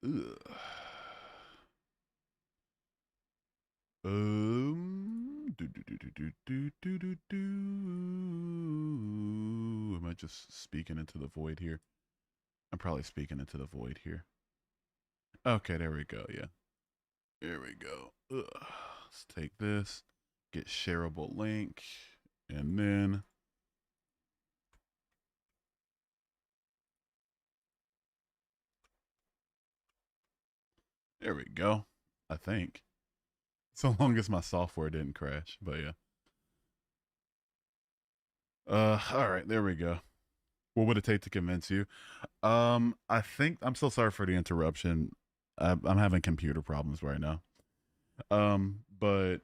Ugh. Am I just speaking into the void here? I'm probably speaking into the void here. Okay, there we go. Yeah, there we go. Ugh. Let's take this, get shareable link, and then there we go. I think. So long as my software didn't crash, but yeah. All right, there we go. What would it take to convince you? I think I'm so sorry for the interruption. I'm having computer problems right now. But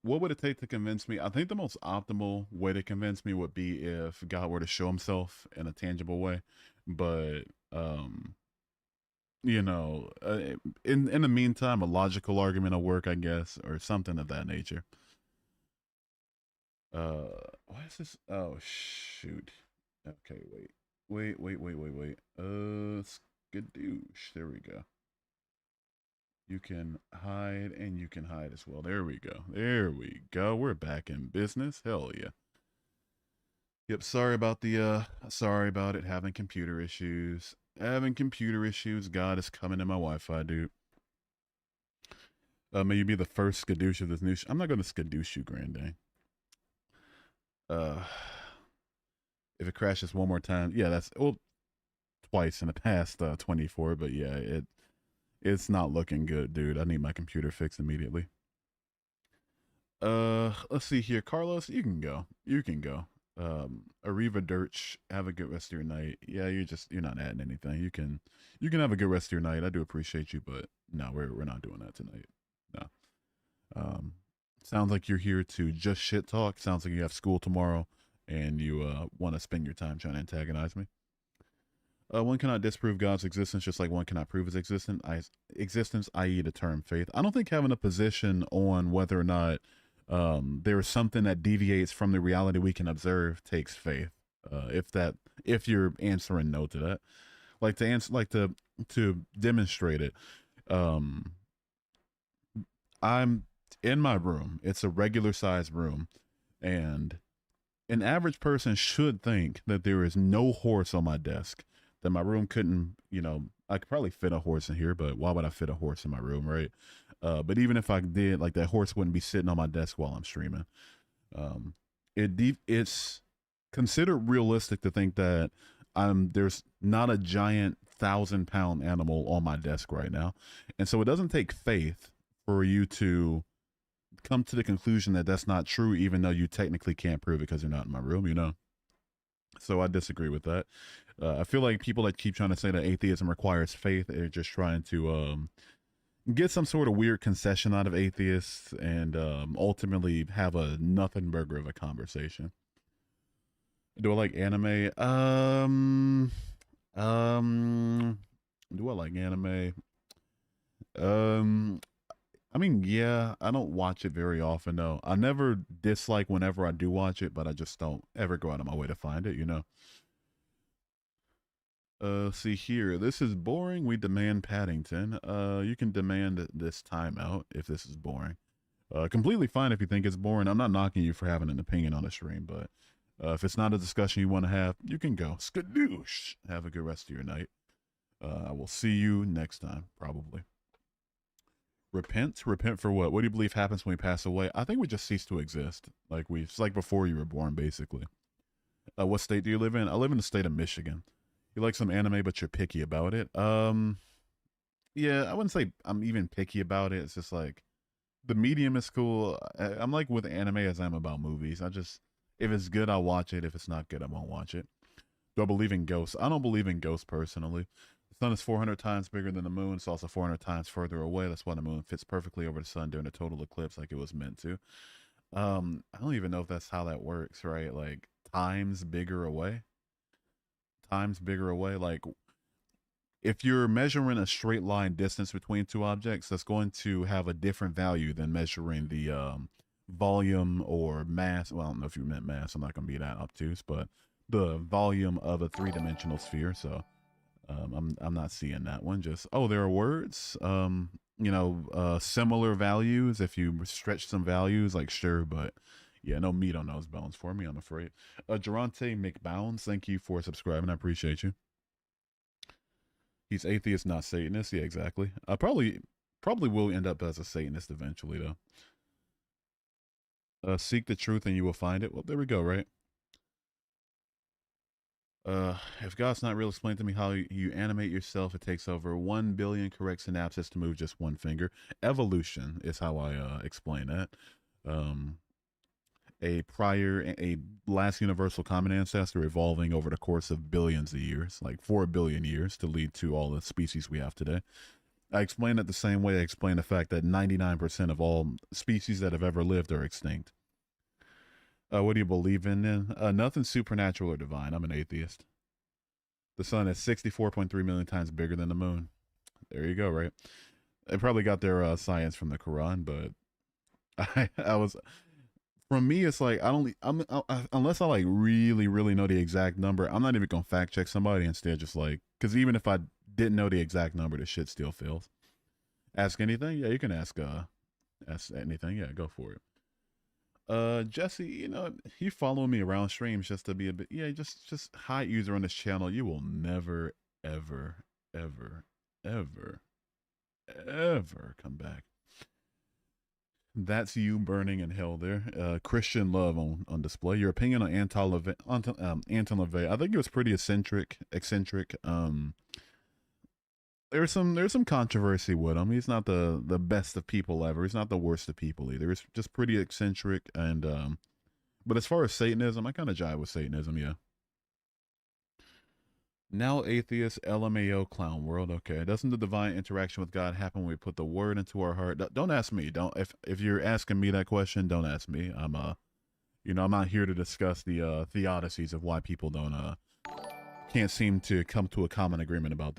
what would it take to convince me? I think the most optimal way to convince me would be if God were to show himself in a tangible way. But you know, in the meantime, a logical argument will work, I guess, or something of that nature. Why is this? Oh shoot. Okay, wait. Skadoosh. There we go. You can hide and you can hide as well. There we go. There we go. We're back in business. Hell yeah. Yep, sorry about it. Having computer issues. Having computer issues. God is coming in my Wi-Fi, dude. May you be the first skadoosh of this new I'm not gonna skadoosh you, Grande. Uh if it crashes one more time, yeah, that's well twice in the past 24, but yeah, it's not looking good, dude. I need my computer fixed immediately. Let's see here. Carlos, you can go. You can go. Arriva Dirch, have a good rest of your night. Yeah, you're not adding anything. You can have a good rest of your night. I do appreciate you, but no, we're not doing that tonight. No. Sounds like you're here to just shit talk. Sounds like you have school tomorrow and you want to spend your time trying to antagonize me. One cannot disprove God's existence, just like one cannot prove his existence, i.e., the term faith. I don't think having a position on whether or not there is something that deviates from the reality we can observe takes faith. If you're answering no to that, to demonstrate it, um, I'm in my room. It's a regular sized room, and an average person should think that there is no horse on my desk, that my room couldn't, I could probably fit a horse in here, but why would I fit a horse in my room, right? But even if I did, like, that horse wouldn't be sitting on my desk while I'm streaming. Um, it's considered realistic to think that there's not a giant 1,000-pound animal on my desk right now, and so it doesn't take faith for you to come to the conclusion that that's not true, even though you technically can't prove it because you're not in my room. So I disagree with that. I feel like people that keep trying to say that atheism requires faith are just trying to get some sort of weird concession out of atheists and ultimately have a nothing burger of a conversation. Do I like anime? Do I like anime? Um, I mean, yeah, I don't watch it very often though. I never dislike whenever I do watch it, but I just don't ever go out of my way to find it. See here, this is boring. We demand Paddington. You can demand this timeout if this is boring. Completely fine if you think it's boring. I'm not knocking you for having an opinion on the stream, but if it's not a discussion you want to have, you can go. Skadoosh. Have a good rest of your night. I will see you next time, probably. Repent? Repent for what? What do you believe happens when we pass away? I think we just cease to exist. It's like before you were born, basically. What state do you live in? I live in the state of Michigan. You like some anime, but you're picky about it. Yeah, I wouldn't say I'm even picky about it. It's just like the medium is cool. I'm like with anime as I'm about movies. If it's good, I'll watch it. If it's not good, I won't watch it. Do I believe in ghosts? I don't believe in ghosts personally. The sun is 400 times bigger than the moon. It's also 400 times further away. That's why the moon fits perfectly over the sun during a total eclipse like it was meant to. I don't even know if that's how that works, right? Like times bigger away. Times bigger away. Like if you're measuring a straight line distance between two objects, that's going to have a different value than measuring the volume or mass. Well, I don't know if you meant mass. I'm not going to be that obtuse, but the volume of a three-dimensional sphere. So I'm not seeing that one. Just, oh, there are words. Similar values. If you stretch some values, like, sure, but yeah, no meat on those bones for me, I'm afraid. Durante McBounds, thank you for subscribing. I appreciate you. He's atheist, not Satanist. Yeah, exactly. I probably will end up as a Satanist eventually, though. Seek the truth and you will find it. Well, there we go, right? If God's not real, explain to me how you animate yourself. It takes over 1 billion correct synapses to move just one finger. Evolution is how I explain that. A last universal common ancestor evolving over the course of billions of years, like 4 billion years, to lead to all the species we have today. I explain it the same way I explain the fact that 99% of all species that have ever lived are extinct. What do you believe in then? Nothing supernatural or divine. I'm an atheist. The sun is 64.3 million times bigger than the moon. There you go, right? They probably got their science from the Quran, but I was, from me, it's like unless I like really, really know the exact number, I'm not even gonna fact check somebody. Instead, just like, because even if I didn't know the exact number, the shit still fails. Ask anything? Yeah, you can ask anything. Yeah, go for it. Jesse, you following me around streams just to be a bit, yeah, just high user on this channel. You will never, ever, ever, ever, ever come back. That's you burning in hell there. Christian love on display. Your opinion on Anton LaVey. I think it was pretty eccentric. There's some controversy with him. He's not the best of people ever. He's not the worst of people either. He's just pretty eccentric. And but as far as Satanism, I kind of jive with Satanism. Yeah. Now atheist, LMAO, clown world. Okay, doesn't the divine interaction with God happen when we put the word into our heart? Don't ask me. Don't if you're asking me that question, don't ask me. I'm not here to discuss the theodicies of why people don't can't seem to come to a common agreement about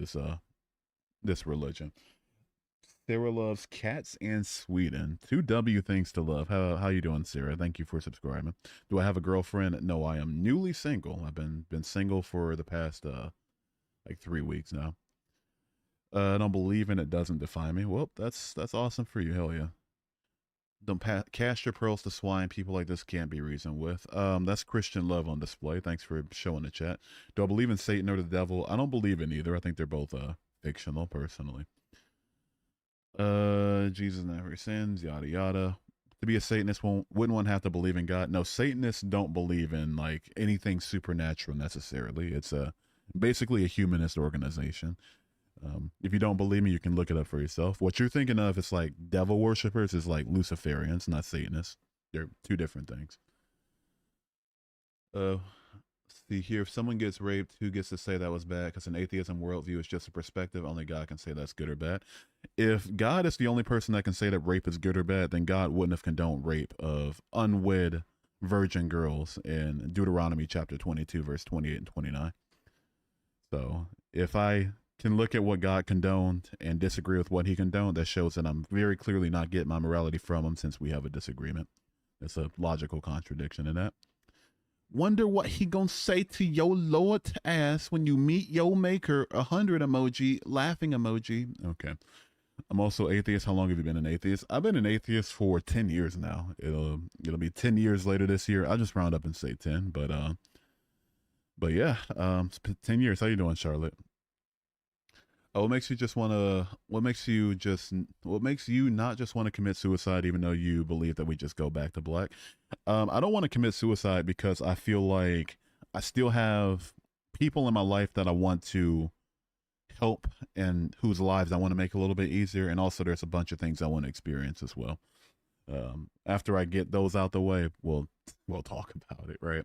this religion. Sarah loves cats and Sweden. 2W things to love. How you doing, Sarah? Thank you for subscribing. Do I have a girlfriend? No, I am newly single. I've been single for the past like 3 weeks now. I don't believe in it. Doesn't define me. Well, that's awesome for you. Hell yeah. Don't cast your pearls to swine. People like this can't be reasoned with. That's Christian love on display. Thanks for showing the chat. Do I believe in Satan or the devil? I don't believe in either. I think they're both fictional, personally. Jesus never sins, yada yada. To be a Satanist, wouldn't one have to believe in God? No, Satanists don't believe in like anything supernatural necessarily. It's basically a humanist organization. If you don't believe me, you can look it up for yourself. What you're thinking of is like devil worshippers is like Luciferians, not Satanists. They're two different things. See here, if someone gets raped, who gets to say that was bad? Because an atheism worldview is just a perspective. Only God can say that's good or bad. If God is the only person that can say that rape is good or bad, then God wouldn't have condoned rape of unwed virgin girls in Deuteronomy chapter 22, verse 28 and 29. So if I can look at what God condoned and disagree with what he condoned, that shows that I'm very clearly not getting my morality from him, since we have a disagreement. It's a logical contradiction in that. Wonder what he gonna say to your Lord ass when you meet your maker. 100 emoji, laughing emoji. Okay. I'm also atheist. How long have you been an atheist? I've been an atheist for 10 years now. It'll be 10 years later this year. I'll just round up and say 10. But yeah, 10 years. How you doing, Charlotte? What makes you not just want to commit suicide, even though you believe that we just go back to black? I don't want to commit suicide because I feel like I still have people in my life that I want to help and whose lives I want to make a little bit easier. And also there's a bunch of things I want to experience as well. After I get those out the way, we'll talk about it, right?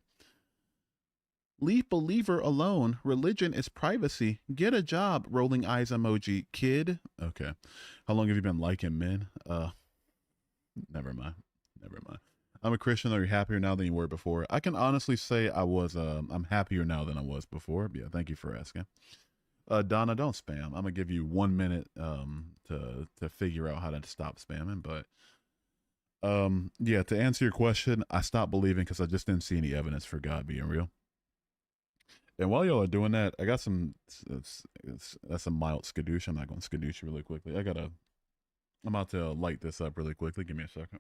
Leave believer alone. Religion is privacy. Get a job. Rolling eyes emoji. Kid. Okay. How long have you been liking men? Never mind. I'm a Christian. Are you happier now than you were before? I can honestly say I'm happier now than I was before. Yeah, thank you for asking. Donna, don't spam. I'm gonna give you 1 minute to figure out how to stop spamming. But yeah, to answer your question, I stopped believing because I just didn't see any evidence for God being real. And while y'all are doing that, I got some. That's a mild skadoosh. I'm not going to skadoosh really quickly. I'm about to light this up really quickly. Give me a second.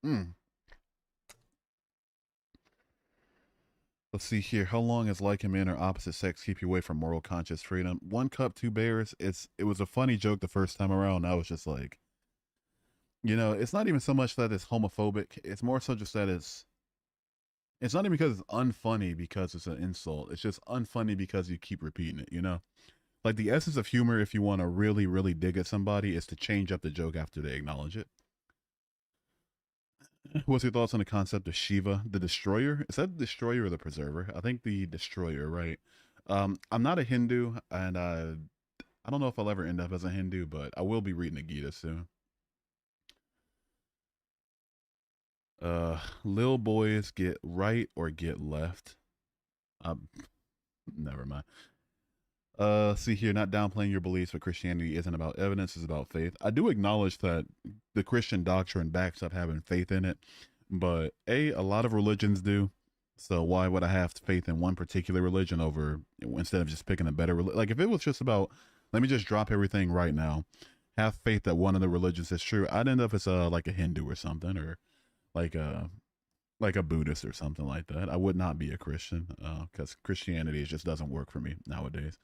Mm. Let's see here. How long is like a man or opposite sex keep you away from moral conscious freedom? One cup, two bears. It was a funny joke the first time around. I was just like, it's not even so much that it's homophobic. It's more so just that it's not even because it's unfunny because it's an insult. It's just unfunny because you keep repeating it. Like the essence of humor, if you want to really, really dig at somebody, is to change up the joke after they acknowledge it. What's your thoughts on the concept of Shiva, the destroyer? Is that the destroyer or the preserver? I think the destroyer, right? I'm not a Hindu, and I don't know if I'll ever end up as a Hindu, but I will be reading the Gita soon. Lil boys get right or get left. Never mind. See here, not downplaying your beliefs, but Christianity isn't about evidence, it's about faith. I do acknowledge that the Christian doctrine backs up having faith in it, but a lot of religions do. So why would I have faith in one particular religion over instead of just picking a better religion? Like if it was just about, let me just drop everything right now, have faith that one of the religions is true, I'd end up as like a Hindu or something, or like a Buddhist or something like that. I would not be a Christian because Christianity just doesn't work for me nowadays.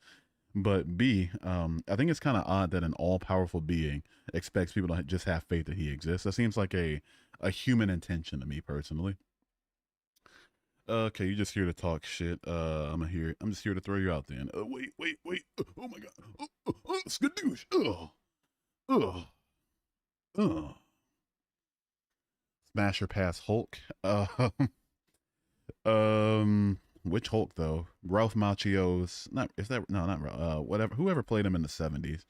But B, I think it's kind of odd that an all-powerful being expects people to just have faith that he exists. That seems like a human intention to me personally. Okay, you're just here to talk shit. I'm just here to throw you out there. Wait. Oh my god. Skadoosh. Oh. Oh. Smash or pass Hulk. Which Hulk though? Ralph Macchio's not is that no not whatever whoever played him in the 70s.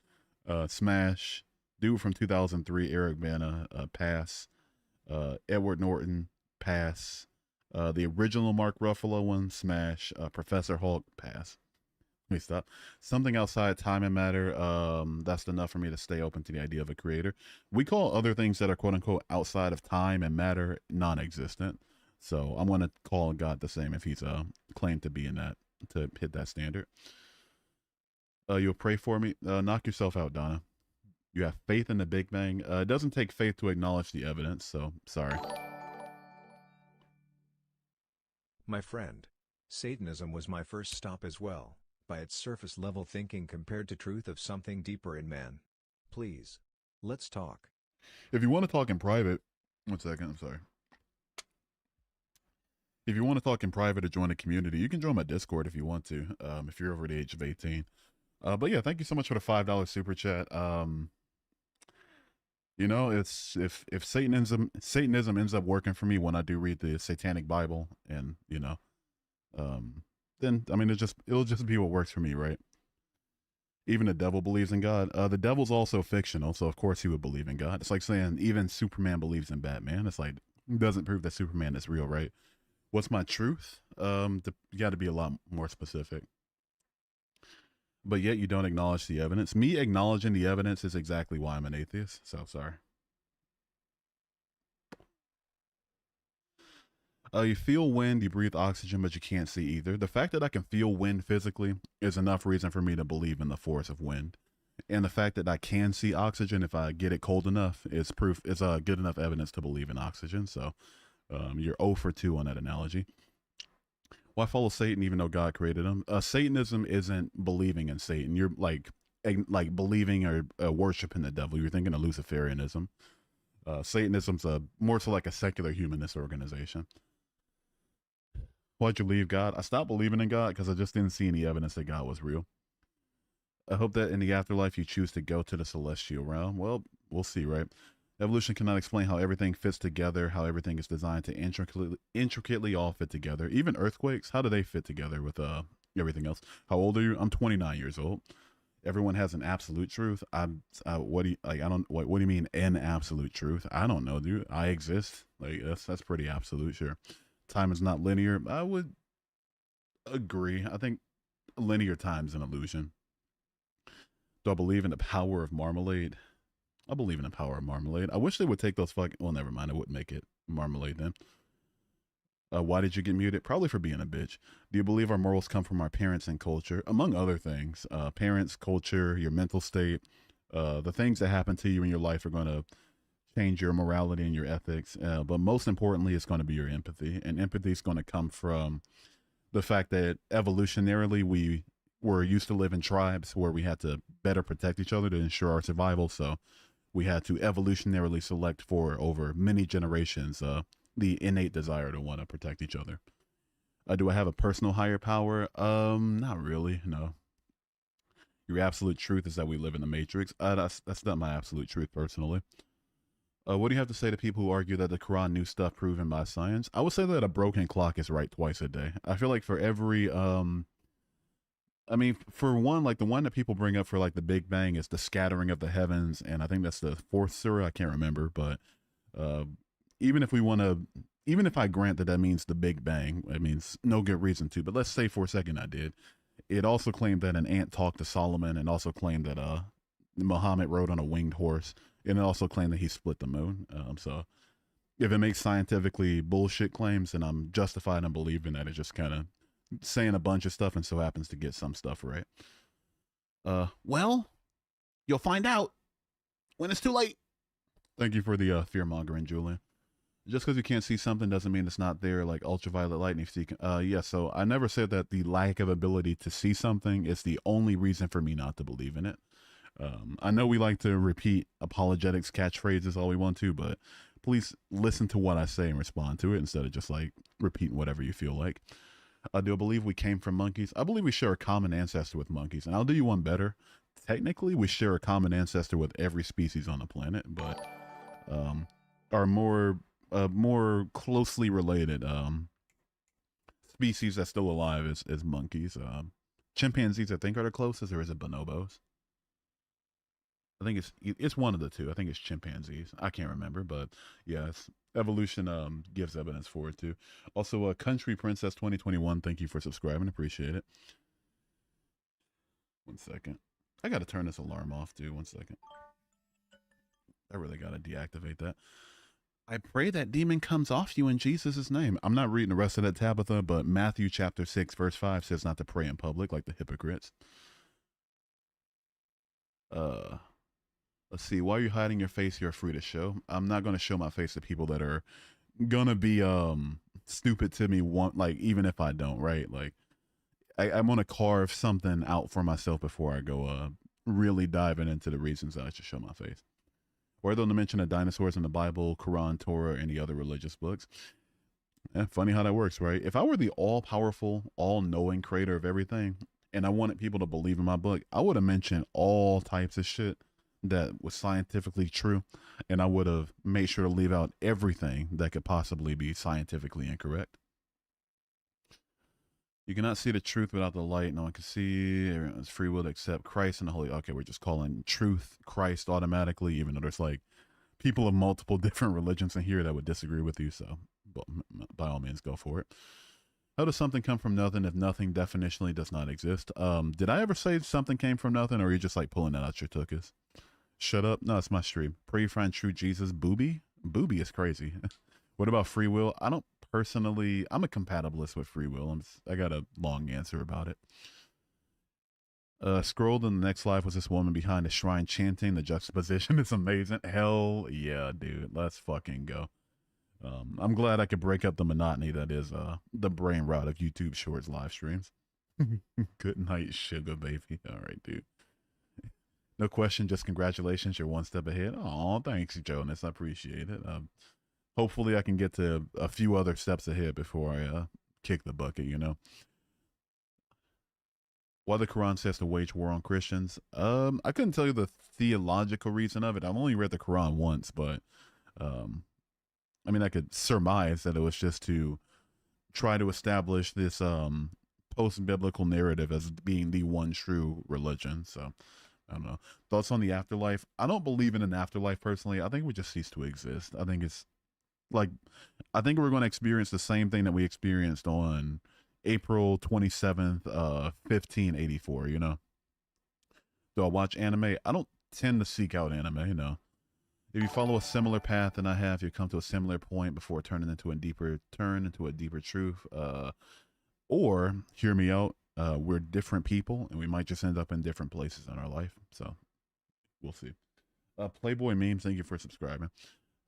Smash, dude from 2003, Eric Bana, pass. Edward Norton, pass. The original Mark Ruffalo one, smash. Professor Hulk, pass. Let me stop. Something outside time and matter. That's enough for me to stay open to the idea of a creator. We call other things that are quote unquote outside of time and matter non-existent. So I'm gonna call God the same if he's claimed to be in that to hit that standard. You'll pray for me. Knock yourself out, Donna. You have faith in the Big Bang. It doesn't take faith to acknowledge the evidence. So sorry. My friend, Satanism was my first stop as well, by its surface level thinking compared to truth of something deeper in man. Please, let's talk. If you want to talk in private, 1 second. I'm sorry. If you want to talk in private or join a community, you can join my Discord if you want to. If you're over the age of 18. But yeah, thank you so much for the $5 super chat. It's if Satanism ends up working for me when I do read the Satanic Bible, and then I mean it'll just be what works for me, right? Even the devil believes in God. The devil's also fictional, so of course he would believe in God. It's like saying even Superman believes in Batman. It's like doesn't prove that Superman is real, right? What's my truth? You got to be a lot more specific. But yet you don't acknowledge the evidence. Me acknowledging the evidence is exactly why I'm an atheist. So sorry. You feel wind, you breathe oxygen, but you can't see either. The fact that I can feel wind physically is enough reason for me to believe in the force of wind. And the fact that I can see oxygen if I get it cold enough is proof. It's good enough evidence to believe in oxygen. So you're 0 for 2 on that analogy. Why follow Satan even though God created him? Satanism isn't believing in Satan. You're like believing or worshiping the devil. You're thinking of Luciferianism. Satanism's more so like a secular humanist organization. Why'd you leave God? I stopped believing in God because I just didn't see any evidence that God was real. I hope that in the afterlife you choose to go to the celestial realm. Well, we'll see, right? Evolution cannot explain how everything fits together, how everything is designed to intricately all fit together. Even earthquakes, how do they fit together with everything else? How old are you? I'm 29 years old. Everyone has an absolute truth. What do you like? I don't. What do you mean an absolute truth? I don't know, dude. I exist. Like that's pretty absolute. Sure, time is not linear. I would agree. I think linear time is an illusion. Do I believe in the power of marmalade? I believe in the power of marmalade. I wish they would take those fucking. Well, never mind. I wouldn't make it marmalade then. Why did you get muted? Probably for being a bitch. Do you believe our morals come from our parents and culture, among other things? Parents, culture, your mental state, the things that happen to you in your life are going to change your morality and your ethics. But most importantly, it's going to be your empathy, and empathy is going to come from the fact that evolutionarily we were used to live in tribes where we had to better protect each other to ensure our survival. So we had to evolutionarily select for over many generations the innate desire to want to protect each other. Do I have a personal higher power? Not really. No. Your absolute truth is that we live in the matrix. That's not my absolute truth personally. What do you have to say to people who argue that the Quran knew stuff proven by science? I would say that a broken clock is right twice a day. I feel like for every I mean, for one, like the one that people bring up for like the Big Bang is the scattering of the heavens, and I think that's the fourth surah. I can't remember, but uh, even if we want to, even if I grant that that means the Big Bang, it means no good reason to. But let's say for a second I did. It also claimed that an ant talked to Solomon, and also claimed that Muhammad rode on a winged horse, and it also claimed that he split the moon. So if it makes scientifically bullshit claims, then I'm justified in believing that it's just kind of saying a bunch of stuff and so happens to get some stuff right. Well, you'll find out when it's too late. Thank you for the fear mongering, Julian. Just because you can't see something doesn't mean it's not there, like ultraviolet light. And if you can, yeah, so I never said that the lack of ability to see something is the only reason for me not to believe in it. I know we like to repeat apologetics catchphrases all we want to, but please listen to what I say and respond to it instead of just like repeating whatever you feel like. Do I believe we came from monkeys? I believe we share a common ancestor with monkeys. And I'll do you one better. Technically, we share a common ancestor with every species on the planet, but are more closely related species that's still alive is monkeys. Chimpanzees, I think, are the closest, or is it bonobos? I think it's one of the two. I think it's chimpanzees. I can't remember, but yes, evolution gives evidence for it too. Also, Country Princess 2021, thank you for subscribing. Appreciate it. 1 second. I got to turn this alarm off too. 1 second. I really got to deactivate that. I pray that demon comes off you in Jesus' name. I'm not reading the rest of that, Tabitha, but Matthew chapter 6, verse 5 says not to pray in public like the hypocrites. Let's see. Why are you hiding your face? You're free to show. I'm not going to show my face to people that are going to be stupid to me, like, even if I don't, right? Like, I want to carve something out for myself before I go really diving into the reasons that I should show my face. Or the mention of dinosaurs in the Bible, Quran, Torah, or any other religious books. Funny how that works, right? If I were the all-powerful, all-knowing creator of everything, and I wanted people to believe in my book, I would have mentioned all types of shit that was scientifically true, and I would have made sure to leave out everything that could possibly be scientifically incorrect. You cannot see the truth without the light. No one can see. Everyone's free will to accept Christ and the Holy. Okay, we're just calling truth Christ automatically, even though there's like people of multiple different religions in here that would disagree with you. So, by all means, go for it. How does something come from nothing if nothing definitionally does not exist? Did I ever say something came from nothing, or are you just like pulling that out your tuchus? Shut up. No, it's my stream. Pray you find true Jesus. Booby is crazy. What about free will? I don't personally, I'm a compatibilist with free will. I got a long answer about it. Scrolled in the next life was this woman behind a shrine chanting. The juxtaposition is amazing. Hell yeah, dude. Let's fucking go. I'm glad I could break up the monotony that is the brain rot of YouTube Shorts live streams. Good night, sugar baby. All right, dude. No question, just congratulations. You're one step ahead. Oh, thanks, Jonas. I appreciate it. Hopefully I can get to a few other steps ahead before I kick the bucket, you know. Why the Quran says to wage war on Christians? I couldn't tell you the theological reason of it. I've only read the Quran once, but I mean, I could surmise that it was just to try to establish this post-biblical narrative as being the one true religion. So I don't know. Thoughts on the afterlife? I don't believe in an afterlife personally. I think we just cease to exist. I think it's like, I think we're going to experience the same thing that we experienced on April 27th, 1584, you know? Do I watch anime? I don't tend to seek out anime, you know? If you follow a similar path than I have, you come to a similar point before turning into a deeper truth. Or hear me out. We're different people, and we might just end up in different places in our life. So we'll see. Playboy memes, thank you for subscribing.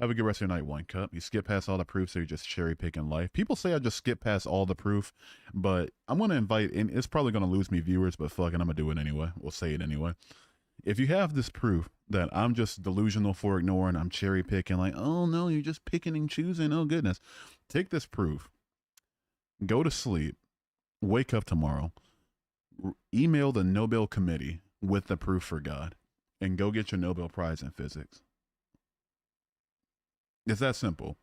Have a good rest of your night, One Cup. You skip past all the proof, so you're just cherry picking life. People say I just skip past all the proof, but I'm going to invite, and it's probably going to lose me viewers, but fuck it, I'm going to do it anyway. We'll say it anyway. If you have this proof that I'm just delusional for ignoring, I'm cherry picking, like, oh no, you're just picking and choosing, oh goodness. Take this proof, go to sleep, wake up tomorrow, email the Nobel Committee with the proof for God, and go get your Nobel Prize in physics. It's that simple.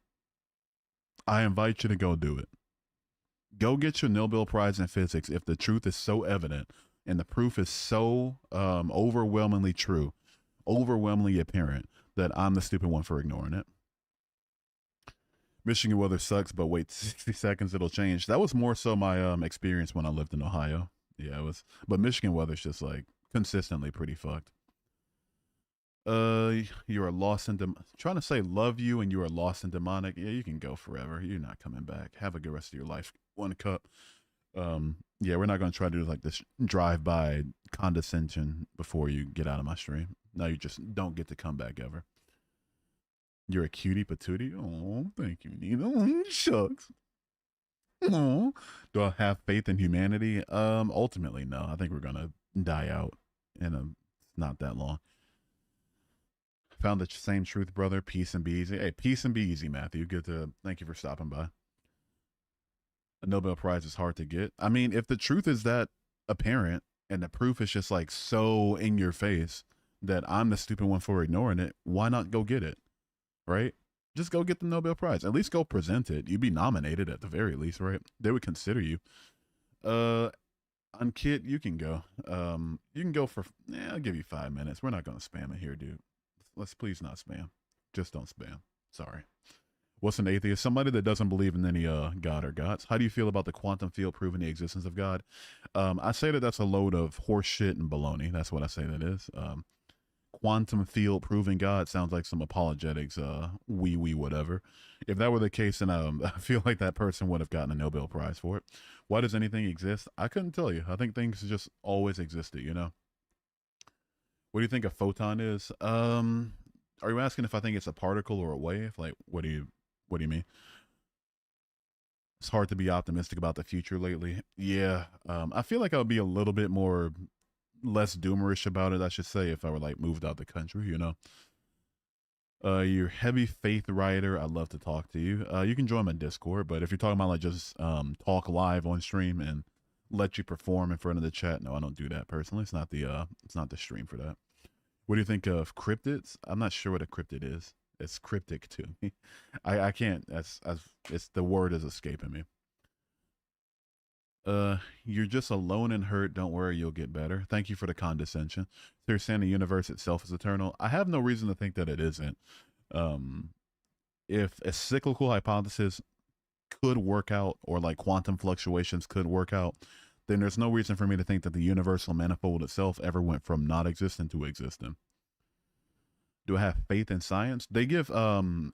I invite you to go do it. Go get your Nobel Prize in physics if the truth is so evident and the proof is so overwhelmingly true, overwhelmingly apparent that I'm the stupid one for ignoring it. Michigan weather sucks, but wait 60 seconds, it'll change. That was more so my experience when I lived in Ohio. Yeah, it was. But Michigan weather's just like consistently pretty fucked. You are lost in trying to say love you and you are lost in demonic. Yeah, you can go forever. You're not coming back. Have a good rest of your life. One Cup. Yeah, we're not going to try to do like this drive-by condescension before you get out of my stream. No, you just don't get to come back ever. You're a cutie patootie. Oh, thank you, Nina. Oh, shucks. Oh, do I have faith in humanity? Ultimately, no. I think we're gonna die out in a not that long. Found the same truth, brother. Peace and be easy. Hey, peace and be easy, Matthew. Good to thank you for stopping by. A Nobel Prize is hard to get. I mean, if the truth is that apparent and the proof is just like so in your face that I'm the stupid one for ignoring it, why not go get it? Right? Just go get the Nobel Prize. At least go present it. You'd be nominated at the very least, right? They would consider you. On Kit, you can go. You can go for. I'll give you 5 minutes. We're not gonna spam it here, dude. Let's please not spam. Just don't spam. Sorry. What's an atheist? Somebody that doesn't believe in any God or gods. How do you feel about the quantum field proving the existence of God? I say that that's a load of horse shit and baloney. That's what I say that is. Quantum field proving God sounds like some apologetics, wee whatever. If that were the case, then I feel like that person would have gotten a Nobel Prize for it. Why does anything exist? I couldn't tell you. I think things just always existed, you know? What do you think a photon is? Are you asking if I think it's a particle or a wave? Like, what do you mean? It's hard to be optimistic about the future lately. Yeah, I feel like I would be a little bit more less doomerish about it, I should say, if I were like moved out the country, you know. You're heavy faith writer. I'd love to talk to you. You can join my Discord, but if you're talking about like just talk live on stream and let you perform in front of the chat, no, I don't do that personally. It's not the stream for that. What do you think of cryptids? I'm not sure what a cryptid is. It's cryptic to me. I can't. It's the word is escaping me. You're just alone and hurt. Don't worry, you'll get better. Thank you for the condescension. So you're saying the universe itself is eternal? I have no reason to think that it isn't. If a cyclical hypothesis could work out, or like quantum fluctuations could work out, then there's no reason for me to think that the universal manifold itself ever went from not existing to existing. Do I have faith in science? They give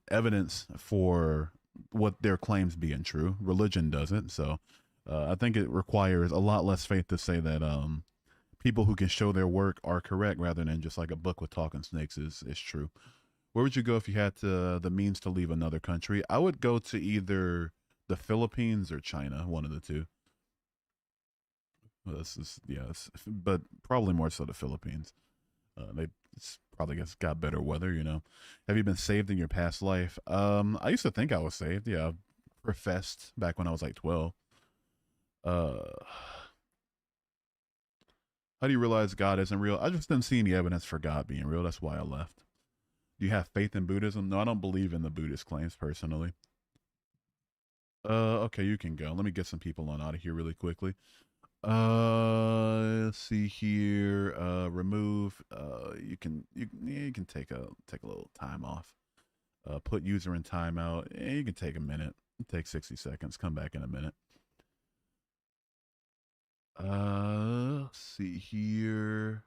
evidence for what their claims being true. Religion doesn't, so I think it requires a lot less faith to say that people who can show their work are correct rather than just like a book with talking snakes is true. Where would you go if you had the means to leave another country? I would go to either the Philippines or China, one of the two. Well, this is, yes, but probably more so the Philippines. It's probably got better weather, you know. Have you been saved in your past life? I used to think I was saved. Yeah, I professed back when I was like 12. How do you realize God isn't real? I just didn't see any evidence for God being real. That's why I left. Do you have faith in Buddhism? No, I don't believe in the Buddhist claims personally. Okay, you can go. Let me get some people on out of here really quickly. Let's see here. Remove. You can take a little time off. Put user in timeout. You can take a minute. Take 60 seconds. Come back in a minute. Let's see here.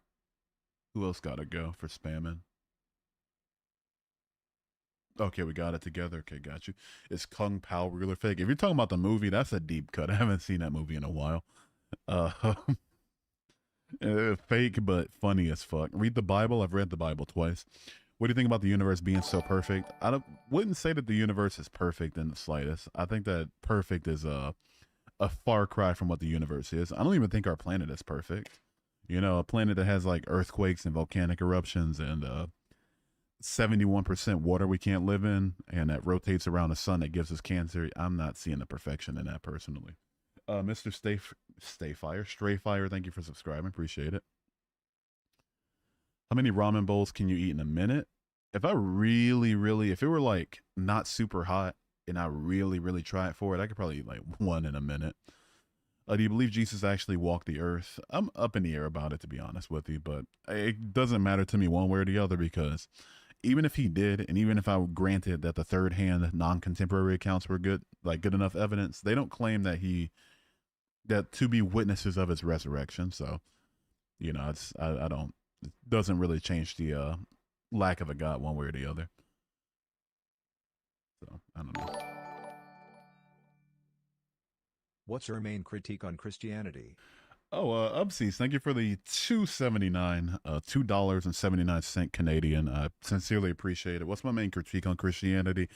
Who else gotta go for spamming? Okay, we got it together. Okay, got you. Is Kung Pao real or fake? If you're talking about the movie, that's a deep cut. I haven't seen that movie in a while. Uh, fake, but funny as fuck. Read the Bible. I've read the Bible twice. What do you think about the universe being so perfect? Wouldn't say that the universe is perfect in the slightest. I think that perfect is a far cry from what the universe is. I don't even think our planet is perfect. You know, a planet that has like earthquakes and volcanic eruptions and 71% water we can't live in, and that rotates around the sun that gives us cancer. I'm not seeing the perfection in that personally. Mr. Strayfire, thank you for subscribing. Appreciate it. How many ramen bowls can you eat in a minute? If I really, if it were like not super hot and I really try it for it, I could probably eat like one in a minute. Do you believe Jesus actually walked the earth? I'm up in the air about it, to be honest with you, but it doesn't matter to me one way or the other, because even if he did, and even if I granted that the third hand non-contemporary accounts were good, like good enough evidence, they don't claim that to be witnesses of his resurrection. So, you know, I don't, it doesn't really change the lack of a God one way or the other. So I don't know. What's your main critique on Christianity? Oh, Upseas, thank you for the $2.79, $2.79 Canadian. I sincerely appreciate it. What's my main critique on Christianity?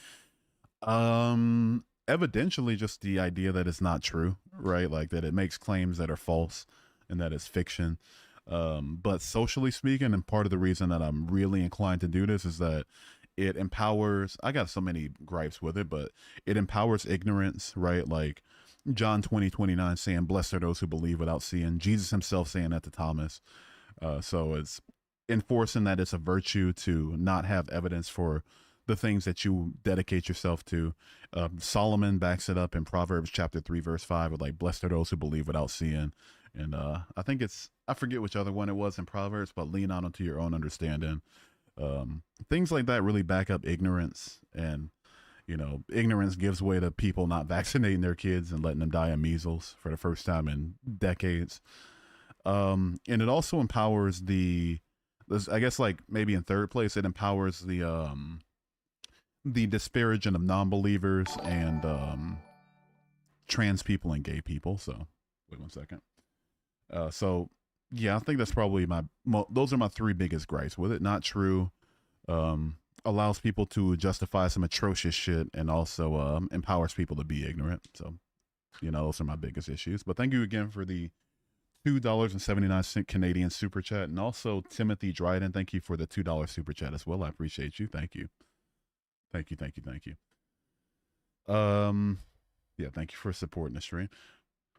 Evidentially just the idea that it's not true, right? Like that it makes claims that are false and that it's fiction. But socially speaking, and part of the reason that I'm really inclined to do this is that it empowers, I got so many gripes with it, but it empowers ignorance, right? Like John 20:29 saying, blessed are those who believe without seeing. Jesus himself saying that to Thomas. So it's enforcing that it's a virtue to not have evidence for the things that you dedicate yourself to. Solomon backs it up in Proverbs chapter 3, verse 5, with like, blessed are those who believe without seeing. And I think I forget which other one it was in Proverbs, but lean on unto your own understanding. Things like that really back up ignorance, and you know, ignorance gives way to people not vaccinating their kids and letting them die of measles for the first time in decades. And it also empowers I guess like maybe in third place, it empowers the disparaging of non-believers and trans people and gay people. So wait one second. So yeah, I think that's probably those are my three biggest gripes with it. Not true. Allows people to justify some atrocious shit, and also empowers people to be ignorant. So, you know, those are my biggest issues. But thank you again for the $2.79 Canadian super chat, and also Timothy Dryden, thank you for the $2 super chat as well. I appreciate you. Thank you. Thank you. Yeah, thank you for supporting the stream.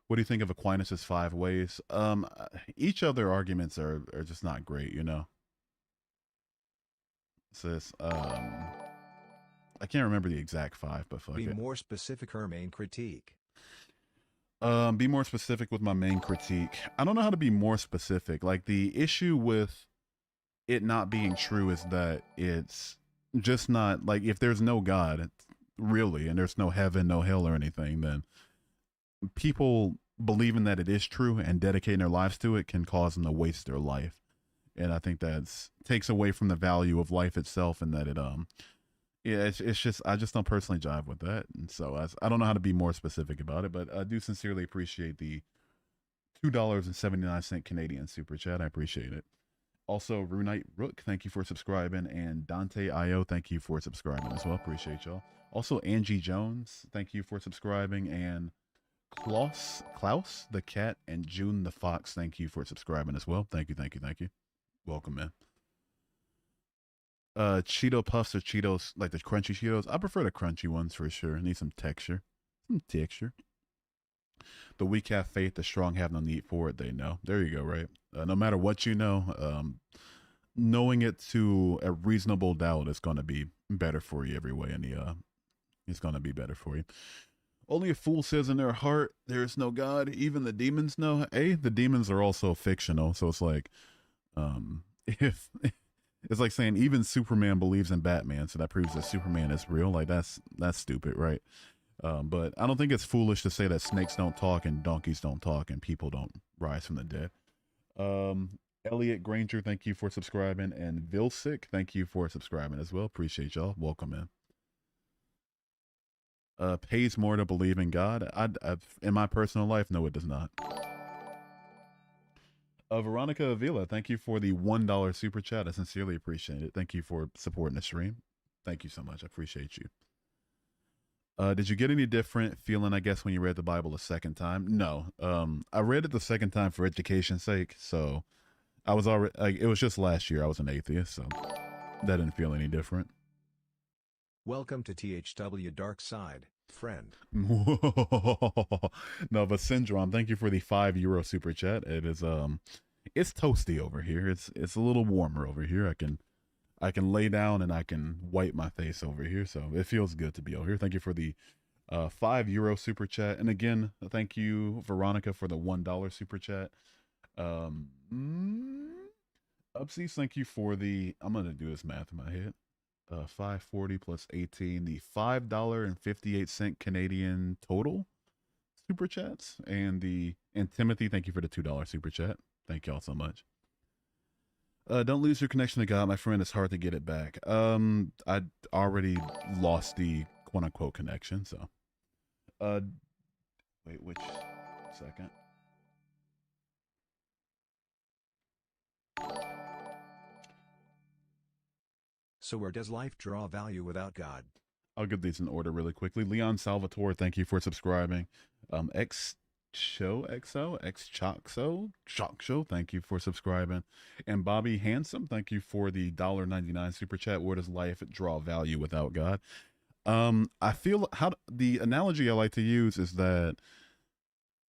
What do you think of Aquinas's 5 ways? Each of their arguments are just not great, you know. Says, I can't remember the exact 5, but fuck Be it. more specific, her main critique. Be more specific with my main critique. I don't know how to be more specific. Like, the issue with it not being true is that it's just not, like, if there's no God, really, and there's no heaven, no hell or anything, then people believing that it is true and dedicating their lives to it can cause them to waste their life. And I think that takes away from the value of life itself, and that it's just, I just don't personally jive with that. And so I don't know how to be more specific about it, but I do sincerely appreciate the $2.79 Canadian super chat. I appreciate it. Also, Runite Rook, thank you for subscribing, and Dante IO, thank you for subscribing as well. Appreciate y'all. Also, Angie Jones, thank you for subscribing, and Klaus the cat, and June the fox, thank you for subscribing as well. Thank you. Welcome, man. Cheeto puffs or Cheetos, like the crunchy Cheetos. I prefer the crunchy ones for sure. Need some texture. The weak have faith, the strong have no need for it. They know. There you go, right? No matter what you know, knowing it to a reasonable doubt is going to be better for you every way. And it's going to be better for you. Only a fool says in their heart, there is no God. Even the demons know. The demons are also fictional. So it's like, if it's like saying even Superman believes in Batman, so that proves that Superman is real. Like that's stupid, right? But I don't think it's foolish to say that snakes don't talk and donkeys don't talk and people don't rise from the dead. Elliot Granger, thank you for subscribing, and Vilsick, thank you for subscribing as well. Appreciate y'all. Welcome in. Pays more to believe in God. In my personal life, no, it does not. Veronica Avila, thank you for the $1 super chat. I sincerely appreciate it. Thank you for supporting the stream. Thank you so much. I appreciate you. Did you get any different feeling, I guess, when you read the Bible a second time? No. I read it the second time for education's sake. So I was already, like, it was just last year I was an atheist. So that didn't feel any different. Welcome to THW Dark Side, friend. No, but Syndrome, thank you for the €5 super chat. It is, it's toasty over here. It's a little warmer over here. I can lay down and I can wipe my face over here. So it feels good to be over here. Thank you for the €5 super chat. And again, thank you, Veronica, for the $1 super chat. Upsies, thank you for the, I'm going to do this math in my head. 540 plus 18, the $5.58 Canadian total super chats. And Timothy, thank you for the $2 super chat. Thank y'all so much. Don't lose your connection to God, my friend. It's hard to get it back. I already lost the quote unquote connection. So, wait, which second? So where does life draw value without God? I'll get these in order really quickly. Leon Salvatore, thank you for subscribing. Choxo, thank you for subscribing. And Bobby Handsome, thank you for the $1.99 super chat. Where does life draw value without God? I feel the analogy I like to use is that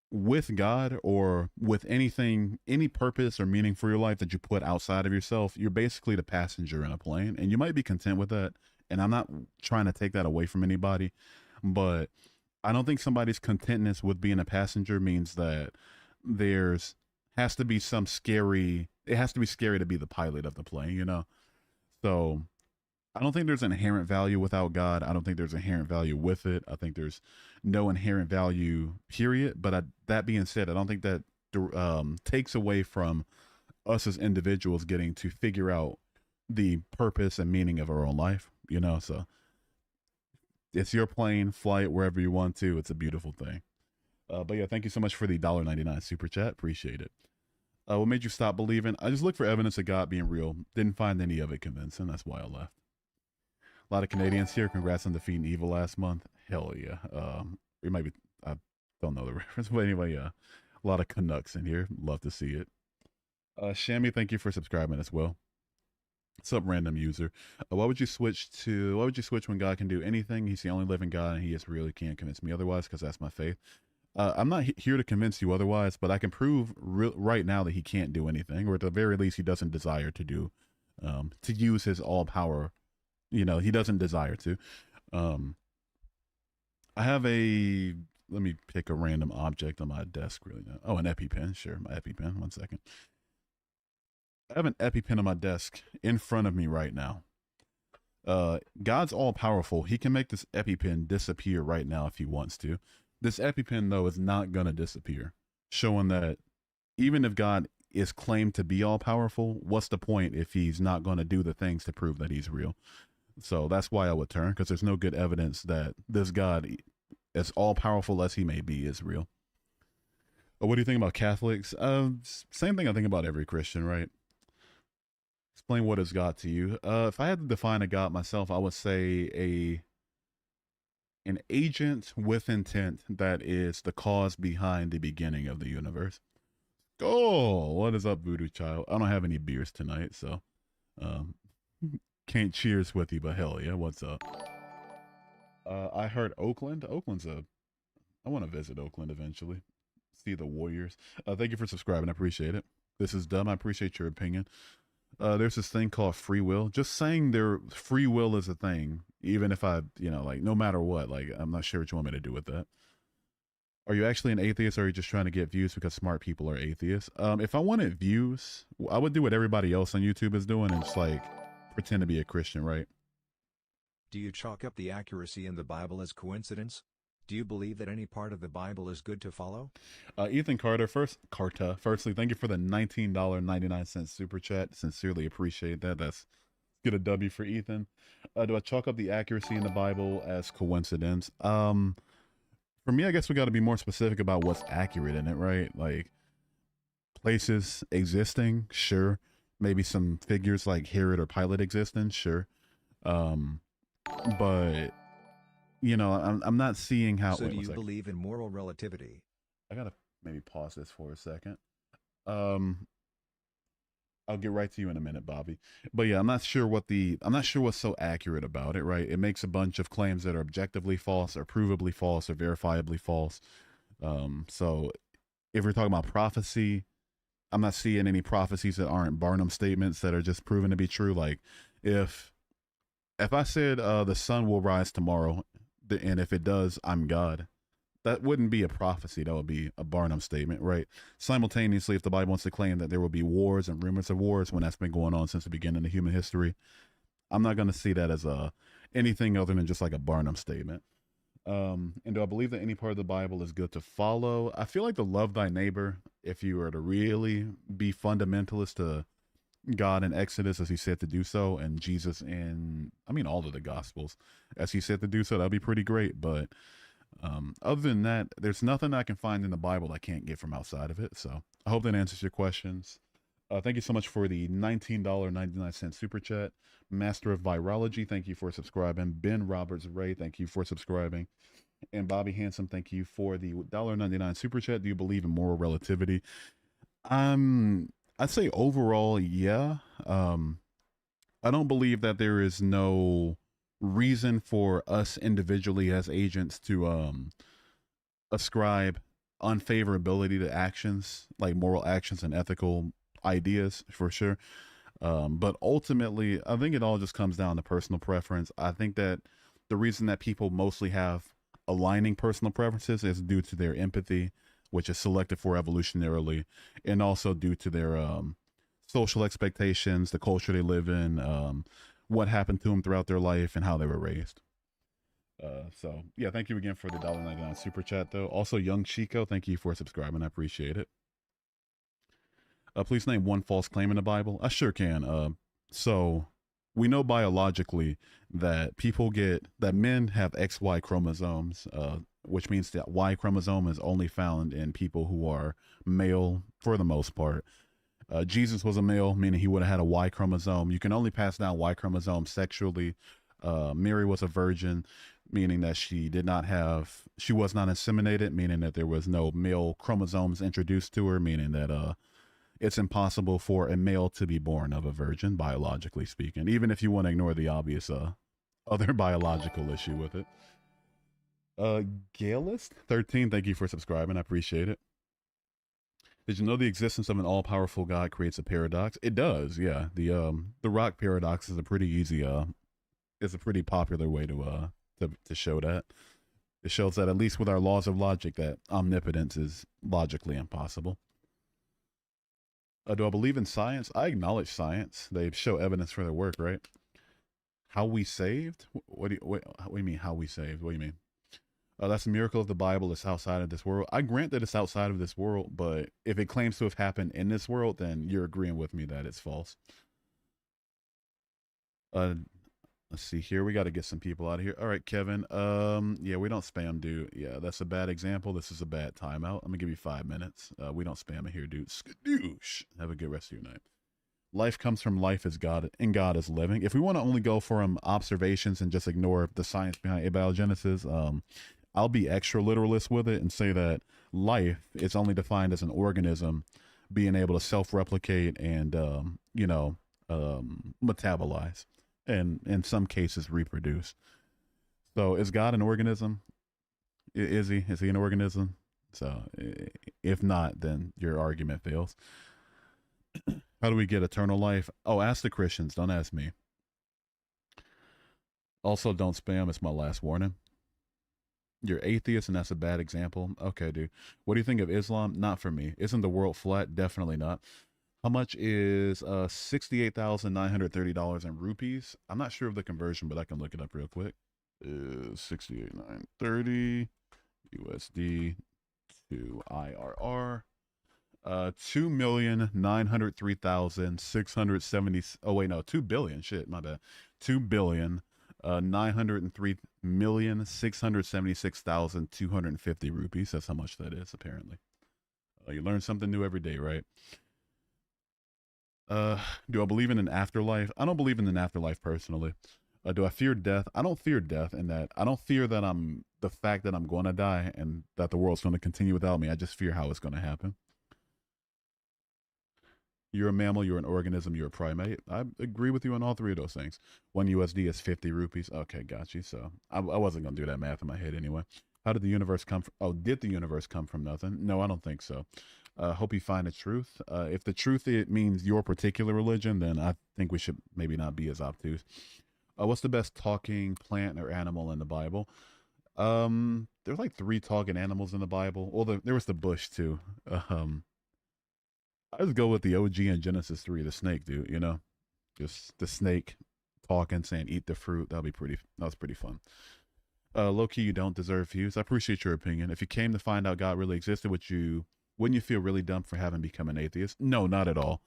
with God or with anything, any purpose or meaning for your life that you put outside of yourself, you're basically the passenger in a plane, and you might be content with that. And I'm not trying to take that away from anybody, but I don't think somebody's contentness with being a passenger means that has to be it has to be scary to be the pilot of the plane, you know? So I don't think there's inherent value without God. I don't think there's inherent value with it. I think there's no inherent value, period. But that being said, I don't think that takes away from us as individuals getting to figure out the purpose and meaning of our own life, you know? So it's your plane, fly it wherever you want to. It's a beautiful thing. But yeah, thank you so much for the $1.99 super chat. Appreciate it. What made you stop believing? I just looked for evidence of God being real. Didn't find any of it convincing. That's why I left. A lot of Canadians here. Congrats on defeating evil last month. Hell yeah. It might be, I don't know the reference, but anyway, a lot of Canucks in here. Love to see it. Shammy, thank you for subscribing as well. What's up, random user? Why would you switch when God can do anything? He's the only living God, and he is real. He can't convince me otherwise, because that's my faith. I'm not here to convince you otherwise, but I can prove right now that he can't do anything, or at the very least, he doesn't desire to use his all power. You know, he doesn't desire to. I have let me pick a random object on my desk really now. Oh, an EpiPen. Sure, my EpiPen. 1 second. I have an EpiPen on my desk in front of me right now. God's all powerful. He can make this EpiPen disappear right now if he wants to. This EpiPen, though, is not going to disappear, showing that even if God is claimed to be all powerful, what's the point if he's not going to do the things to prove that he's real? So that's why I would turn, because there's no good evidence that this God, as all powerful as he may be, is real. What do you think about Catholics? Same thing I think about every Christian, right? Explain what is God to you. If I had to define a God myself, I would say an agent with intent that is the cause behind the beginning of the universe. Oh, what is up, Voodoo Child? I don't have any beers tonight, so can't cheers with you, but hell yeah, what's up? I heard Oakland. I want to visit Oakland eventually. See the Warriors. Thank you for subscribing. I appreciate it. This is dumb. I appreciate your opinion. There's this thing called free will. Just saying free will is a thing, even if no matter what, I'm not sure what you want me to do with that. Are you actually an atheist, or are you just trying to get views because smart people are atheists? If I wanted views, I would do what everybody else on YouTube is doing and just pretend to be a Christian, right? Do you chalk up the accuracy in the Bible as coincidence? Do you believe that any part of the Bible is good to follow? Ethan Carter, firstly, thank you for the $19.99 super chat. Sincerely appreciate that. That's Get a W for Ethan. Do I chalk up the accuracy in the Bible as coincidence? For me, I guess we got to be more specific about what's accurate in it, right? Like places existing, sure. Maybe some figures like Herod or Pilate existing, sure. Um, but I'm not seeing how. So Wait do one you second. believe in moral relativity? I gotta maybe pause this for a second. Um, I'll get right to you in a minute, Bobby. But yeah, I'm not sure what's so accurate about it, right? It makes a bunch of claims that are objectively false or provably false or verifiably false. So if we're talking about prophecy, I'm not seeing any prophecies that aren't Barnum statements that are just proven to be true. Like if I said the sun will rise tomorrow, and if it does, I'm God, that wouldn't be a prophecy. That would be a Barnum statement, right? Simultaneously, if the Bible wants to claim that there will be wars and rumors of wars when that's been going on since the beginning of human history, I'm not going to see that as anything other than just like a Barnum statement. And do I believe that any part of the Bible is good to follow? I feel like the love thy neighbor, if you were to really be fundamentalist to God in Exodus as he said to do so, and Jesus in, I mean, all of the Gospels as he said to do so, that'd be pretty great. But other than that, there's nothing I can find in the Bible I can't get from outside of it. So I hope that answers your questions. Thank you so much for the $19.99 super chat. Master of Virology, thank you for subscribing. Ben Roberts Ray, thank you for subscribing. And Bobby Handsome, thank you for the $1.99 super chat. Do you believe in moral relativity? I'd say overall, yeah. I don't believe that there is no reason for us individually as agents to ascribe unfavorability to actions, like moral actions and ethical ideas, for sure. But ultimately, I think it all just comes down to personal preference. I think that the reason that people mostly have aligning personal preferences is due to their empathy, which is selected for evolutionarily, and also due to their social expectations, the culture they live in, what happened to them throughout their life, and how they were raised. So yeah, thank you again for the $1.99 super chat though. Also, Young Chico, thank you for subscribing. I appreciate it. Please name one false claim in the Bible. I sure can. So we know biologically that men have XY chromosomes, which means that Y chromosome is only found in people who are male for the most part. Jesus was a male, meaning he would have had a Y chromosome. You can only pass down Y chromosome sexually. Mary was a virgin, meaning that she was not inseminated, meaning that there was no male chromosomes introduced to her, meaning that it's impossible for a male to be born of a virgin, biologically speaking, even if you want to ignore the obvious other biological issue with it. Galist 13, thank you for subscribing. I appreciate it. Did you know the existence of an all-powerful God creates a paradox? It does, yeah. The rock paradox is a pretty easy is a pretty popular way to show that. It shows that at least with our laws of logic that omnipotence is logically impossible. Do I believe in science? I acknowledge science. They show evidence for their work, right? How we saved? What do you mean how we saved? What do you mean? That's a miracle of the Bible. It's outside of this world. I grant that it's outside of this world, but if it claims to have happened in this world, then you're agreeing with me that it's false. Let's see here. We got to get some people out of here. All right, Kevin. Yeah, we don't spam, dude. Yeah, that's a bad example. This is a bad timeout. I'm gonna give you 5 minutes. We don't spam it here, dude. Skadoosh. Have a good rest of your night. Life comes from life as God, and God is living. If we want to only go from observations and just ignore the science behind abiogenesis, I'll be extra literalist with it and say that life is only defined as an organism being able to self-replicate and, metabolize, and in some cases reproduce. So is God an organism? Is he an organism? So if not, then your argument fails. How do we get eternal life? Oh, ask the Christians. Don't ask me. Also, don't spam. It's my last warning. You're atheist, and that's a bad example. Okay, dude. What do you think of Islam? Not for me. Isn't the world flat? Definitely not. How much is $68,930 in rupees? I'm not sure of the conversion, but I can look it up real quick. 68,930 USD to IRR. 2,903,670. Oh wait, no, 2 billion. Shit, my bad. 2 billion, 903,676,250 rupees. That's how much that is, apparently. You learn something new every day, right? Uh, do I believe in an afterlife? I don't believe in an afterlife personally. Do I fear death? I don't fear death in that I don't fear that I'm the fact that I'm going to die and that the world's going to continue without me. I just fear how it's going to happen. You're a mammal, you're an organism, you're a primate. I agree with you on all three of those things. 1 USD is 50 rupees. Okay, got you. So I wasn't going to do that math in my head anyway. How did the universe come from? Oh, did the universe come from nothing? No, I don't think so. Hope you find the truth. If the truth it means your particular religion, then I think we should maybe not be as obtuse. What's the best talking plant or animal in the Bible? There's like three talking animals in the Bible. Well, there was the bush too. Um, I just go with the OG in Genesis 3, the snake, dude. You know, just the snake talking, saying, "Eat the fruit." That was pretty fun. Low key, you don't deserve views. I appreciate your opinion. If you came to find out God really existed, wouldn't you feel really dumb for having become an atheist? No, not at all.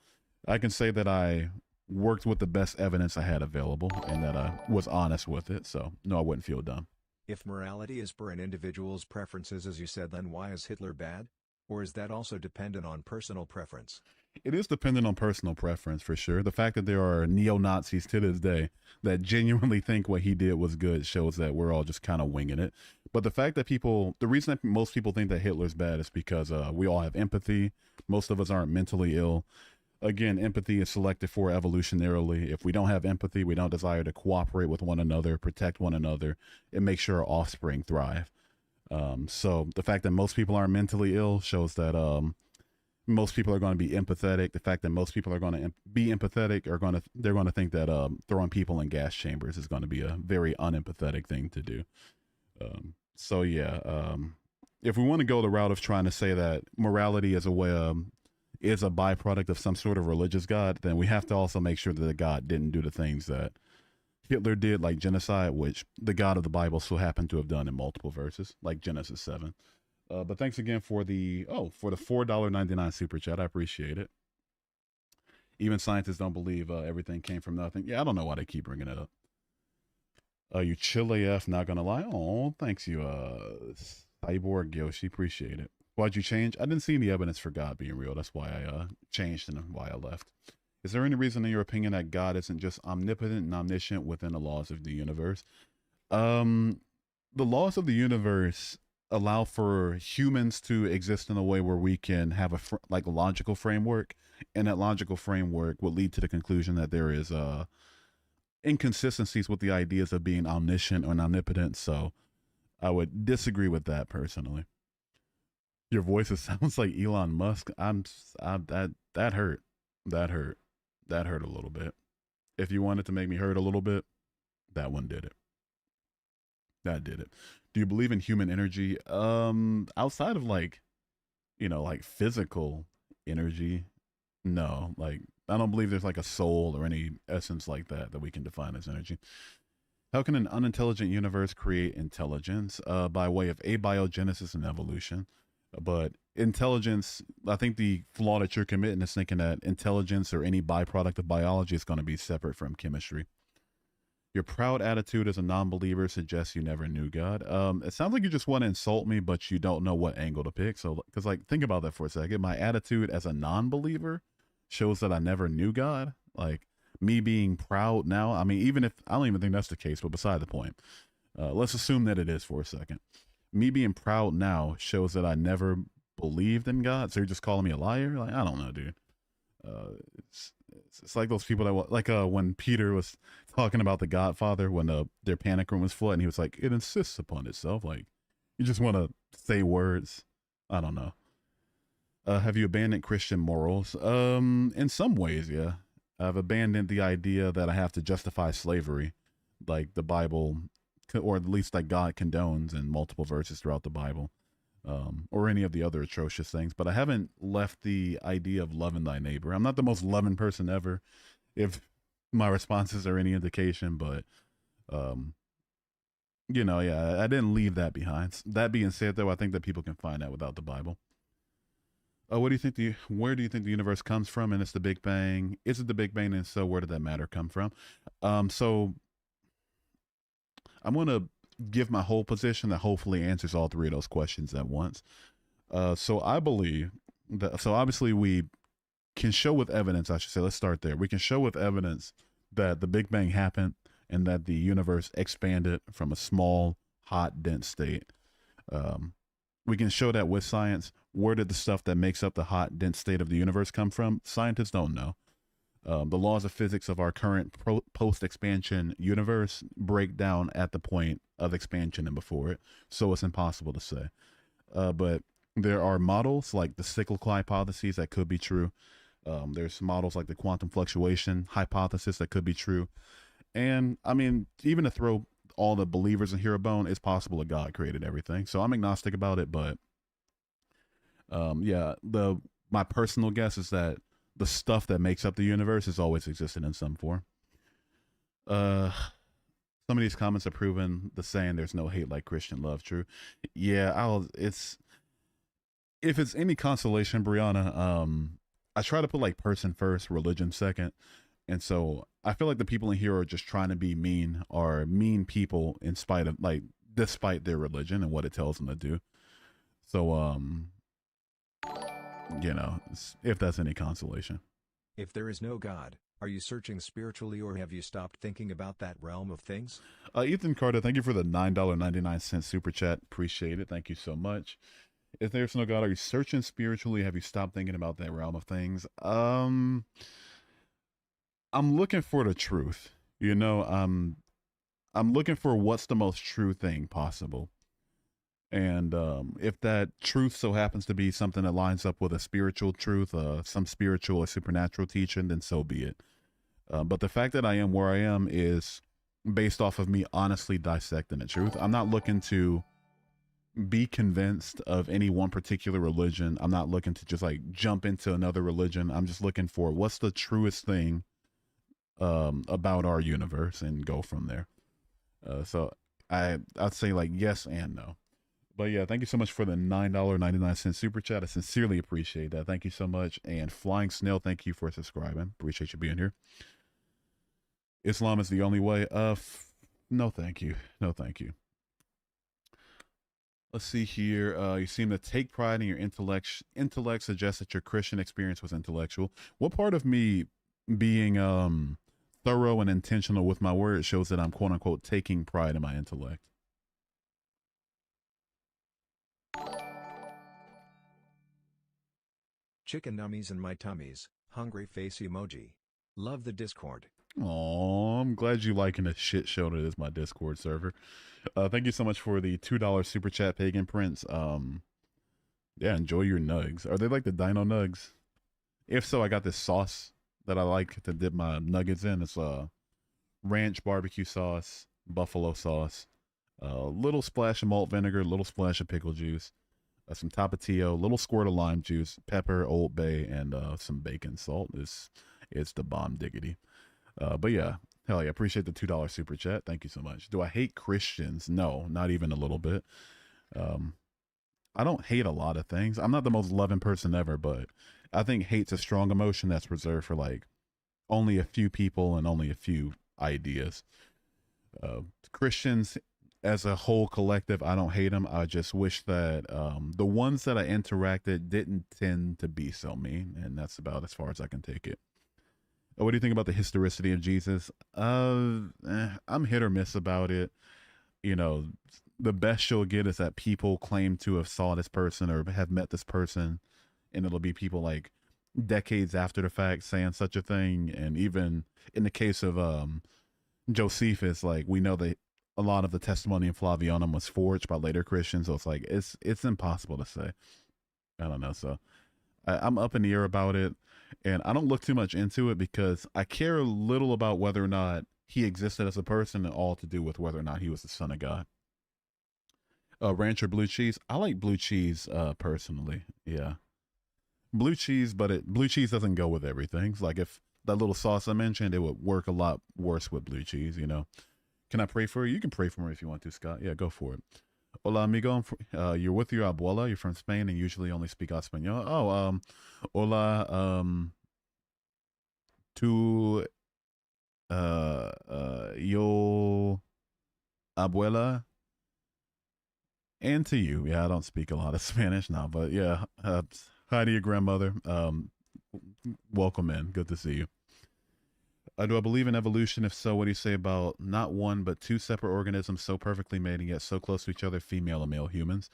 I can say that I worked with the best evidence I had available and that I was honest with it. So no, I wouldn't feel dumb. If morality is per an individual's preferences as you said, then why is Hitler bad? Or is that also dependent on personal preference? It is dependent on personal preference for sure. The fact that there are neo Nazis to this day that genuinely think what he did was good shows that we're all just kind of winging it. But the fact that the reason that most people think that Hitler's bad is because we all have empathy. Most of us aren't mentally ill. Again, empathy is selected for evolutionarily. If we don't have empathy, we don't desire to cooperate with one another, protect one another, and make sure our offspring thrive. So the fact that most people aren't mentally ill shows that most people are going to be empathetic. The fact that most people are going to be empathetic they're going to think that throwing people in gas chambers is going to be a very unempathetic thing to do. So yeah, if we want to go the route of trying to say that morality is a way is a byproduct of some sort of religious god, then we have to also make sure that the god didn't do the things that Hitler did, like genocide, which the God of the Bible so happened to have done in multiple verses, like Genesis 7. But thanks again for the $4.99 super chat. I appreciate it. Even scientists don't believe everything came from nothing. Yeah, I don't know why they keep bringing it up. You chill AF, not gonna lie. Oh, thanks you, Cyborg Yoshi. Appreciate it. Why'd you change? I didn't see any evidence for God being real. That's why I changed and why I left. Is there any reason, in your opinion, that God isn't just omnipotent and omniscient within the laws of the universe? The laws of the universe allow for humans to exist in a way where we can have a logical framework, and that logical framework would lead to the conclusion that there is inconsistencies with the ideas of being omniscient or omnipotent. So I would disagree with that personally. Your voice sounds like Elon Musk. That hurt. That hurt. That hurt a little bit. If you wanted to make me hurt a little bit, that one did it. That did it. Do you believe in human energy? Outside of like physical energy, no. Like I don't believe there's like a soul or any essence like that we can define as energy. How can an unintelligent universe create intelligence? By way of abiogenesis and evolution. But intelligence, I think the flaw that you're committing is thinking that intelligence or any byproduct of biology is going to be separate from chemistry. Your proud attitude as a non-believer suggests you never knew God. It sounds like you just want to insult me, but you don't know what angle to pick. So, because think about that for a second. My attitude as a non-believer shows that I never knew God. Like me being proud now. I mean, even if I don't even think that's the case, but beside the point. Let's assume that it is for a second. Me being proud now shows that I never believed in God. So you're just calling me a liar? Like, I don't know, dude. It's like those people that when Peter was talking about the Godfather, when their panic room was full, and he was like, it insists upon itself. Like, you just want to say words. I don't know. Have you abandoned Christian morals? In some ways, yeah. I've abandoned the idea that I have to justify slavery, like the Bible, or at least like God condones in multiple verses throughout the Bible, or any of the other atrocious things. But I haven't left the idea of loving thy neighbor. I'm not the most loving person ever, if my responses are any indication, but, yeah, I didn't leave that behind. That being said, though, I think that people can find that without the Bible. What do you think where do you think the universe comes from? And it's the Big Bang. Is it the Big Bang? And so where did that matter come from? So I'm gonna give my whole position that hopefully answers all three of those questions at once. So I believe that. So obviously we can show with evidence. I should say. Let's start there. We can show with evidence that the Big Bang happened and that the universe expanded from a small, hot, dense state. We can show that with science. Where did the stuff that makes up the hot, dense state of the universe come from? Scientists don't know. The laws of physics of our current post-expansion universe break down at the point of expansion and before it, so it's impossible to say. But there are models like the cyclical hypotheses that could be true. There's models like the quantum fluctuation hypothesis that could be true. And I mean, even to throw all the believers in here a bone, it's possible that God created everything. So I'm agnostic about it, but yeah, my personal guess is that the stuff that makes up the universe has always existed in some form. Some of these comments are proven the saying "there's no hate like Christian love" true. Yeah, if it's any consolation, Brianna, I try to put like person first, religion second. And so I feel like the people in here are just trying to be mean, or mean people in spite of, like, despite their religion and what it tells them to do. So, you know, if that's any consolation. If there is no God, are you searching spiritually or have you stopped thinking about that realm of things? Ethan Carter, thank you for the $9.99 super chat. Appreciate it. Thank you so much. If there's no God, are you searching spiritually? Have you stopped thinking about that realm of things? I'm looking for the truth. You know, I'm looking for what's the most true thing possible. And if that truth so happens to be something that lines up with a spiritual truth, some spiritual or supernatural teaching, then so be it. But the fact that I am where I am is based off of me honestly dissecting the truth. I'm not looking to be convinced of any one particular religion. I'm not looking to just like jump into another religion. I'm just looking for what's the truest thing about our universe and go from there. So I'd say like yes and no. But yeah, thank you so much for the $9.99 super chat. I sincerely appreciate that. Thank you so much. And Flying Snail, thank you for subscribing. Appreciate you being here. Islam is the only way. No, thank you. No, thank you. Let's see here. You seem to take pride in your intellect. Intellect suggests that your Christian experience was intellectual. What part of me being thorough and intentional with my words shows that I'm quote unquote taking pride in my intellect? Chicken nummies in my tummies, hungry face emoji. Love the Discord. Oh, I'm glad you liking the shit show that is my Discord server. Thank you so much for the $2 super chat, Pagan Prince. Yeah, enjoy your nugs. Are they like the Dino Nugs? If so, I got this sauce that I like to dip my nuggets in. It's ranch barbecue sauce, buffalo sauce, a little splash of malt vinegar, a little splash of pickle juice, some Tapatio, little squirt of lime juice, pepper, Old Bay, and some bacon salt. It's the bomb diggity. But yeah, hell yeah, appreciate the $2 super chat. Thank you so much. Do I hate Christians? No, not even a little bit. I don't hate a lot of things. I'm not the most loving person ever, but I think hate's a strong emotion that's reserved for like only a few people and only a few ideas. Christians as a whole collective, I don't hate them. I just wish that the ones that I interacted didn't tend to be so mean, and that's about as far as I can take it. What do you think about the historicity of Jesus? I'm hit or miss about it. You know, the best you'll get is that people claim to have saw this person or have met this person, and it'll be people like decades after the fact saying such a thing. And even in the case of Josephus, like we know that a lot of the testimony in Flavianum was forged by later Christians, so it's like it's impossible to say. I don't know, so I'm up in the air about it, and I don't look too much into it because I care little about whether or not he existed as a person and all to do with whether or not he was the son of God. Ranch or blue cheese? I like blue cheese personally. Yeah, blue cheese, but blue cheese doesn't go with everything. It's like if that little sauce I mentioned, it would work a lot worse with blue cheese. You know. Can I pray for you? You can pray for me if you want to, Scott. Yeah, go for it. Hola, amigo. You're with your abuela. You're from Spain and usually only speak español. Oh, hola, tu, yo, abuela, and to you. Yeah, I don't speak a lot of Spanish now, but yeah. Hi to your grandmother. Welcome in. Good to see you. Do I believe in evolution? If so, what do you say about not one but two separate organisms so perfectly made and yet so close to each other, female and male humans?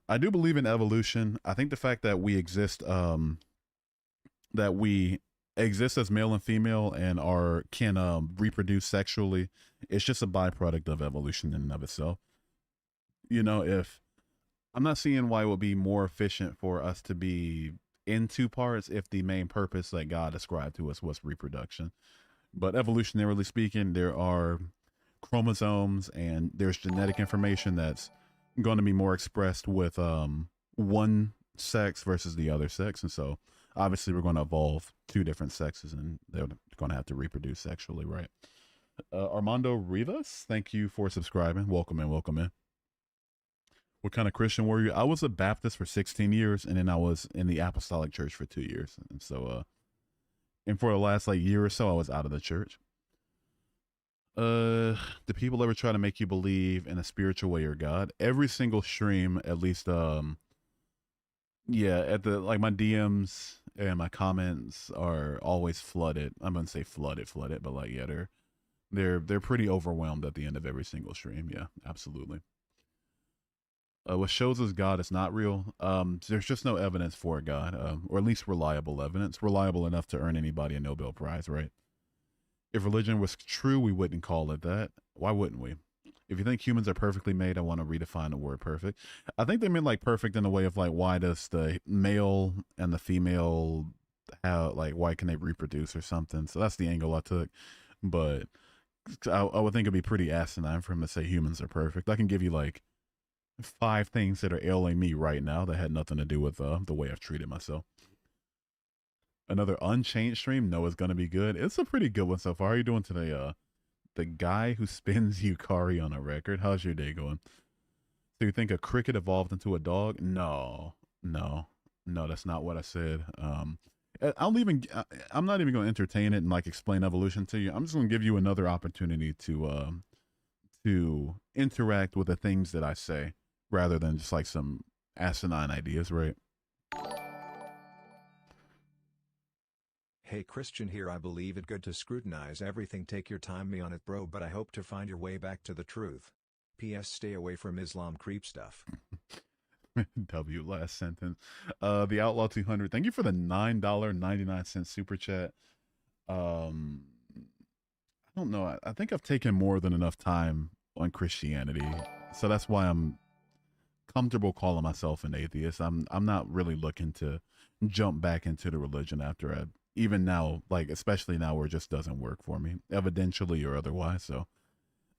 I do believe in evolution. I think the fact that we exist as male and female and are can reproduce sexually, it's just a byproduct of evolution in and of itself. You know, if I'm not seeing why it would be more efficient for us to be in two parts if the main purpose that God ascribed to us was reproduction. But evolutionarily speaking, there are chromosomes and there's genetic information that's going to be more expressed with one sex versus the other sex. And so obviously we're going to evolve two different sexes and they're going to have to reproduce sexually, right? Armando Rivas, thank you for subscribing. Welcome in, welcome in. What kind of Christian were you? I was a Baptist for 16 years and then I was in the Apostolic Church for 2 years. And so, and for the last like year or so, I was out of the church. Do people ever try to make you believe in a spiritual way or God? Every single stream, at least, yeah, at the like my DMs and my comments are always flooded. I'm gonna say flooded, but like yeah, they're pretty overwhelmed at the end of every single stream. Yeah, absolutely. What shows us God is not real. There's just no evidence for a God, or at least reliable evidence, reliable enough to earn anybody a Nobel Prize, right? If religion was true, we wouldn't call it that. Why wouldn't we? If you think humans are perfectly made, I want to redefine the word perfect. I think they meant like perfect in the way of like, why does the male and the female have like, why can they reproduce or something? So that's the angle I took. But I would think it'd be pretty asinine for him to say humans are perfect. I can give you like 5 things that are ailing me right now that had nothing to do with the way I've treated myself. Another Unchained stream. No, it's gonna be good. It's a pretty good one so far. How are you doing today? The guy who spins Yukari on a record. How's your day going? So you think a cricket evolved into a dog? No, no, no. That's not what I said. I'm not even going to entertain it and like explain evolution to you. I'm just going to give you another opportunity to interact with the things that I say, rather than just like some asinine ideas, right? Hey Christian here, I believe it good to scrutinize everything, take your time me on it bro, but I hope to find your way back to the truth. P.S. Stay away from Islam creep stuff. W last sentence. The Outlaw 200. Thank you for the $9.99 super chat. I don't know. I think I've taken more than enough time on Christianity, so that's why I'm comfortable calling myself an atheist. I'm not really looking to jump back into the religion after I even now, like especially now where it just doesn't work for me, evidentially or otherwise. So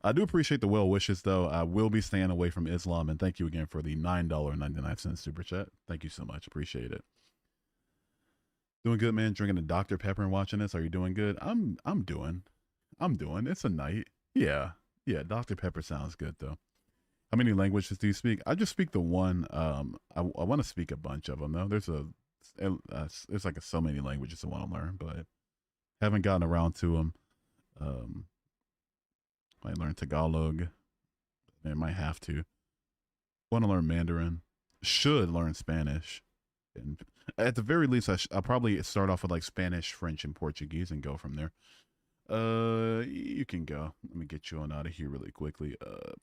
I do appreciate the well wishes, though. I will be staying away from Islam, and thank you again for the $9.99 super chat. Thank you so much. Appreciate it. Doing good, man. Drinking a Dr. Pepper and watching this. Are you doing good? I'm doing. It's a night. Yeah. Yeah, Dr. Pepper sounds good though. How many languages do you speak? I just speak the one. I want to speak a bunch of them though. There's like so many languages I want to learn, but haven't gotten around to them. I learned Tagalog. I might have to. Want to learn Mandarin. Should learn Spanish. And at the very least, I'll probably start off with like Spanish, French, and Portuguese and go from there. You can go. Let me get you on out of here really quickly.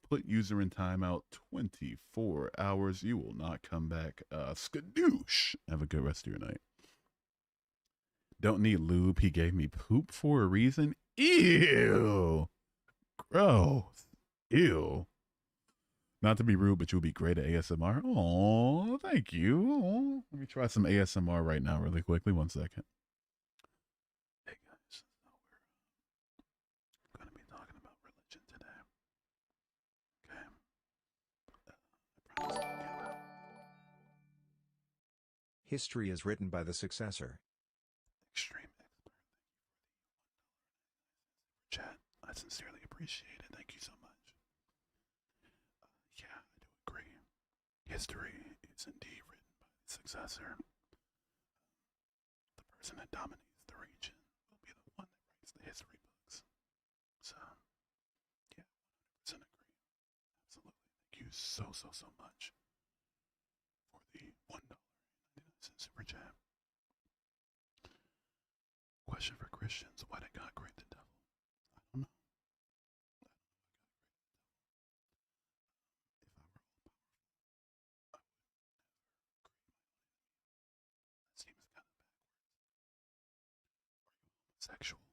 Put user in timeout 24 hours. You will not come back. Skadoosh. Have a good rest of your night. Don't need lube. He gave me poop for a reason. Ew. Gross. Ew. Not to be rude, but you'll be great at ASMR. Oh, thank you. Aww. Let me try some ASMR right now really quickly. 1 second. Hey guys, we're going to be talking about religion today. Okay. History is written by the successor. Extreme expert. Chat. I sincerely appreciate it. Thank you so much. Yeah, I do a history is indeed written by the successor. The person that dominates the region will be the one that writes the history books. So, yeah, 100% agree. Absolutely. Thank you so much for the $1.99 super chat. Question for Christians: why did God create the devil? I don't know. If I were all powerful, I would never create my own enemy. That seems kind of backwards. Are you homosexual?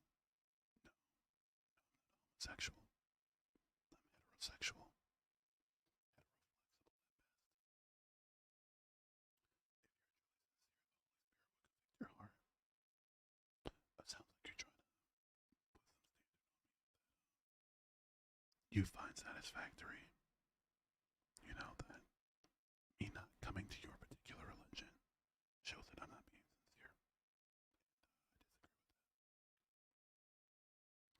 No, I'm not homosexual. I'm heterosexual. Heteroflexible at best. If your heart, that sounds like you're trying to put some standard on me that you find satisfactory. You know that me not coming to your particular religion shows that I'm not being sincere.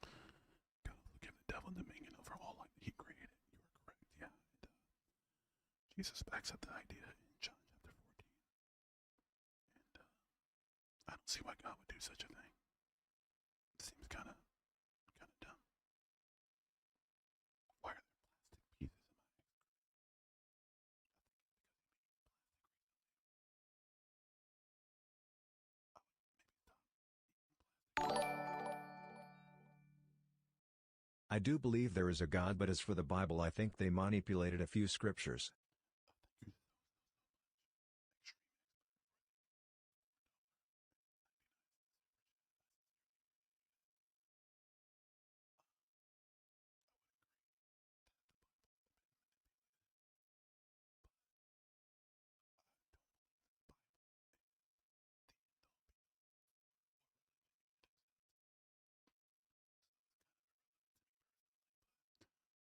I disagree with that. God will give the devil dominion over all life that he created. You are correct. Yeah, it does. Jesus backs up the idea in John chapter 14. And I don't see why God would do such a thing. It seems kind of dumb. Why are there plastic pieces in my excrement? I do believe there is a God, but as for the Bible, I think they manipulated a few scriptures.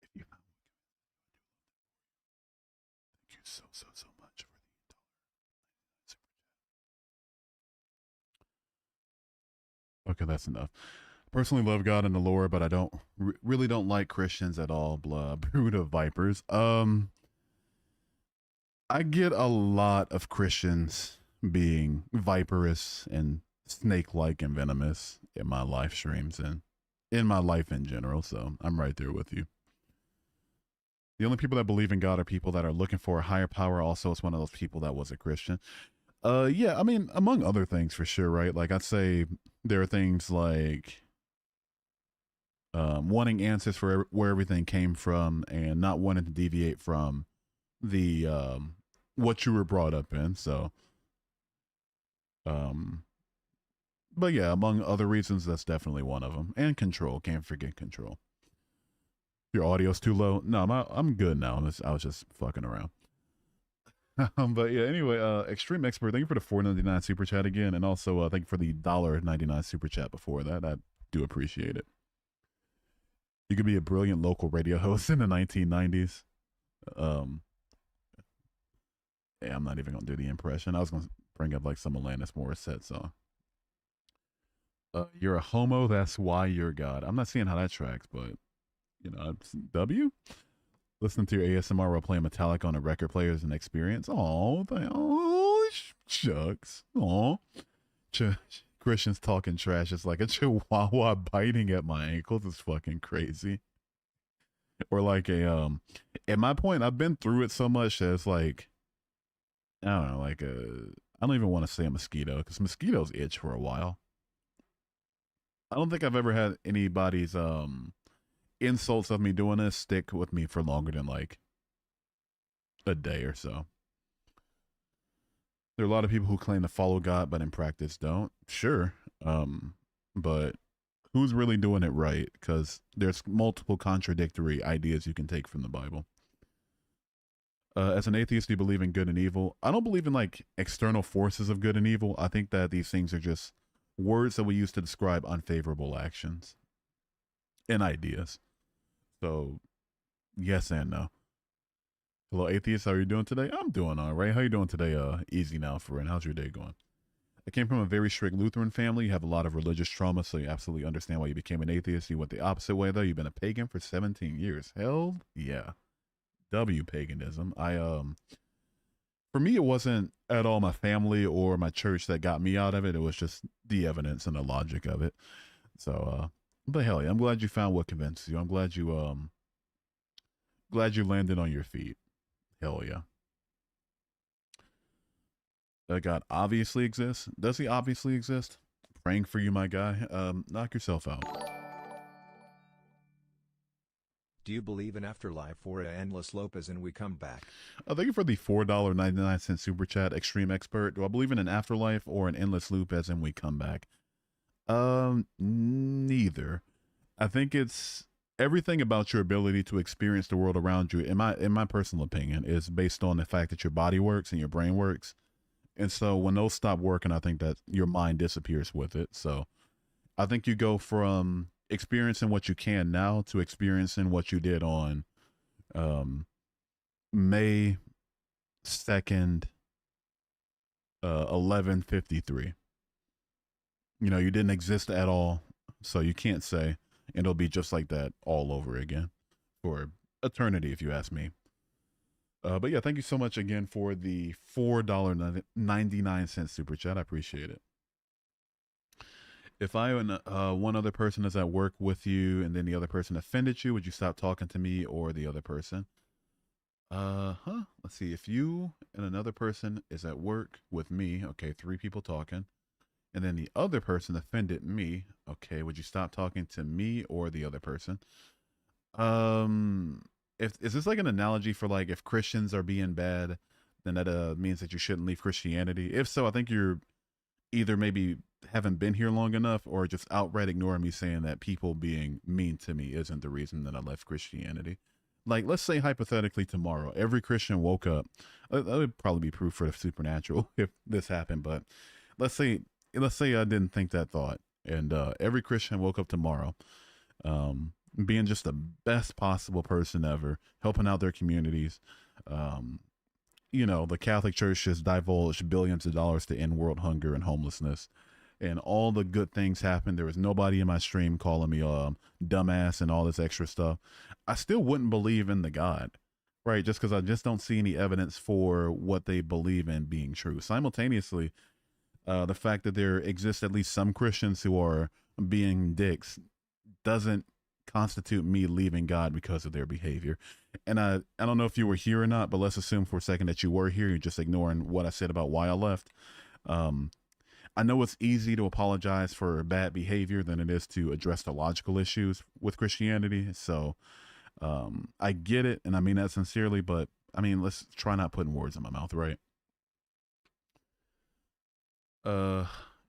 If you found what thank you so much for the $1.99 super chat. Okay, that's enough. Personally love God and the Lord, but I don't really don't like Christians at all. Blah, brood of vipers. I get a lot of Christians being viperous and snake-like and venomous in my live streams and in my life in general, so I'm right there with you. The only people that believe in God are people that are looking for a higher power. Also, it's one of those people that was a Christian. Yeah, I mean, among other things for sure, right? Like I'd say there are things like wanting answers for where everything came from and not wanting to deviate from the what you were brought up in. So, but yeah, among other reasons, that's definitely one of them. And control, can't forget control. Your audio's too low. No, I'm good now. I was just fucking around. But yeah, anyway, Extreme Expert, thank you for the $4.99 super chat again, and also thank you for the $1.99 super chat before that. I do appreciate it. You could be a brilliant local radio host in the 1990s. Yeah, I'm not even gonna do the impression. I was gonna bring up like some Alanis Morissette song. You're a homo. That's why you're God. I'm not seeing how that tracks, but you know, W. Listening to your ASMR while playing Metallica on a record player is an experience. Oh, shucks. Oh, Christians talking trash. It's like a chihuahua biting at my ankles. It's fucking crazy. Or like at my point, I've been through it so much that it's like, I don't know, like I don't even want to say a mosquito because mosquitoes itch for a while. I don't think I've ever had anybody's insults of me doing this stick with me for longer than like a day or so. There are a lot of people who claim to follow God, but in practice don't. Sure. But who's really doing it right? Because there's multiple contradictory ideas you can take from the Bible. As an atheist, do you believe in good and evil? I don't believe in like external forces of good and evil. I think that these things are just words that we use to describe unfavorable actions and ideas. So, yes and no. Hello, atheist. How are you doing today? I'm doing all right. How you doing today? Easy now, friend. How's your day going? I came from a very strict Lutheran family. You have a lot of religious trauma, so you absolutely understand why you became an atheist. You went the opposite way, though. You've been a pagan for 17 years. Hell yeah. W paganism. For me, it wasn't at all my family or my church that got me out of it. It was just the evidence and the logic of it. So, but hell yeah, I'm glad you found what convinced you. I'm glad you landed on your feet. Hell yeah. That God obviously exists. Does he obviously exist? Praying for you, my guy. Knock yourself out. Do you believe in afterlife or a endless loop as in we come back? Thank you for the $4.99 super chat, Extreme Expert. Do I believe in an afterlife or an endless loop as in we come back? Neither. I think it's everything about your ability to experience the world around you, in my personal opinion, is based on the fact that your body works and your brain works. And so when those stop working, I think that your mind disappears with it. So I think you go from experiencing what you can now to experiencing what you did on um, May 2nd, 1153. You know, you didn't exist at all. So you can't say, and it'll be just like that all over again for eternity, if you ask me. But yeah, thank you so much again for the $4.99 super chat. I appreciate it. If I and one other person is at work with you and then the other person offended you, would you stop talking to me or the other person? Let's see. If you and another person is at work with me, okay, three people talking, and then the other person offended me, okay, would you stop talking to me or the other person? If is this like an analogy for like if Christians are being bad, then that means that you shouldn't leave Christianity? If so, I think you're either maybe haven't been here long enough or just outright ignoring me saying that people being mean to me isn't the reason that I left Christianity. Like, let's say hypothetically tomorrow, every Christian woke up. That would probably be proof for the supernatural if this happened. But let's say, I didn't think that thought, and every Christian woke up tomorrow, being just the best possible person ever, helping out their communities. You know, the Catholic Church just divulged billions of dollars to end world hunger and homelessness, and all the good things happened. There was nobody in my stream calling me dumbass and all this extra stuff. I still wouldn't believe in the God, right? Just because I just don't see any evidence for what they believe in being true. Simultaneously, the fact that there exists at least some Christians who are being dicks doesn't constitute me leaving God because of their behavior. And I don't know if you were here or not, but let's assume for a second that you were here. You're just ignoring what I said about why I left. I know it's easy to apologize for bad behavior than it is to address the logical issues with Christianity. So I get it, and I mean that sincerely, but I mean, let's try not putting words in my mouth, right?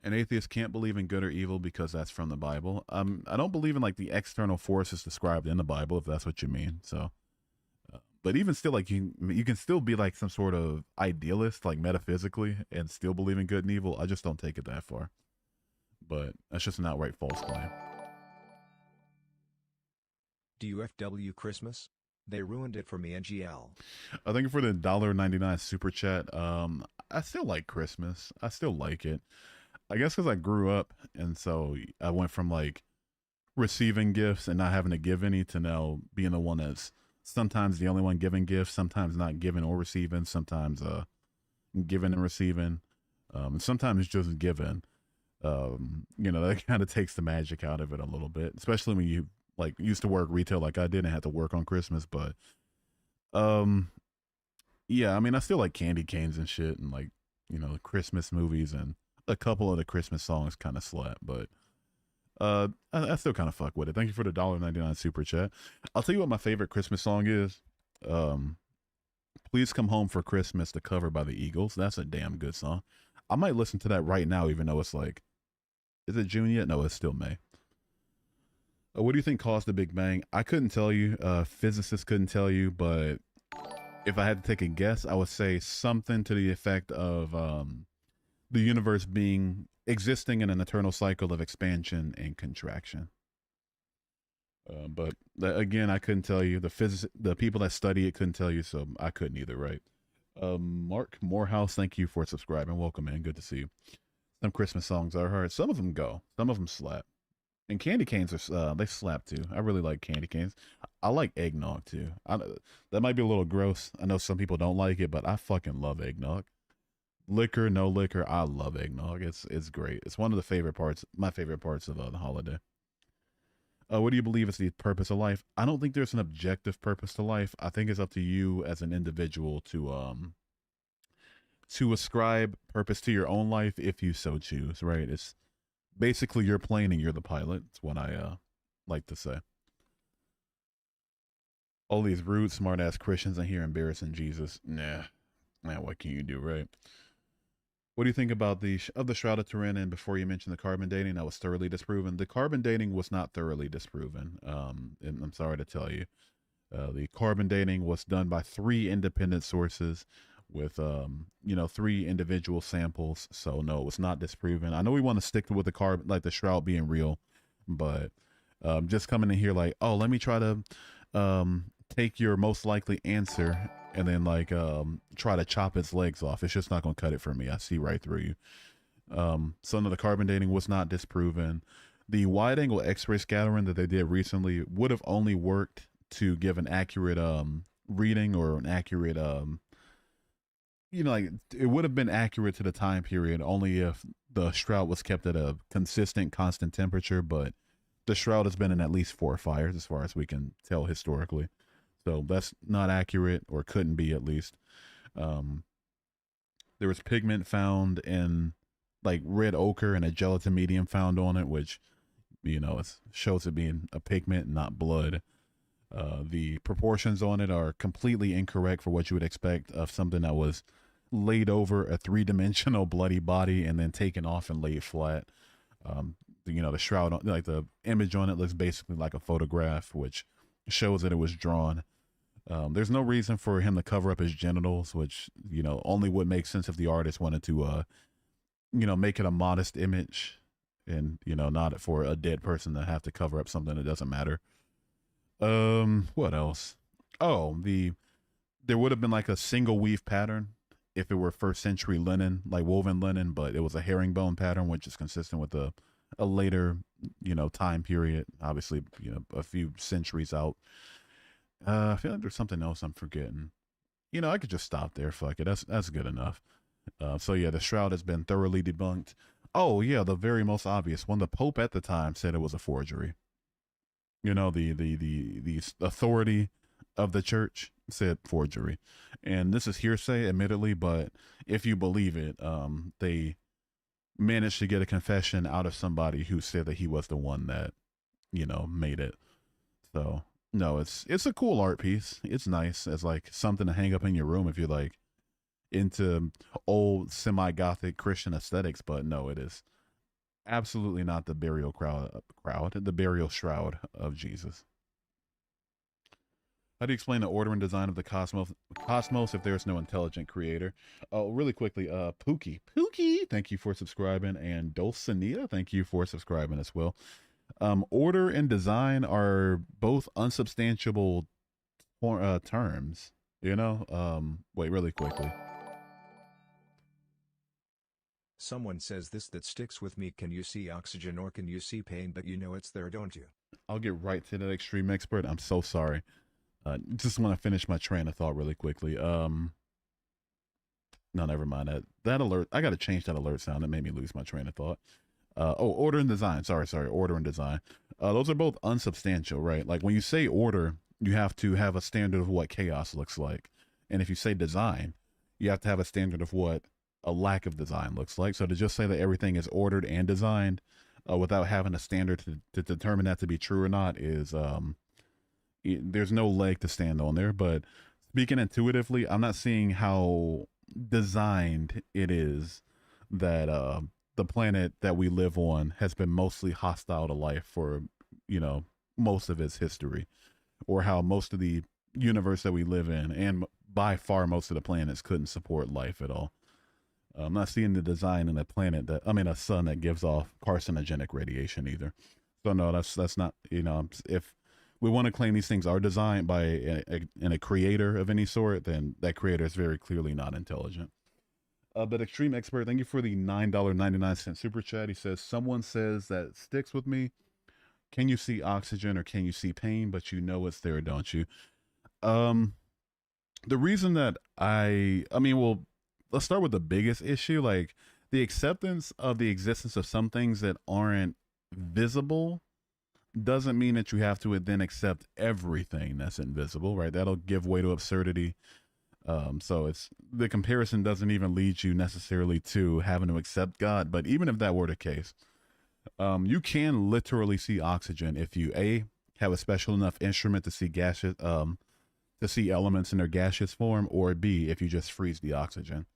An atheist can't believe in good or evil because that's from the Bible. I don't believe in like the external forces described in the Bible, if that's what you mean. So, but even still, like you can still be like some sort of idealist, like metaphysically, and still believe in good and evil. I just don't take it that far. But that's just an outright false claim. Do you FW Christmas? They ruined it for me, NGL. I thank you for the $1.99 super chat. I still like Christmas. I still like it. I guess because I grew up, and so I went from like receiving gifts and not having to give any to now being the one that's sometimes the only one giving gifts, sometimes not giving or receiving, sometimes giving and receiving, and sometimes just giving. You know, that kind of takes the magic out of it a little bit, especially when you like used to work retail like I did and had to work on Christmas. But yeah, I mean, I still like candy canes and shit, and like, you know, Christmas movies, and a couple of the Christmas songs kind of slap, but I still kind of fuck with it. Thank you for the $1.99 super chat. I'll tell you what my favorite Christmas song is. Please Come Home for Christmas, the cover by the Eagles. That's a damn good song. I might listen to that right now, even though it's like, is it June yet? No, it's still May. What do you think caused the Big Bang? I couldn't tell you. Physicists couldn't tell you, but if I had to take a guess, I would say something to the effect of the universe being existing in an eternal cycle of expansion and contraction. But again, I couldn't tell you. The people that study it couldn't tell you, so I couldn't either, right? Mark Morehouse, thank you for subscribing. Welcome in. Good to see you. Some Christmas songs are hard. Some of them go. Some of them slap. And candy canes are they slap too. I really like candy canes. I like eggnog too. That might be a little gross. I know some people don't like it, but I fucking love eggnog. Liquor, no liquor, I love eggnog. It's great. It's one of the favorite parts, my favorite parts of the holiday. What do you believe is the purpose of life? I don't think there's an objective purpose to life. I think it's up to you as an individual to ascribe purpose to your own life if you so choose. Right? It's basically your plane and you're the pilot. It's what I like to say. All these rude, smart ass Christians in here embarrassing Jesus. Nah, man, what can you do, right? What do you think about the Shroud of Turin? And before you mentioned the carbon dating, that was thoroughly disproven. The carbon dating was not thoroughly disproven. And I'm sorry to tell you, the carbon dating was done by 3 independent sources with three individual samples. So no, it was not disproven. I know we want to stick with the carbon, like the shroud being real, but just coming in here like, oh, let me try to take your most likely answer and then try to chop its legs off. It's just not going to cut it for me. I see right through you. Some of the carbon dating was not disproven. The wide angle X-ray scattering that they did recently would have only worked to give an accurate reading or an accurate it would have been accurate to the time period only if the shroud was kept at a consistent, constant temperature. But the shroud has been in at least 4 fires as far as we can tell historically. So that's not accurate, or couldn't be at least. There was pigment found in like red ochre and a gelatin medium found on it, which, it shows it being a pigment, not blood. The proportions on it are completely incorrect for what you would expect of something that was laid over a 3-dimensional bloody body and then taken off and laid flat. The shroud, like the image on it, looks basically like a photograph, which shows that it was drawn. There's no reason for him to cover up his genitals, which, only would make sense if the artist wanted to, make it a modest image and, not for a dead person to have to cover up something that doesn't matter. What else? Oh, there would have been like a single weave pattern if it were first century linen, like woven linen, but it was a herringbone pattern, which is consistent with a later, time period, obviously, a few centuries out. I feel like there's something else I'm forgetting. I could just stop there. Fuck it. That's good enough. So yeah, the shroud has been thoroughly debunked. Oh yeah, the very most obvious one. The Pope at the time said it was a forgery. The authority of the church said forgery, and this is hearsay, admittedly, but if you believe it, they managed to get a confession out of somebody who said that he was the one that, made it. So no, it's a cool art piece. It's nice as like something to hang up in your room if you're like into old semi-gothic Christian aesthetics, but no, it is absolutely not the the burial shroud of Jesus. How do you explain the order and design of the cosmos if there's no intelligent creator? Oh, really quickly, Pookie, thank you for subscribing, and Dulcinea, thank you for subscribing as well. Order and design are both unsubstantiable terms. Wait, really quickly. Someone says this that sticks with me. Can you see oxygen or can you see pain? But it's there, don't you? I'll get right to that, extreme expert. I'm so sorry. Just want to finish my train of thought really quickly. No, never mind that alert. I got to change that alert sound. It made me lose my train of thought. Order and design. Sorry. Order and design. Those are both unsubstantial, right? Like when you say order, you have to have a standard of what chaos looks like. And if you say design, you have to have a standard of what a lack of design looks like. So to just say that everything is ordered and designed without having a standard to determine that to be true or not is, there's no leg to stand on there. But speaking intuitively, I'm not seeing how designed it is that the planet that we live on has been mostly hostile to life for, most of its history, or how most of the universe that we live in, and by far most of the planets, couldn't support life at all. I'm not seeing the design in a sun that gives off carcinogenic radiation either. So no, that's not, if we want to claim these things are designed by a creator of any sort, then that creator is very clearly not intelligent. But Extreme Expert, thank you for the $9.99 super chat. He says, someone says that sticks with me. can you see oxygen or can you see pain? But you know it's there, don't you? Um, the reason that I mean, well, let's start with the biggest issue, like the acceptance of the existence of some things that aren't visible doesn't mean that you have to then accept everything that's invisible, right? That'll give way to absurdity. So it's the comparison doesn't even lead you necessarily to having to accept God. But even if that were the case, you can literally see oxygen if you have a special enough instrument to see gaseous, to see elements in their gaseous form, or B, if you just freeze the oxygen.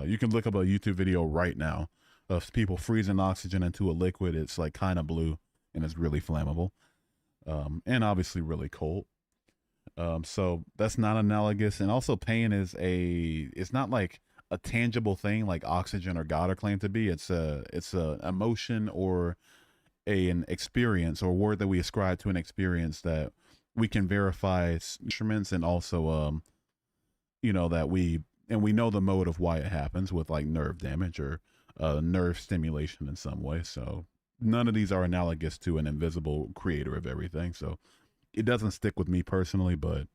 You can look up a YouTube video right now of people freezing oxygen into a liquid. It's like kind of blue and it's really flammable, and obviously really cold. So that's not analogous. And also pain it's not like a tangible thing like oxygen or God are claimed to be. It's a emotion or an experience or word that we ascribe to an experience that we can verify instruments, and also, that we know the mode of why it happens with like nerve damage or nerve stimulation in some way. So none of these are analogous to an invisible creator of everything. So it doesn't stick with me personally, but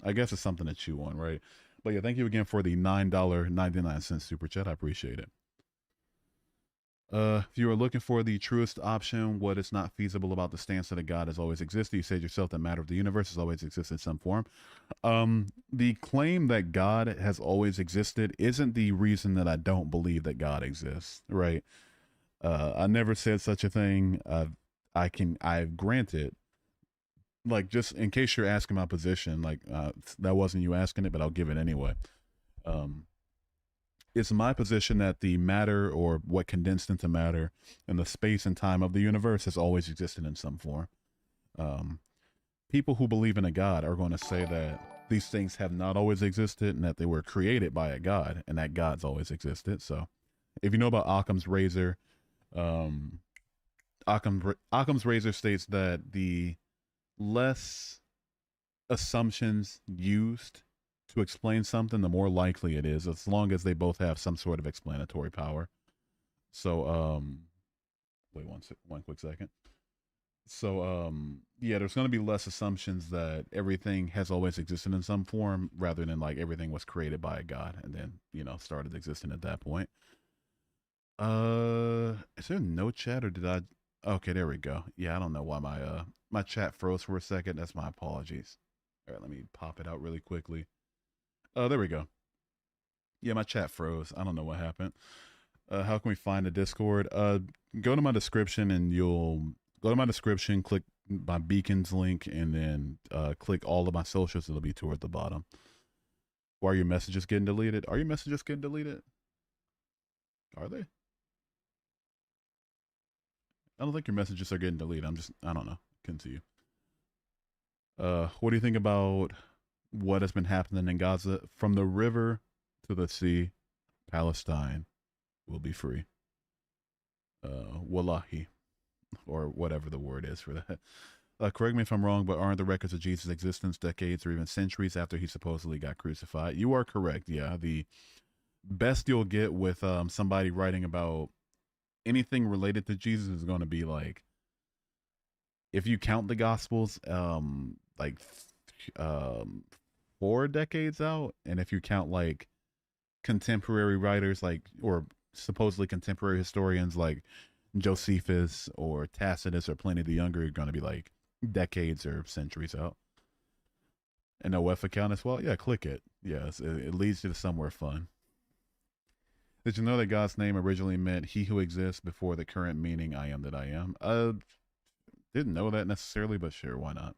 I guess it's something to chew on, right? But yeah, thank you again for the $9.99 super chat. I appreciate it. If you are looking for the truest option, what is not feasible about the stance that a God has always existed? You said yourself that matter of the universe has always existed in some form. The claim that God has always existed isn't the reason that I don't believe that God exists, right? I never said such a thing. I've granted, like, just in case you're asking my position, like, that wasn't you asking it, but I'll give it anyway. It's my position that the matter, or what condensed into matter, and the space and time of the universe has always existed in some form. People who believe in a God are going to say that these things have not always existed and that they were created by a God and that God's always existed. So if you know about Occam's razor, Occam's razor states that the less assumptions used to explain something, the more likely it is, as long as they both have some sort of explanatory power. So, wait one quick second. So, yeah, there's going to be less assumptions that everything has always existed in some form, rather than like everything was created by a God and then, started existing at that point. Is there no chat, or did I? Okay, there we go. Yeah, I don't know why my chat froze for a second. That's my apologies. All right, let me pop it out really quickly. There we go. Yeah, my chat froze. I don't know what happened. How can we find the Discord? Go to my description, and you'll go to my description, click my beacons link, and then click all of my socials. It'll be toward the bottom. Why are your messages getting deleted? Are your messages getting deleted? Are they? I don't think your messages are getting deleted. I don't know. Couldn't see you. What do you think about what has been happening in Gaza? From the river to the sea, Palestine will be free. Wallahi, or whatever the word is for that. Correct me if I'm wrong, but aren't the records of Jesus' existence decades or even centuries after he supposedly got crucified? You are correct. Yeah, the best you'll get with somebody writing about anything related to Jesus is going to be like, if you count the Gospels, like 4 decades out, and if you count like contemporary writers, like, or supposedly contemporary historians like Josephus or Tacitus or Pliny the Younger, are going to be like decades or centuries out. An OF account as well? Yeah, click it. Yes, it leads you to somewhere fun. Did you know that God's name originally meant he who exists before the current meaning I am that I am? Didn't know that necessarily, but sure, why not?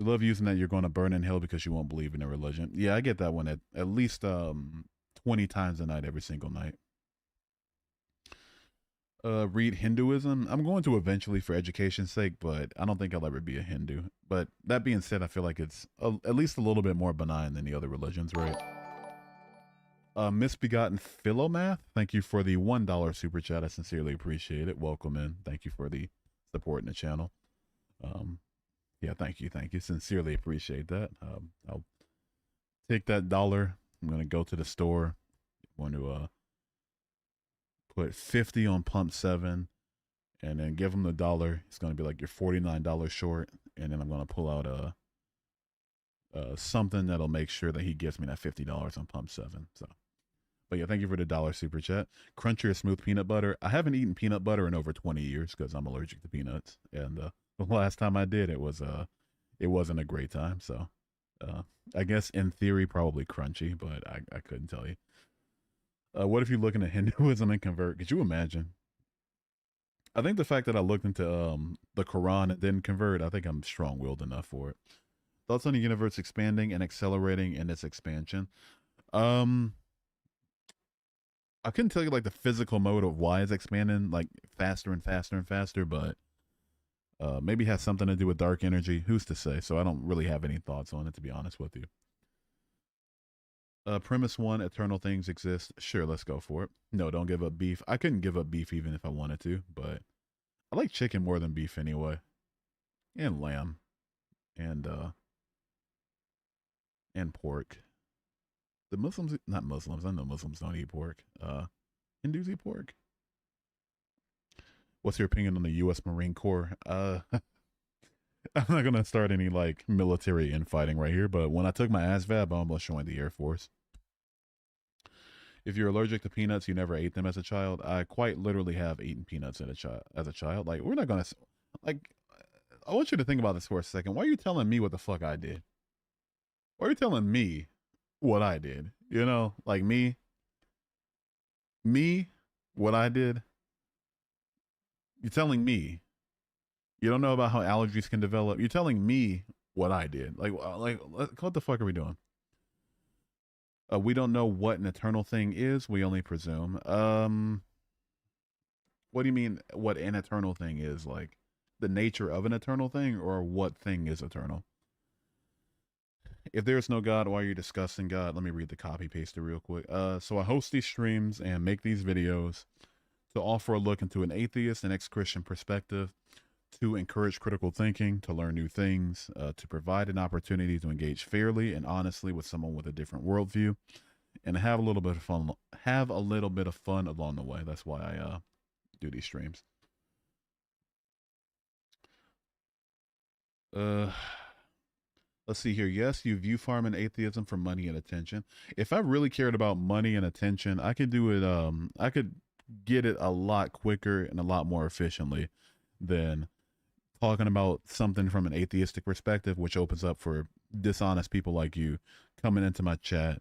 I love using that you're going to burn in hell because you won't believe in a religion. Yeah, I get that one at least 20 times a night, every single night. Read Hinduism. I'm going to eventually for education's sake, but I don't think I'll ever be a Hindu. But that being said, I feel like it's at least a little bit more benign than the other religions, right? Misbegotten Philomath, thank you for the $1 super chat. I sincerely appreciate it. Welcome in. Thank you for the support in the channel. Yeah, thank you. Sincerely appreciate that. I'll take that dollar. I'm gonna go to the store. I'm going to put 50 on pump 7 and then give him the dollar. It's going to be like you're $49 short, and then I'm going to pull out something that'll make sure that he gives me that $50 on pump 7. So, but yeah, thank you for the dollar super chat. Crunchy or smooth peanut butter. I haven't eaten peanut butter in over 20 years because I'm allergic to peanuts, and the last time I did, it wasn't a great time. So, I guess in theory probably crunchy, but I couldn't tell you. What if you look into Hinduism and convert? Could you imagine? I think the fact that I looked into the Quran and didn't convert, I think I'm strong-willed enough for it. Thoughts on the universe expanding and accelerating in its expansion? I couldn't tell you like the physical mode of why it's expanding like faster and faster and faster, but maybe it has something to do with dark energy. Who's to say? So I don't really have any thoughts on it, to be honest with you. Premise 1, eternal things exist. Sure, let's go for it. No, don't give up beef. I couldn't give up beef even if I wanted to, but I like chicken more than beef anyway. And lamb. And pork. The Muslims, not Muslims, I know Muslims don't eat pork. Hindus eat pork. What's your opinion on the U.S. Marine Corps? I'm not going to start any like military infighting right here, but when I took my ASVAB, I almost joined the Air Force. If you're allergic to peanuts, you never ate them as a child. I quite literally have eaten peanuts as a child. Like, we're not going to, like, I want you to think about this for a second. Why are you telling me what the fuck I did? Why are you telling me what I did? You know, like me, what I did. You're telling me you don't know about how allergies can develop. You're telling me what I did. Like what the fuck are we doing? We don't know what an eternal thing is. We only presume. What do you mean? What an eternal thing is? Like the nature of an eternal thing, or what thing is eternal? If there is no God, why are you discussing God? Let me read the copy paste real quick. So I host these streams and make these videos to offer a look into an atheist and ex-Christian perspective, to encourage critical thinking, to learn new things, to provide an opportunity to engage fairly and honestly with someone with a different worldview, and have a little bit of fun. Have a little bit of fun along the way. That's why I do these streams. Let's see here. Yes, you view farming atheism for money and attention. If I really cared about money and attention, I could do it. I could get it a lot quicker and a lot more efficiently than talking about something from an atheistic perspective, which opens up for dishonest people like you coming into my chat,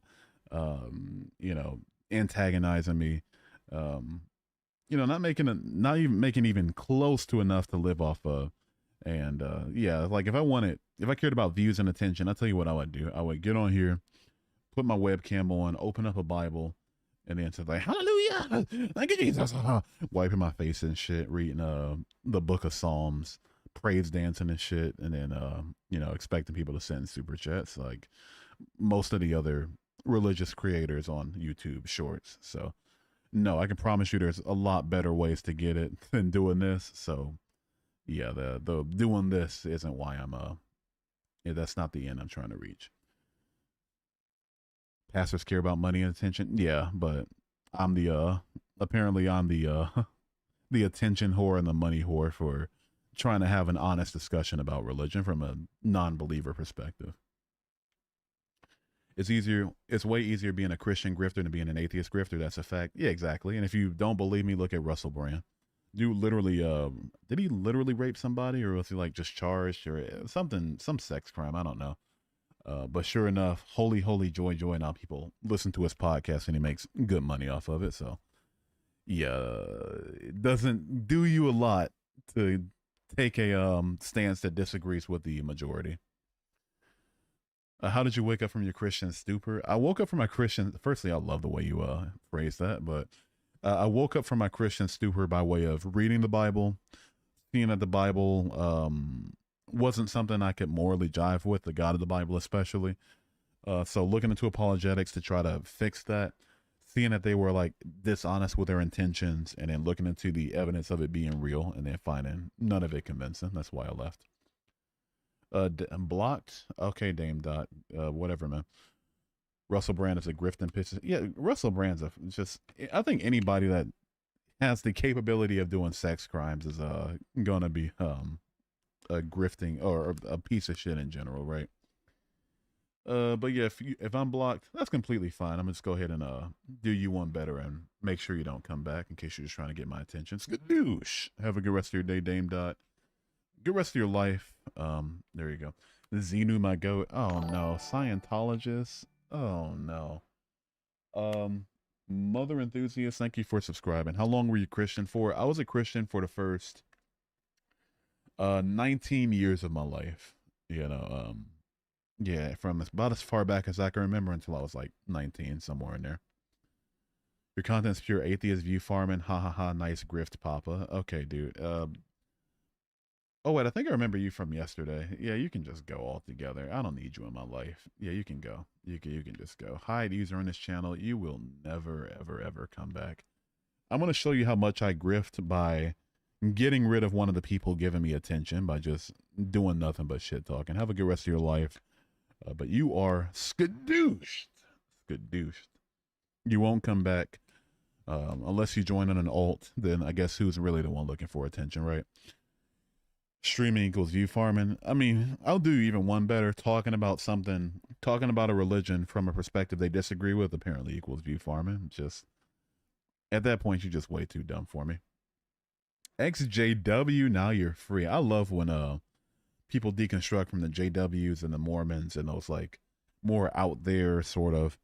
you know, antagonizing me, you know, not even making even close to enough to live off of. And yeah, like if I cared about views and attention, I'll tell you what I would do. I would get on here, put my webcam on, open up a Bible, and then say like, hallelujah, thank you, Jesus. Wiping my face and shit, reading the book of Psalms, praise dancing and shit, and then you know, expecting people to send super chats like most of the other religious creators on YouTube shorts. So no, I can promise you there's a lot better ways to get it than doing this. So yeah, the doing this isn't why I'm yeah, that's not the end I'm trying to reach. Pastors care about money and attention. Yeah, but I'm the apparently I'm the the attention whore and the money whore for trying to have an honest discussion about religion from a non-believer perspective. It's way easier being a Christian grifter than being an atheist grifter. That's a fact. Yeah, exactly. And if you don't believe me, look at Russell Brand. Dude literally did he literally rape somebody, or was he like just charged or something, some sex crime? I don't know. But sure enough, holy joy, now people listen to his podcast and he makes good money off of it. So yeah, it doesn't do you a lot to take a stance that disagrees with the majority. How did you wake up from your Christian stupor? I woke up from my Christian. Firstly, I love the way you phrase that, but I woke up from my Christian stupor by way of reading the Bible, seeing that the Bible wasn't something I could morally jive with, the God of the Bible especially. So looking into apologetics to try to fix that, seeing that they were like dishonest with their intentions, and then looking into the evidence of it being real, and then finding none of it convincing. That's why I left. I'm blocked. Okay, Dame Dot. Whatever, man. Russell Brand is a grifting pisses. Yeah, Russell Brand's just. I think anybody that has the capability of doing sex crimes is gonna be a grifting or a piece of shit in general, right? But yeah, if I'm blocked, that's completely fine. I'm gonna just go ahead and do you one better and make sure you don't come back in case you're just trying to get my attention. Skadoosh. Have a good rest of your day, Dame Dot. Good rest of your life. There you go. Xenu, my goat. Oh no, Scientologist. Oh no. Mother enthusiast, thank you for subscribing. How long were you Christian for? I was a Christian for the first 19 years of my life. You know, yeah, from about as far back as I can remember until I was like 19, somewhere in there. Your content's pure atheist view farming. Ha ha ha. Nice grift, Papa. Okay, dude. Oh wait, I think I remember you from yesterday. Yeah, you can just go all together. I don't need you in my life. Yeah, you can go. You can just go. Hide user on this channel. You will never ever ever come back. I'm gonna show you how much I grift by getting rid of one of the people giving me attention by just doing nothing but shit talking. Have a good rest of your life. But you are skadooshed. Skadooshed. You won't come back unless you join on an alt. Then I guess who's really the one looking for attention, right? Streaming equals view farming. I mean, I'll do even one better. Talking about a religion from a perspective they disagree with apparently equals view farming. Just at that point, you're just way too dumb for me. XJW, now you're free. I love when people deconstruct from the JWs and the Mormons and those like more out there sort of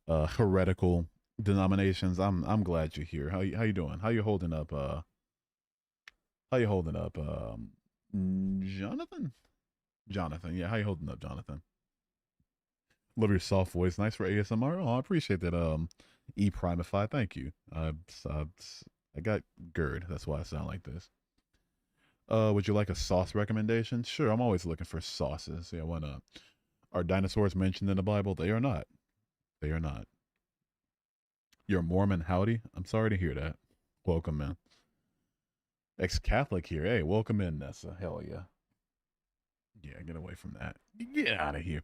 heretical denominations. I'm glad you're here. How you doing? How you holding up? How you holding up? Jonathan? Jonathan, yeah. How you holding up, Jonathan? Love your soft voice. Nice for ASMR. Oh, I appreciate that. Primify. Thank you. I got GERD. That's why I sound like this. Would you like a sauce recommendation? Sure, I'm always looking for sauces. Yeah, why not? Are dinosaurs mentioned in the Bible? They are not. They are not. You're Mormon, howdy? I'm sorry to hear that. Welcome, man. Ex-Catholic here. Hey, welcome in, Nessa. Hell yeah. Yeah, get away from that. Get out of here.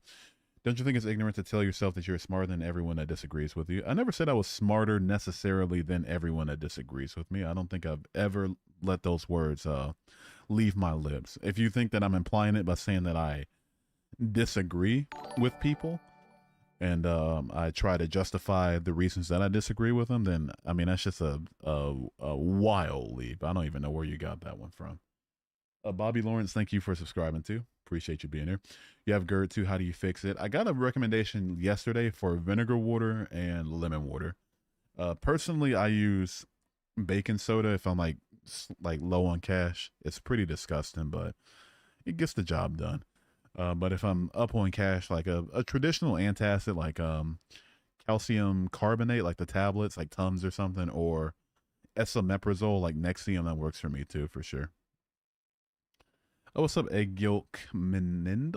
Don't you think it's ignorant to tell yourself that you're smarter than everyone that disagrees with you? I never said I was smarter necessarily than everyone that disagrees with me. I don't think I've ever let those words leave my lips. If you think that I'm implying it by saying that I disagree with people and I try to justify the reasons that I disagree with them, then I mean that's just a wild leap. I don't even know where you got that one from. Bobby Lawrence, thank you for subscribing too. Appreciate you being here. You have GERD too. How do you fix it? I got a recommendation yesterday for vinegar water and lemon water. Personally, I use baking soda if I'm like low on cash. It's pretty disgusting, but it gets the job done. But if I'm up on cash, like a traditional antacid, like calcium carbonate, like the tablets, like Tums or something, or esomeprazole, like Nexium, that works for me too, for sure. Oh, what's up, Egg Yolk Menindi?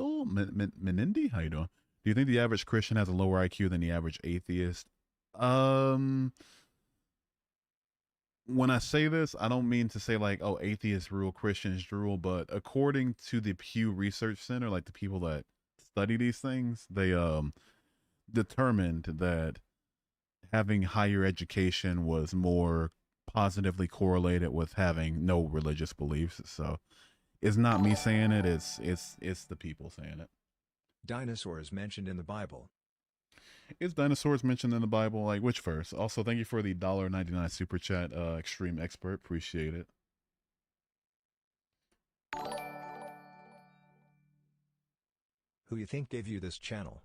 How you doing? Do you think the average Christian has a lower IQ than the average atheist? When I say this, I don't mean to say like, oh, atheists rule, Christians rule, but according to the Pew Research Center, like the people that study these things, they determined that having higher education was more positively correlated with having no religious beliefs. So it's not me saying it, it's the people saying it. Dinosaurs mentioned in the Bible. Is dinosaurs mentioned in the Bible? Like which verse? Also, thank you for the $1.99 super chat, Extreme Expert. Appreciate it. Who you think gave you this channel?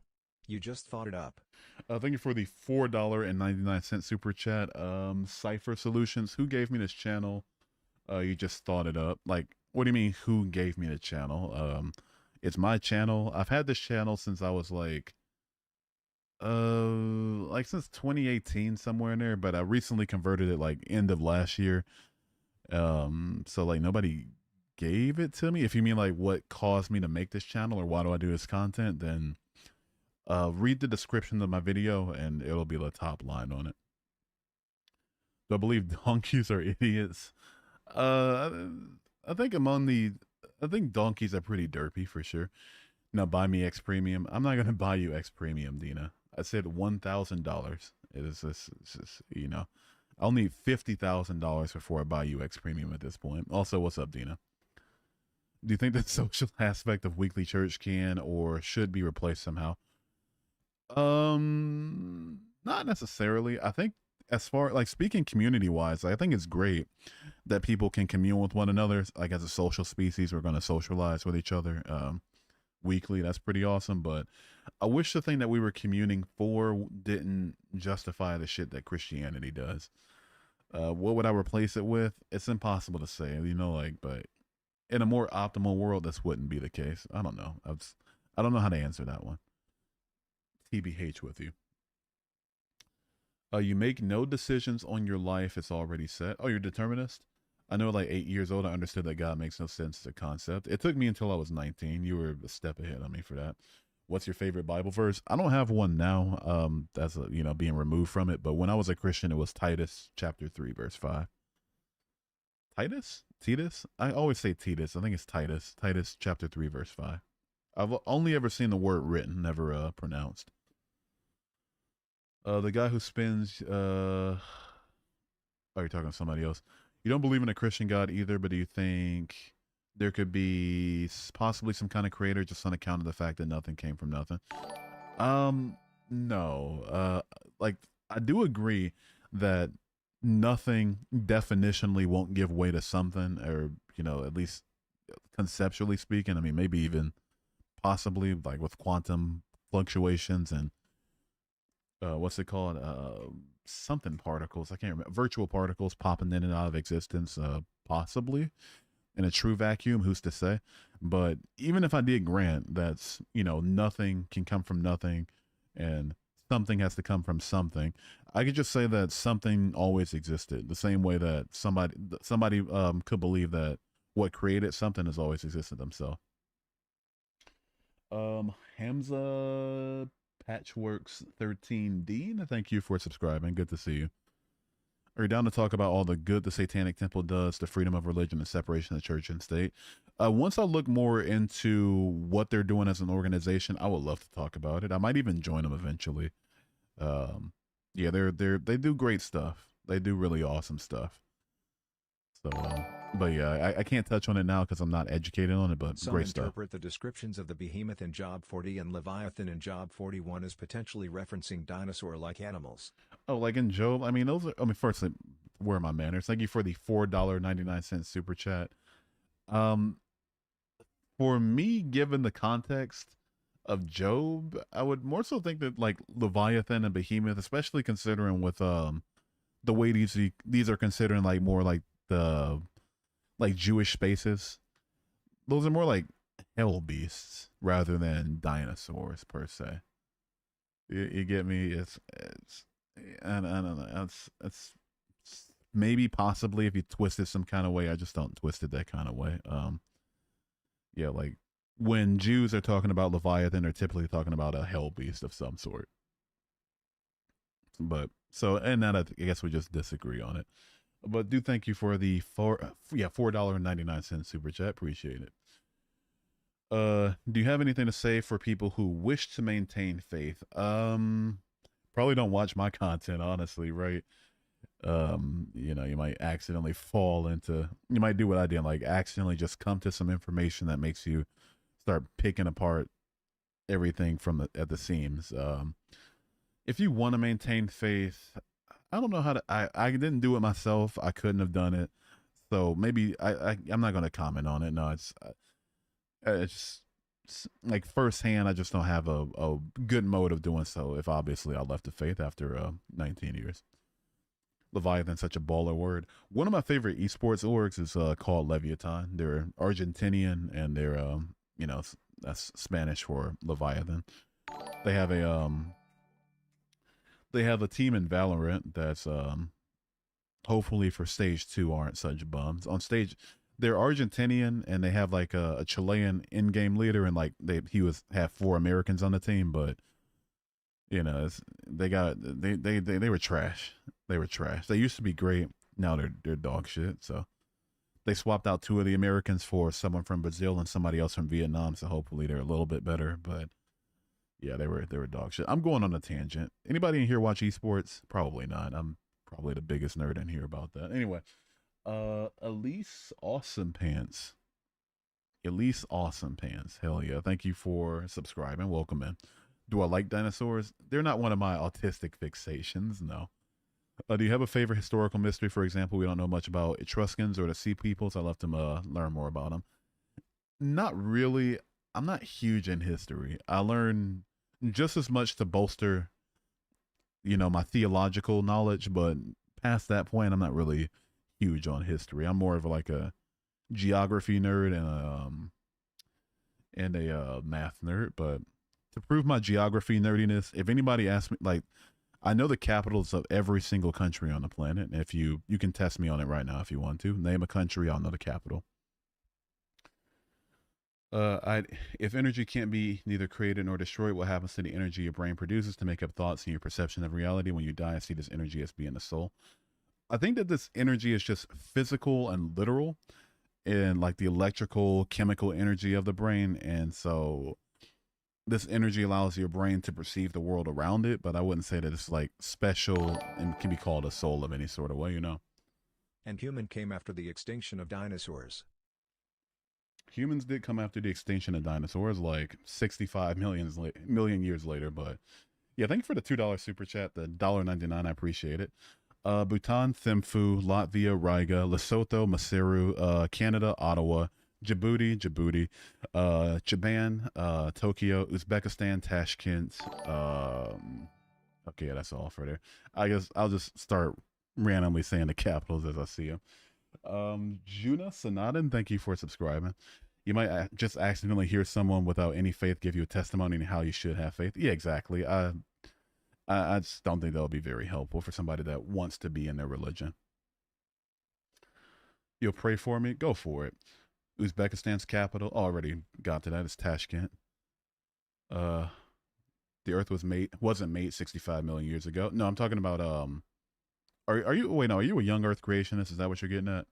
You just thought it up. Thank you for the $4.99 super chat. Cypher Solutions. Who gave me this channel? You just thought it up. Like, what do you mean? Who gave me the channel? It's my channel. I've had this channel since I was like since 2018, somewhere in there, but I recently converted it like end of last year. So like nobody gave it to me. If you mean like what caused me to make this channel or why do I do this content, then read the description of my video and it'll be the top line on it. Do I believe donkeys are idiots? I think donkeys are pretty derpy for sure. Now buy me X Premium. I'm not gonna buy you X Premium, Dina. I said $1,000. It's just, you know, I'll need $50,000 before I buy UX Premium at this point. Also, what's up, Dina? Do you think the social aspect of weekly church can or should be replaced somehow? Not necessarily. I think as far like speaking community wise, I think it's great that people can commune with one another. Like as a social species, we're going to socialize with each other weekly. That's pretty awesome. But I wish the thing that we were communing for didn't justify the shit that Christianity does. What would I replace it with? It's impossible to say, like, but in a more optimal world, this wouldn't be the case. I don't know. I don't know how to answer that one. TBH with you. You make no decisions on your life. It's already set. Oh, you're determinist? I know, like 8 years old, I understood that God makes no sense as a concept. It took me until I was 19. You were a step ahead on me for that. What's your favorite Bible verse? I don't have one now. That's being removed from it. But when I was a Christian, it was Titus chapter 3, verse 5. Titus? I always say Titus. I think it's Titus. Titus chapter 3, verse 5. I've only ever seen the word written, never pronounced. The guy who spins. Oh, you're talking to somebody else. You don't believe in a Christian God either, but do you think there could be possibly some kind of creator just on account of the fact that nothing came from nothing? No. Like, I do agree that nothing definitionally won't give way to something, or, at least conceptually speaking. I mean, maybe even possibly like with quantum fluctuations and what's it called? Something particles. I can't remember. Virtual particles popping in and out of existence, possibly in a true vacuum. Who's to say? But even if I did grant that's, nothing can come from nothing and something has to come from something, I could just say that something always existed. The same way that somebody could believe that what created something has always existed themselves. Hamza Patchworks 13 Dean, thank you for subscribing. Good to see you. Are you down to talk about all the good the Satanic Temple does to freedom of religion and separation of church and state? Once I look more into what they're doing as an organization, I would love to talk about it. I might even join them eventually. Yeah, they do great stuff. They do really awesome stuff. So, but yeah, I can't touch on it now because I'm not educated on it, but Some great stuff. Some interpret the descriptions of the behemoth in Job 40 and Leviathan in Job 41 as potentially referencing dinosaur-like animals. Oh, like in Job? I mean, firstly, where are my manners? Thank you for the $4.99 super chat. For me, given the context of Job, I would more so think that like Leviathan and Behemoth, especially considering with the way these are considering like more like the Jewish spaces, those are more like hell beasts rather than dinosaurs per se. You get me? It's I don't know. It's maybe possibly if you twist it some kind of way. I just don't twist it that kind of way. Yeah, like when Jews are talking about Leviathan, they're typically talking about a hell beast of some sort. But so, and that I guess we just disagree on it. But do thank you for the $4.99 super chat. Appreciate it. Do you have anything to say for people who wish to maintain faith? Probably don't watch my content, honestly, right? You might accidentally you might do what I did, like accidentally just come to some information that makes you start picking apart everything at the seams. If you want to maintain faith, I don't know how to. I didn't do it myself. I couldn't have done it. So maybe I'm not going to comment on it. No, it's just like firsthand. I just don't have a good mode of doing so. If obviously I left the faith after 19 years. Leviathan's such a baller word. One of my favorite esports orgs is called Leviathan. They're Argentinian and they're that's Spanish for Leviathan. They have a team in Valorant that's hopefully for stage 2 aren't such bums. On stage they're Argentinian and they have like a Chilean in-game leader and like he have 4 Americans on the team, but they were trash. They were trash. They used to be great. Now they're dog shit. So they swapped out 2 of the Americans for someone from Brazil and somebody else from Vietnam. So hopefully they're a little bit better. But yeah, they were dog shit. I'm going on a tangent. Anybody in here watch esports? Probably not. I'm probably the biggest nerd in here about that. Anyway, Elise Awesome Pants. Elise Awesome Pants. Hell yeah. Thank you for subscribing. Welcome in. Do I like dinosaurs? They're not one of my autistic fixations, no. Do you have a favorite historical mystery? For example, we don't know much about Etruscans or the Sea Peoples. I'd love to learn more about them. Not really. I'm not huge in history. I learn just as much to bolster, my theological knowledge, but past that point, I'm not really huge on history. I'm more of like a geography nerd and a math nerd. But to prove my geography nerdiness, if anybody asks me, like, I know the capitals of every single country on the planet. And if you can test me on it right now if you want to. Name a country, I'll know the capital. If energy can't be neither created nor destroyed, what happens to the energy your brain produces to make up thoughts and your perception of reality? When you die, I see this energy as being the soul. I think that this energy is just physical and literal, and like the electrical, chemical energy of the brain. And so this energy allows your brain to perceive the world around it, but I wouldn't say that it's like special and can be called a soul of any sort of way, And human came after the extinction of dinosaurs. Humans did come after the extinction of dinosaurs like 65 million years later, but yeah, thank you for the $2 super chat, the $1.99. I appreciate it. Bhutan, Thimphu, Latvia, Riga, Lesotho, Maseru, Canada, Ottawa, Djibouti, Japan, Tokyo, Uzbekistan, Tashkent. Okay, that's all for there. I guess I'll just start randomly saying the capitals as I see them. Juna Sanadin, thank you for subscribing. You might just accidentally hear someone without any faith give you a testimony on how you should have faith. Yeah, exactly. I just don't think that'll be very helpful for somebody that wants to be in their religion. You'll pray for me? Go for it. Uzbekistan's capital, already got to that. It's Tashkent. The Earth wasn't made 65 million years ago. No, I'm talking about Are you wait? No, are you a young Earth creationist? Is that what you're getting at?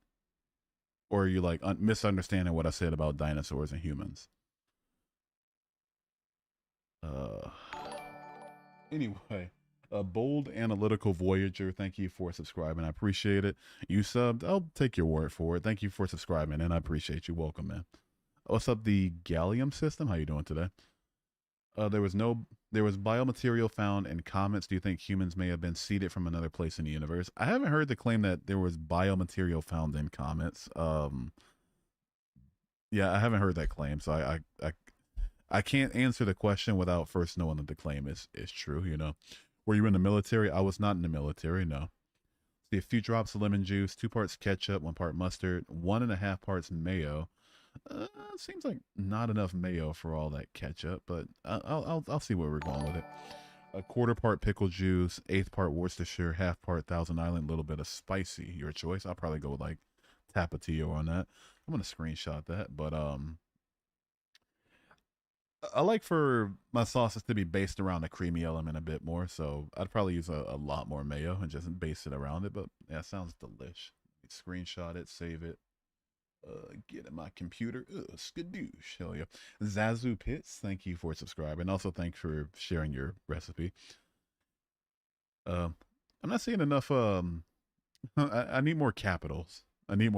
Or are you like misunderstanding what I said about dinosaurs and humans? Anyway, a bold analytical voyager. Thank you for subscribing. I appreciate it. You subbed. I'll take your word for it. Thank you for subscribing, and I appreciate you. Welcome, man. What's up, the Gallium system? How you doing today? There was biomaterial found in comets. Do you think humans may have been seeded from another place in the universe? I haven't heard the claim that there was biomaterial found in comets. Yeah, I haven't heard that claim, so I can't answer the question without first knowing that the claim is true. Were you in the military? I was not in the military. No. See, a few drops of lemon juice, 2 parts ketchup, 1 part mustard, 1.5 parts mayo. Seems like not enough mayo for all that ketchup, but I'll see where we're going with it. 1/4 part pickle juice, 1/8 part Worcestershire, 1/2 part Thousand Island, a little bit of spicy. Your choice. I'll probably go with like Tapatio on that. I'm gonna screenshot that, but I like for my sauces to be based around the creamy element a bit more, so I'd probably use a lot more mayo and just base it around it. But yeah, it sounds delish. Screenshot it, save it. Get in my computer. Skadoosh. Hell yeah. Zazu Pits, thank you for subscribing. Also, thanks for sharing your recipe. I'm not seeing enough. I need more capitals. We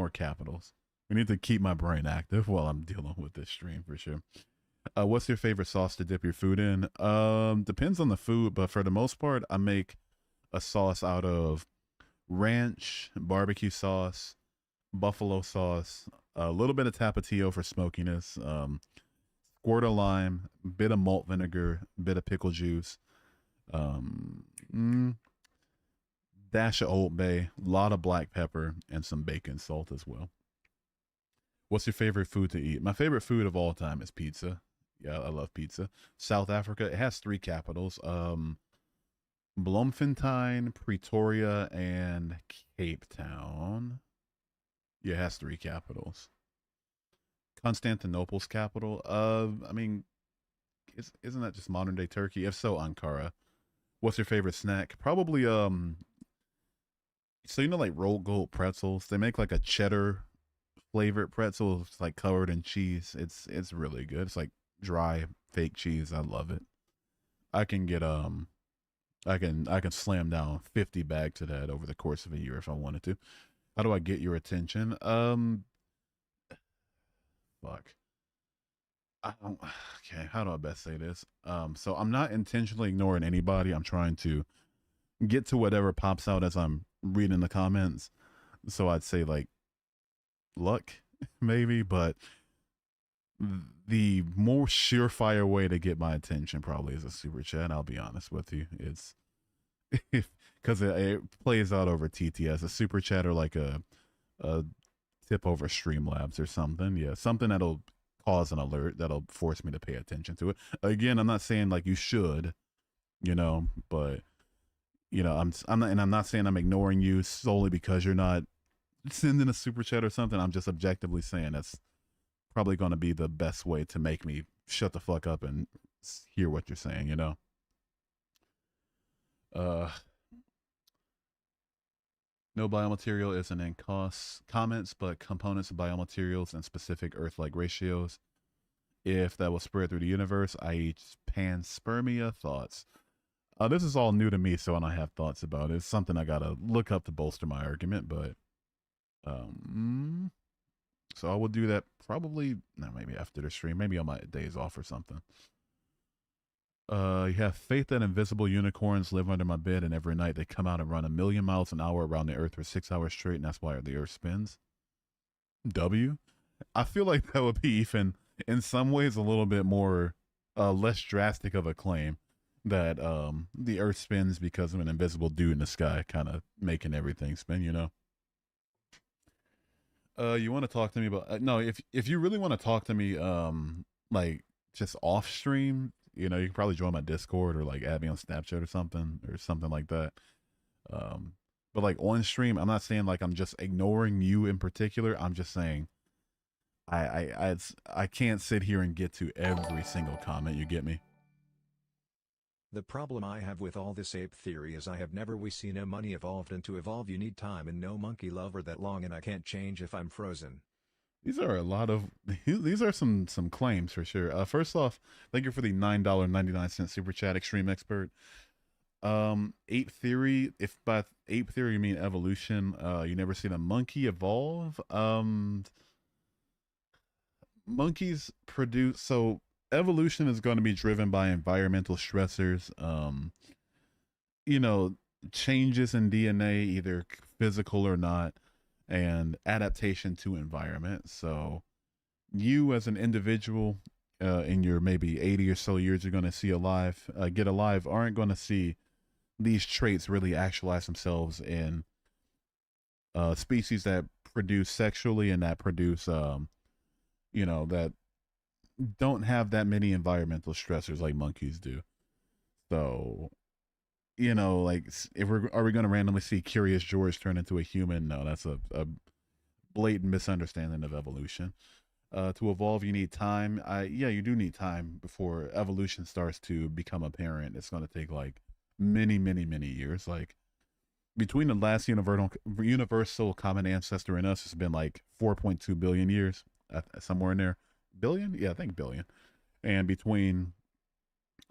need to keep my brain active while I'm dealing with this stream for sure. What's your favorite sauce to dip your food in? Depends on the food, but for the most part, I make a sauce out of ranch, barbecue sauce, buffalo sauce, a little bit of Tapatio for smokiness, squirt of lime, bit of malt vinegar, bit of pickle juice, dash of Old Bay, lot of black pepper, and some bacon salt as well. What's your favorite food to eat? My favorite food of all time is pizza. Yeah, I love pizza. South Africa, it has 3 capitals. Bloemfontein, Pretoria, and Cape Town. Yeah, it has 3 capitals. Constantinople's capital. I mean, isn't that just modern day Turkey? If so, Ankara. What's your favorite snack? Probably so like rolled gold pretzels. They make like a cheddar flavored pretzel. It's like covered in cheese. It's really good. It's like dry fake cheese. I love it. I can get I can slam down 50 bags of that over the course of a year if I wanted to. How do I get your attention? Fuck. I don't, okay, how do I best say this? So I'm not intentionally ignoring anybody. I'm trying to get to whatever pops out as I'm reading the comments. So I'd say like luck, maybe, but the more surefire way to get my attention probably is a super chat. I'll be honest with you. It's because it plays out over TTS, a super chat or like a tip over Streamlabs or something. Yeah, something that'll cause an alert that'll force me to pay attention to it. Again, I'm not saying like you should, but I'm not saying I'm ignoring you solely because you're not sending a super chat or something. I'm just objectively saying that's probably going to be the best way to make me shut the fuck up and hear what you're saying. Uh, no biomaterial isn't in comments, but components of biomaterials and specific Earth-like ratios. If that was spread through the universe, i.e., panspermia, thoughts. This is all new to me, so I don't have thoughts about it. It's something I gotta look up to bolster my argument, but so I will do that probably, no, maybe after the stream, maybe on my days off or something. You have faith that invisible unicorns live under my bed, and every night they come out and run 1,000,000 miles an hour around the Earth for 6 hours straight, and that's why the Earth spins. W. I feel like that would be even, in some ways, a little bit more, less drastic of a claim that the Earth spins because of an invisible dude in the sky, kind of making everything spin. You want to talk to me about no? If you really want to talk to me, like just off stream, you can probably join my Discord or like add me on Snapchat or something like that. But like on stream, I'm not saying like I'm just ignoring you in particular. I'm just saying I can't sit here and get to every single comment. You get me? The problem I have with all this ape theory is I have never we see no money evolved, and to evolve you need time, and no monkey lover that long, and I can't change if I'm frozen. These are a lot of these are some claims for sure. First off, thank you for the $9.99 super chat, extreme expert. Ape theory. If by ape theory you mean evolution, you never seen a monkey evolve. Monkeys produce, so evolution is going to be driven by environmental stressors. You know, changes in DNA, either physical or not, and adaptation to environment. So you as an individual in your maybe 80 or so years you're going to see alive, get alive, aren't going to see these traits really actualize themselves in species that produce sexually and that produce that don't have that many environmental stressors like monkeys do. So like, are we going to randomly see Curious George turn into a human? No, that's a blatant misunderstanding of evolution. To evolve, you need time. Yeah, you do need time before evolution starts to become apparent. It's going to take like many, many, many years. Like between the last universal common ancestor and us, it's been like 4.2 billion years, somewhere in there. Billion? Yeah, I think billion. And between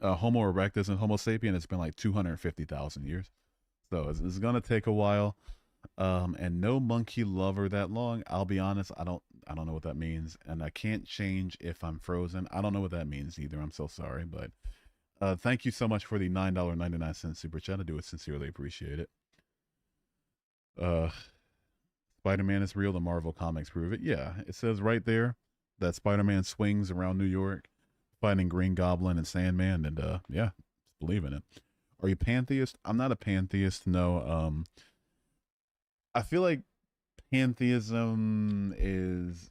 Homo erectus and Homo sapien, it's been like 250,000 years. So it's gonna take a while. And no monkey lover that long. I'll be honest, I don't know what that means, and I can't change if I'm frozen. I don't know what that means either. I'm so sorry, but thank you so much for the $9.99 super chat. I do sincerely appreciate it. Spider-Man is real. The Marvel comics prove it. Yeah, it says right there that Spider-Man swings around New York fighting Green Goblin and Sandman, and yeah, just believe in it. Are you pantheist? I'm not a pantheist. No. I feel like pantheism is,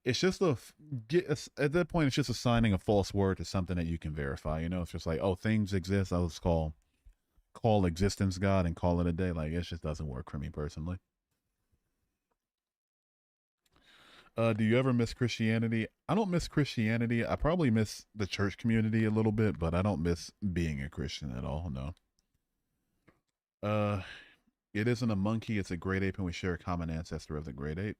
it's just at that point it's just assigning a false word to something that you can verify. It's just like, oh, things exist. I'll just call existence God and call it a day. Like, it just doesn't work for me personally. Do you ever miss Christianity? I don't miss Christianity. I probably miss the church community a little bit, but I don't miss being a Christian at all. No. It isn't a monkey. It's a great ape, and we share a common ancestor of the great ape.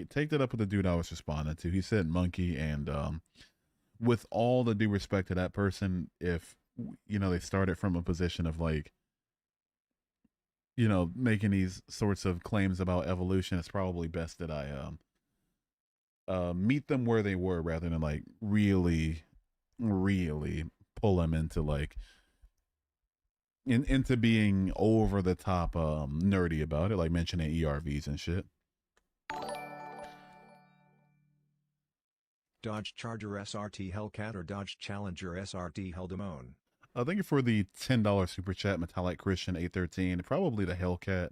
Take that up with the dude I was responding to. He said monkey, and with all the due respect to that person, if they started from a position of like, making these sorts of claims about evolution. It's probably best that I meet them where they were rather than like really, really pull them into like into being over the top nerdy about it, like mentioning ERVs and shit. Dodge Charger SRT Hellcat or Dodge Challenger SRT Helldemoan? Thank you for the $10 super chat, Metallic Christian 813. Probably the Hellcat.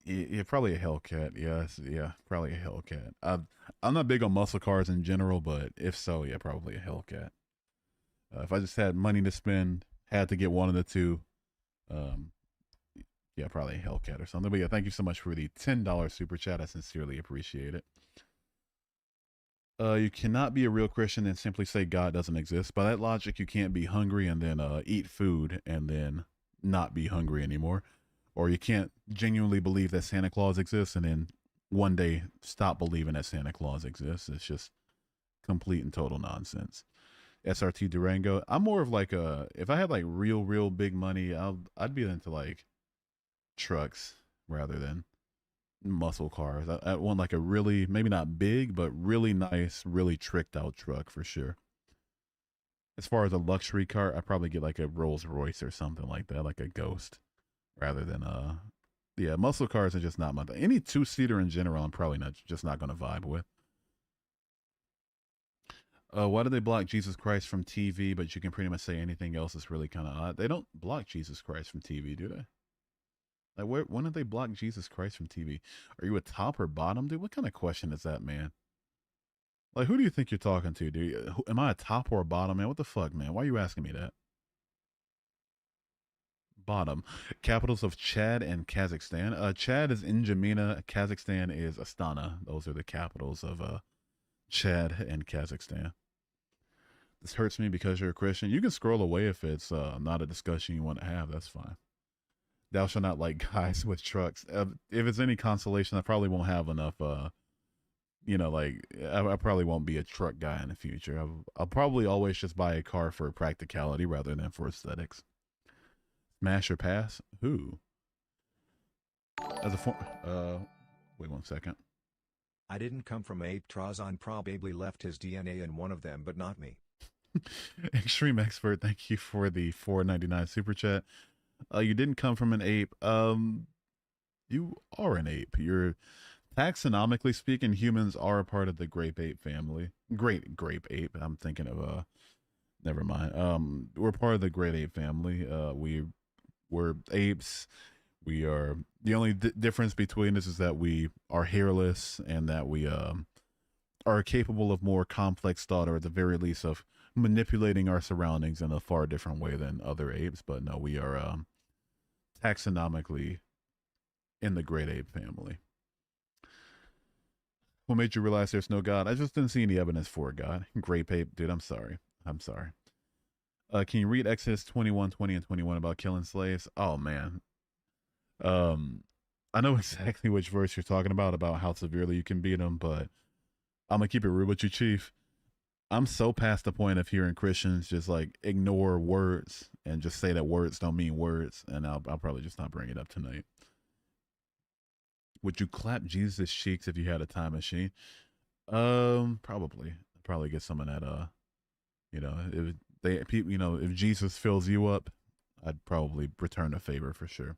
Yeah, probably a Hellcat. Yes, yeah, probably a Hellcat. I'm not big on muscle cars in general, but if so, yeah, probably a Hellcat. If I just had money to spend, had to get one of the two, um, yeah, probably a Hellcat or something. But yeah, thank you so much for the $10 super chat. I sincerely appreciate it. You cannot be a real Christian and simply say God doesn't exist. By that logic, you can't be hungry and then eat food and then not be hungry anymore. Or you can't genuinely believe that Santa Claus exists and then one day stop believing that Santa Claus exists. It's just complete and total nonsense. SRT Durango. I'm more of like if I had like real big money, I'd be into like trucks rather than muscle cars. I want like a really, maybe not big, but really nice, really tricked out truck for sure. As far as a luxury car, I'd probably get like a Rolls Royce or something like that, like a Ghost, rather than yeah, muscle cars are just not my thing. Any two seater in general, I'm probably not gonna vibe with. Why do they block Jesus Christ from TV, but you can pretty much say anything else? Is really kind of odd. They don't block Jesus Christ from TV, do they? Like, when did they block Jesus Christ from TV? Are you a top or bottom, dude? What kind of question is that, man? Like, who do you think you're talking to, dude? Am I a top or a bottom, man? What the fuck, man? Why are you asking me that? Bottom. Capitals of Chad and Kazakhstan. Chad is N'Djamena. Kazakhstan is Astana. Those are the capitals of Chad and Kazakhstan. This hurts me because you're a Christian. You can scroll away if it's not a discussion you want to have. That's fine. Thou shalt not like guys with trucks. If it's any consolation, I probably won't have enough. Like I probably won't be a truck guy in the future. I'll probably always just buy a car for practicality rather than for aesthetics. Smash or pass? Who? As a form. Wait 1 second. I didn't come from ape. Trazon probably left his DNA in one of them, but not me. Extreme expert. Thank you for the $4.99 super chat. You didn't come from an ape. You are an ape. You're taxonomically speaking, humans are a part of the grape ape family. Great grape ape. I'm thinking of never mind. We're part of the great ape family. We're apes. We are the only difference between us is that we are hairless and that we are capable of more complex thought, or at the very least of manipulating our surroundings in a far different way than other apes. But no, we are taxonomically in the great ape family. What made you realize there's no God? I just didn't see any evidence for a God. Grape ape, dude. I'm sorry. I'm sorry. Can you read Exodus 21, 20, and 21 about killing slaves? Oh man. I know exactly which verse you're talking about how severely you can beat them, but I'm gonna keep it real with you, Chief. I'm so past the point of hearing Christians just like ignore words and just say that words don't mean words, and I'll probably just not bring it up tonight. Would you clap Jesus' cheeks if you had a time machine? Probably get some of that. If if Jesus fills you up, I'd probably return a favor for sure.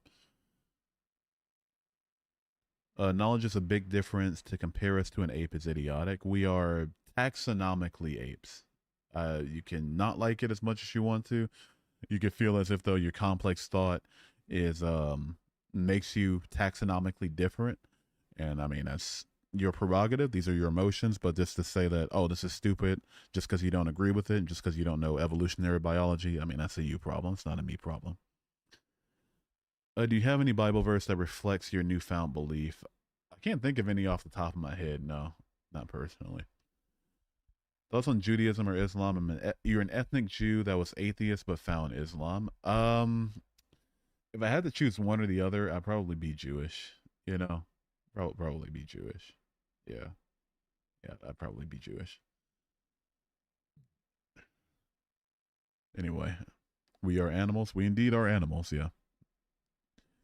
Knowledge is a big difference. To compare us to an ape is idiotic. We are taxonomically apes. You can not like it as much as you want to. You can feel as if though your complex thought is makes you taxonomically different, and I mean that's your prerogative. These are your emotions, but just to say that, oh, this is stupid just because you don't agree with it, just because you don't know evolutionary biology, I mean that's a you problem. It's not a me problem. Do you have any Bible verse that reflects your newfound belief? I can't think of any off the top of my head. No, not personally. Thoughts on Judaism or Islam? You're an ethnic Jew that was atheist but found Islam. If I had to choose one or the other, I'd probably be Jewish. You know, probably be Jewish. Yeah, yeah, I'd probably be Jewish. Anyway, we are animals. We indeed are animals. Yeah.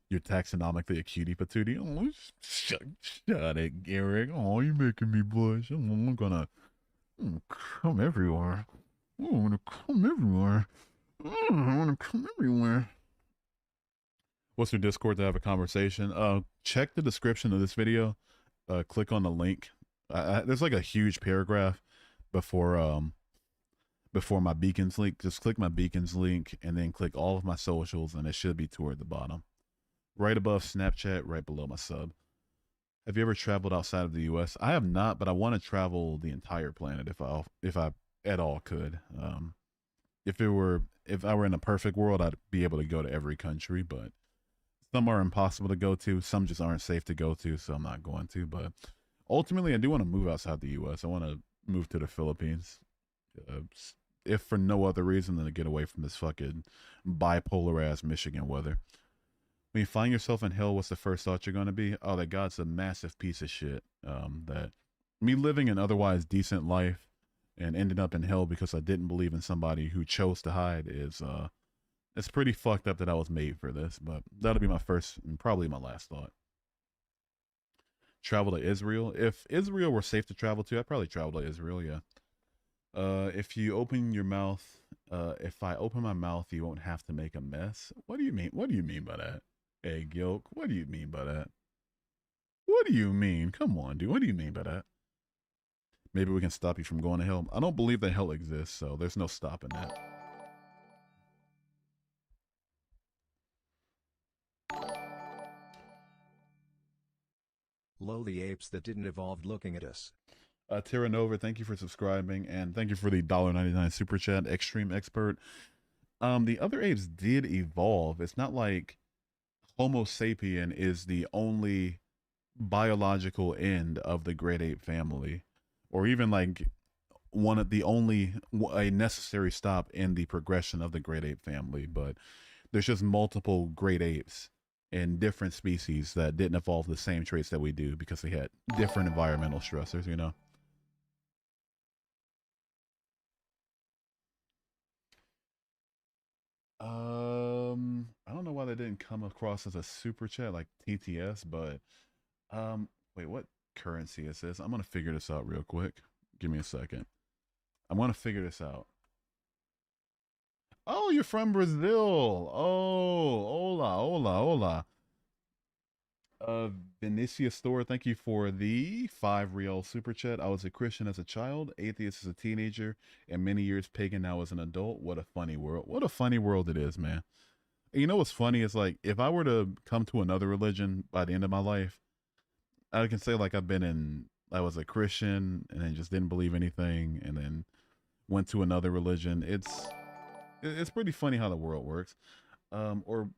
You're taxonomically a cutie patootie. Oh, shut it, Eric. Oh, you're making me blush. I'm gonna come everywhere. Oh, I'm gonna come everywhere. Oh, I wanna come everywhere. What's your Discord to have a conversation? Check the description of this video. Click on the link. There's like a huge paragraph before before my beacons link. Just click my beacons link and then click all of my socials, and it should be toward the bottom, right above Snapchat, right below my sub. Have you ever traveled outside of the U.S.? I have not, but I want to travel the entire planet if I at all could. If I were in a perfect world, I'd be able to go to every country, but some are impossible to go to. Some just aren't safe to go to, so I'm not going to. But ultimately, I do want to move outside the U.S. I want to move to the Philippines, uh, if for no other reason than to get away from this fucking bipolar ass Michigan weather. When you find yourself in hell, what's the first thought you're going to be? Oh, that God's a massive piece of shit. That me living an otherwise decent life and ending up in hell because I didn't believe in somebody who chose to hide is it's pretty fucked up that I was made for this. But that'll be my first and probably my last thought. Travel to Israel. If Israel were safe to travel to, I'd probably travel to Israel. Yeah. If you open your mouth, if I open my mouth, you won't have to make a mess. What do you mean? What do you mean by that? Egg yolk. What do you mean by that? What do you mean? Come on, dude. What do you mean by that? Maybe we can stop you from going to hell. I don't believe that hell exists, so there's no stopping that. Lowly apes that didn't evolve looking at us. Tara Nova, thank you for subscribing, and thank you for the $1.99 super chat, Extreme Expert. The other apes did evolve. It's not like Homo sapien is the only biological end of the great ape family, or even like one of the only a necessary stop in the progression of the great ape family. But there's just multiple great apes in different species that didn't evolve the same traits that we do because they had different environmental stressors, you know. I don't know why that didn't come across as a super chat like TTS, but wait, what currency is this? I'm gonna figure this out real quick. Give me a second. I'm gonna figure this out. Oh, you're from Brazil. Oh, hola, hola, hola. Vinicius Store, thank you for the 5 real super chat. I was a Christian as a child, atheist as a teenager, and many years pagan now as an adult. What a funny world. What a funny world it is, man. And you know what's funny is like if I were to come to another religion by the end of my life, I can say like I was a Christian and then just didn't believe anything and then went to another religion. It's pretty funny how the world works. Or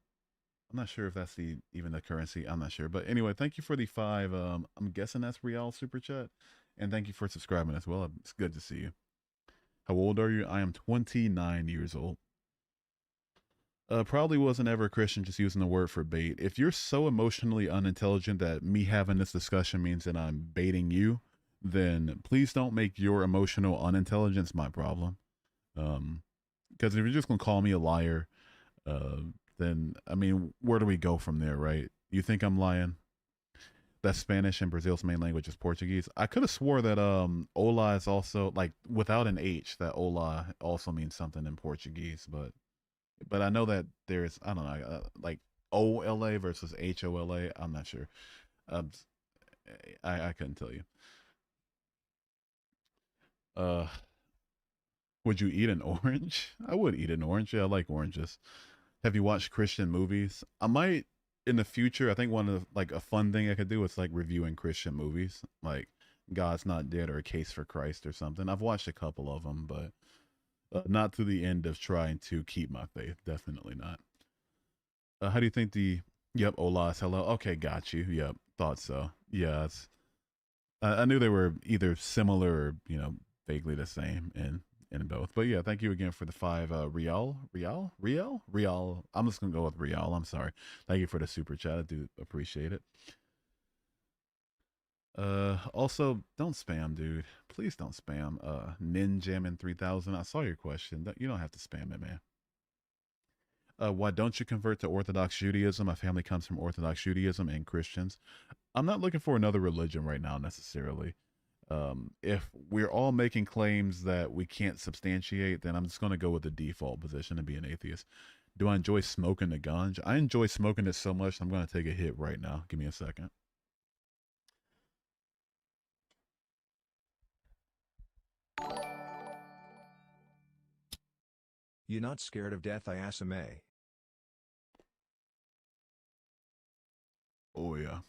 I'm not sure if that's even the currency. I'm not sure. But anyway, thank you for the 5. I'm guessing that's real super chat. And thank you for subscribing as well. It's good to see you. How old are you? I am 29 years old. Probably wasn't ever a Christian, just using the word for bait. If you're so emotionally unintelligent that me having this discussion means that I'm baiting you, then please don't make your emotional unintelligence my problem. Because if you're just gonna call me a liar, then I mean, where do we go from there, right? You think I'm lying? That's Spanish and Brazil's main language is Portuguese. I could have swore that hola is also like without an H, that hola also means something in Portuguese, but I know that there's I don't know like OLA versus HOLA. I'm not sure. Um, I couldn't tell you. Uh, would you eat an orange? I would eat an orange. Yeah, I like oranges. Have you watched Christian movies? I might in the future. I think one of like a fun thing I could do is like reviewing Christian movies, like God's Not Dead or A Case for Christ or something. I've watched a couple of them, but not to the end of trying to keep my faith. Definitely not. How do you think the? Yep, hola is hello. Okay, got you. Yep, thought so. Yeah, I knew they were either similar or vaguely the same in both. But yeah, thank you again for the 5 real. I'm just gonna go with real. I'm sorry. Thank you for the super chat. I do appreciate it. Also, don't spam, dude. Please don't spam. Ninjamin 3000. I saw your question. You don't have to spam it, man. Why don't you convert to Orthodox Judaism? My family comes from Orthodox Judaism and Christians. I'm not looking for another religion right now necessarily. If we're all making claims that we can't substantiate, then I'm just going to go with the default position and be an atheist. Do I enjoy smoking the ganj? I enjoy smoking it so much, I'm going to take a hit right now. Give me a second. You not scared of death? I ask him. Oh, yeah.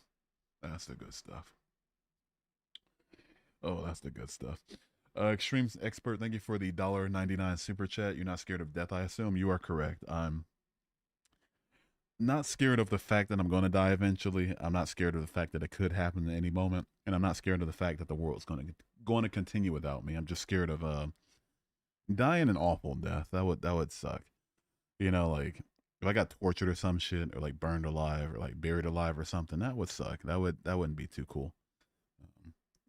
That's the good stuff. Oh, that's the good stuff. Extreme Expert, thank you for the $1.99 super chat. You're not scared of death, I assume. You are correct. I'm not scared of the fact that I'm going to die eventually. I'm not scared of the fact that it could happen at any moment, and I'm not scared of the fact that the world's going to continue without me. I'm just scared of dying an awful death. That would suck. You know, like if I got tortured or some shit, or like burned alive, or like buried alive or something, that would suck. That wouldn't be too cool.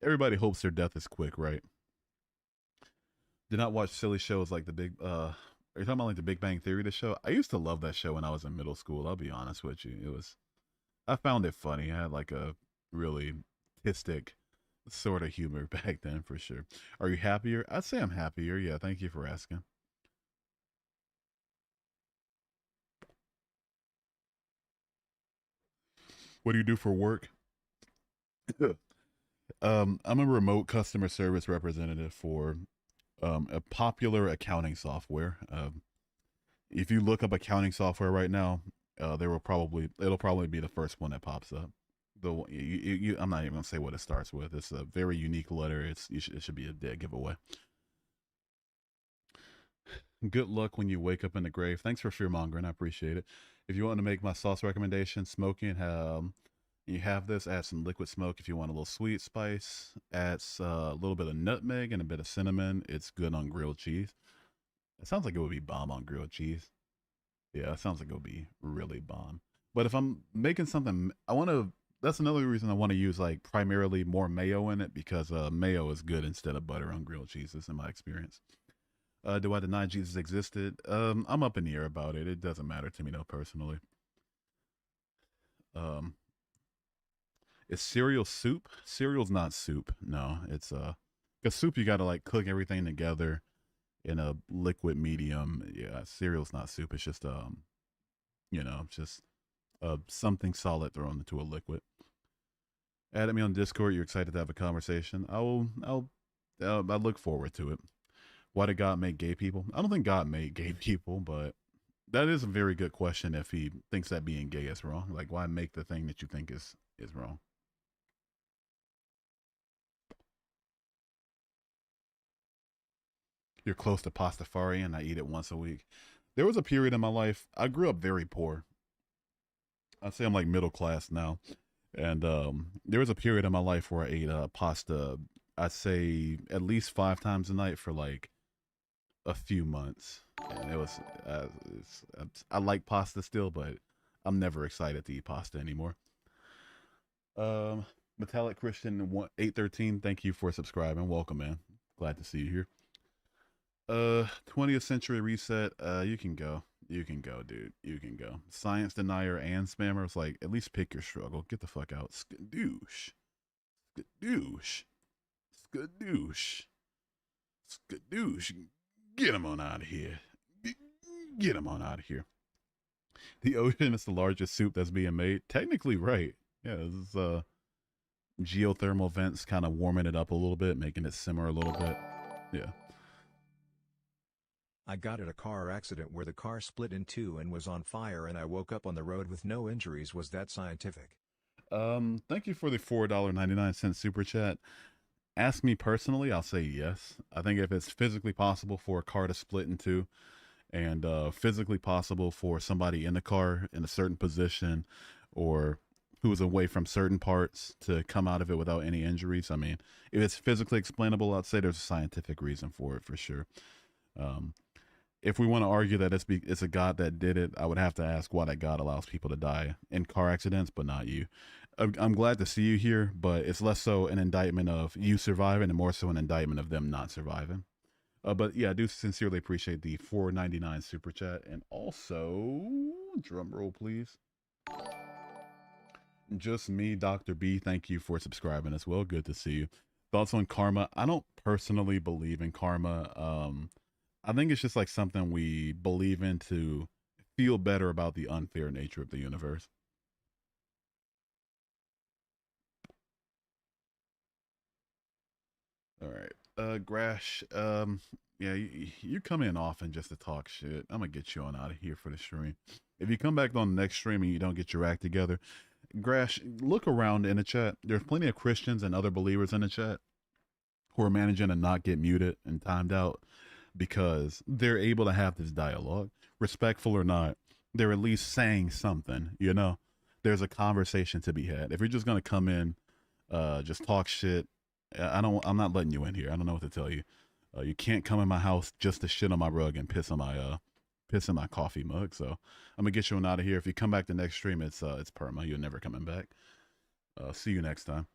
Everybody hopes their death is quick, right? Did not watch silly shows like the Big. Are you talking about like the Big Bang Theory? The show I used to love that show when I was in middle school. I'll be honest with you. It was. I found it funny. I had like a really artistic sort of humor back then for sure. Are you happier? I'd say I'm happier. Yeah, thank you for asking. What do you do for work? I'm a remote customer service representative for a popular accounting software. If you look up accounting software right now, it'll probably be the first one that pops up. I'm not even gonna say what it starts with. It's a very unique letter. It should be a dead giveaway. Good luck when you wake up in the grave. Thanks for fear mongering. I appreciate it. If you want to make my sauce recommendation, smoking, you have this. Add some liquid smoke if you want a little sweet spice. Add a little bit of nutmeg and a bit of cinnamon. It's good on grilled cheese. It sounds like it would be bomb on grilled cheese. Yeah, it sounds like it would be really bomb. But if I'm making something, I want to. That's another reason I want to use like primarily more mayo in it because mayo is good instead of butter on grilled cheeses in my experience. Do I deny Jesus existed? I'm up in the air about it. It doesn't matter to me, though, personally. Um, is cereal soup? Cereal's not soup. No, it's cause soup you gotta like cook everything together in a liquid medium. Yeah, cereal's not soup. It's just just something solid thrown into a liquid. Add me on Discord. You're excited to have a conversation. I look forward to it. Why did God make gay people? I don't think God made gay people, but that is a very good question if he thinks that being gay is wrong. Like, why make the thing that you think is wrong? You're close to pastafari and I eat it once a week. There was a period in my life, I grew up very poor. I'd say I'm like middle class now. And there was a period in my life where I ate pasta, I'd say at least 5 times a night for like a few months, and it was I like pasta still, but I'm never excited to eat pasta anymore. Metallic Christian 813, thank you for subscribing. Welcome, man. Glad to see you here. 20th century reset. You can go. You can go, dude. You can go. Science denier and spammer. It's like at least pick your struggle. Get the fuck out. Skadoosh. Skadoosh. Skadoosh. Skadoosh. Get him on out of here. Get him on out of here. The ocean is the largest soup that's being made. Technically, right. Yeah, this is geothermal vents kind of warming it up a little bit, making it simmer a little bit. Yeah. I got in a car accident where the car split in two and was on fire and I woke up on the road with no injuries. Was that scientific? Thank you for the $4.99 super chat. Ask me personally, I'll say yes. I think if it's physically possible for a car to split in two and physically possible for somebody in the car in a certain position or who's away from certain parts to come out of it without any injuries, I mean, if it's physically explainable, I'd say there's a scientific reason for it for sure. If we want to argue that it's a God that did it, I would have to ask why that God allows people to die in car accidents, but not you. I'm glad to see you here, but it's less so an indictment of you surviving and more so an indictment of them not surviving. But yeah, I do sincerely appreciate the 4.99 super chat, and also drum roll, please. Just me, Dr. B. Thank you for subscribing as well. Good to see you. Thoughts on karma? I don't personally believe in karma. I think it's just like something we believe in to feel better about the unfair nature of the universe. All right. Grash, yeah, you come in often just to talk shit. I'm gonna get you on out of here for the stream. If you come back on the next stream and you don't get your act together, Grash, look around in the chat. There's plenty of Christians and other believers in the chat who are managing to not get muted and timed out because they're able to have this dialogue, respectful or not. They're at least saying something, you know? There's a conversation to be had. If you're just gonna come in, just talk shit, I'm not letting you in here. I don't know what to tell you. You can't come in my house just to shit on my rug and piss on my coffee mug. So I'm gonna get you on out of here. If you come back the next stream, it's perma. You're never coming back. See you next time.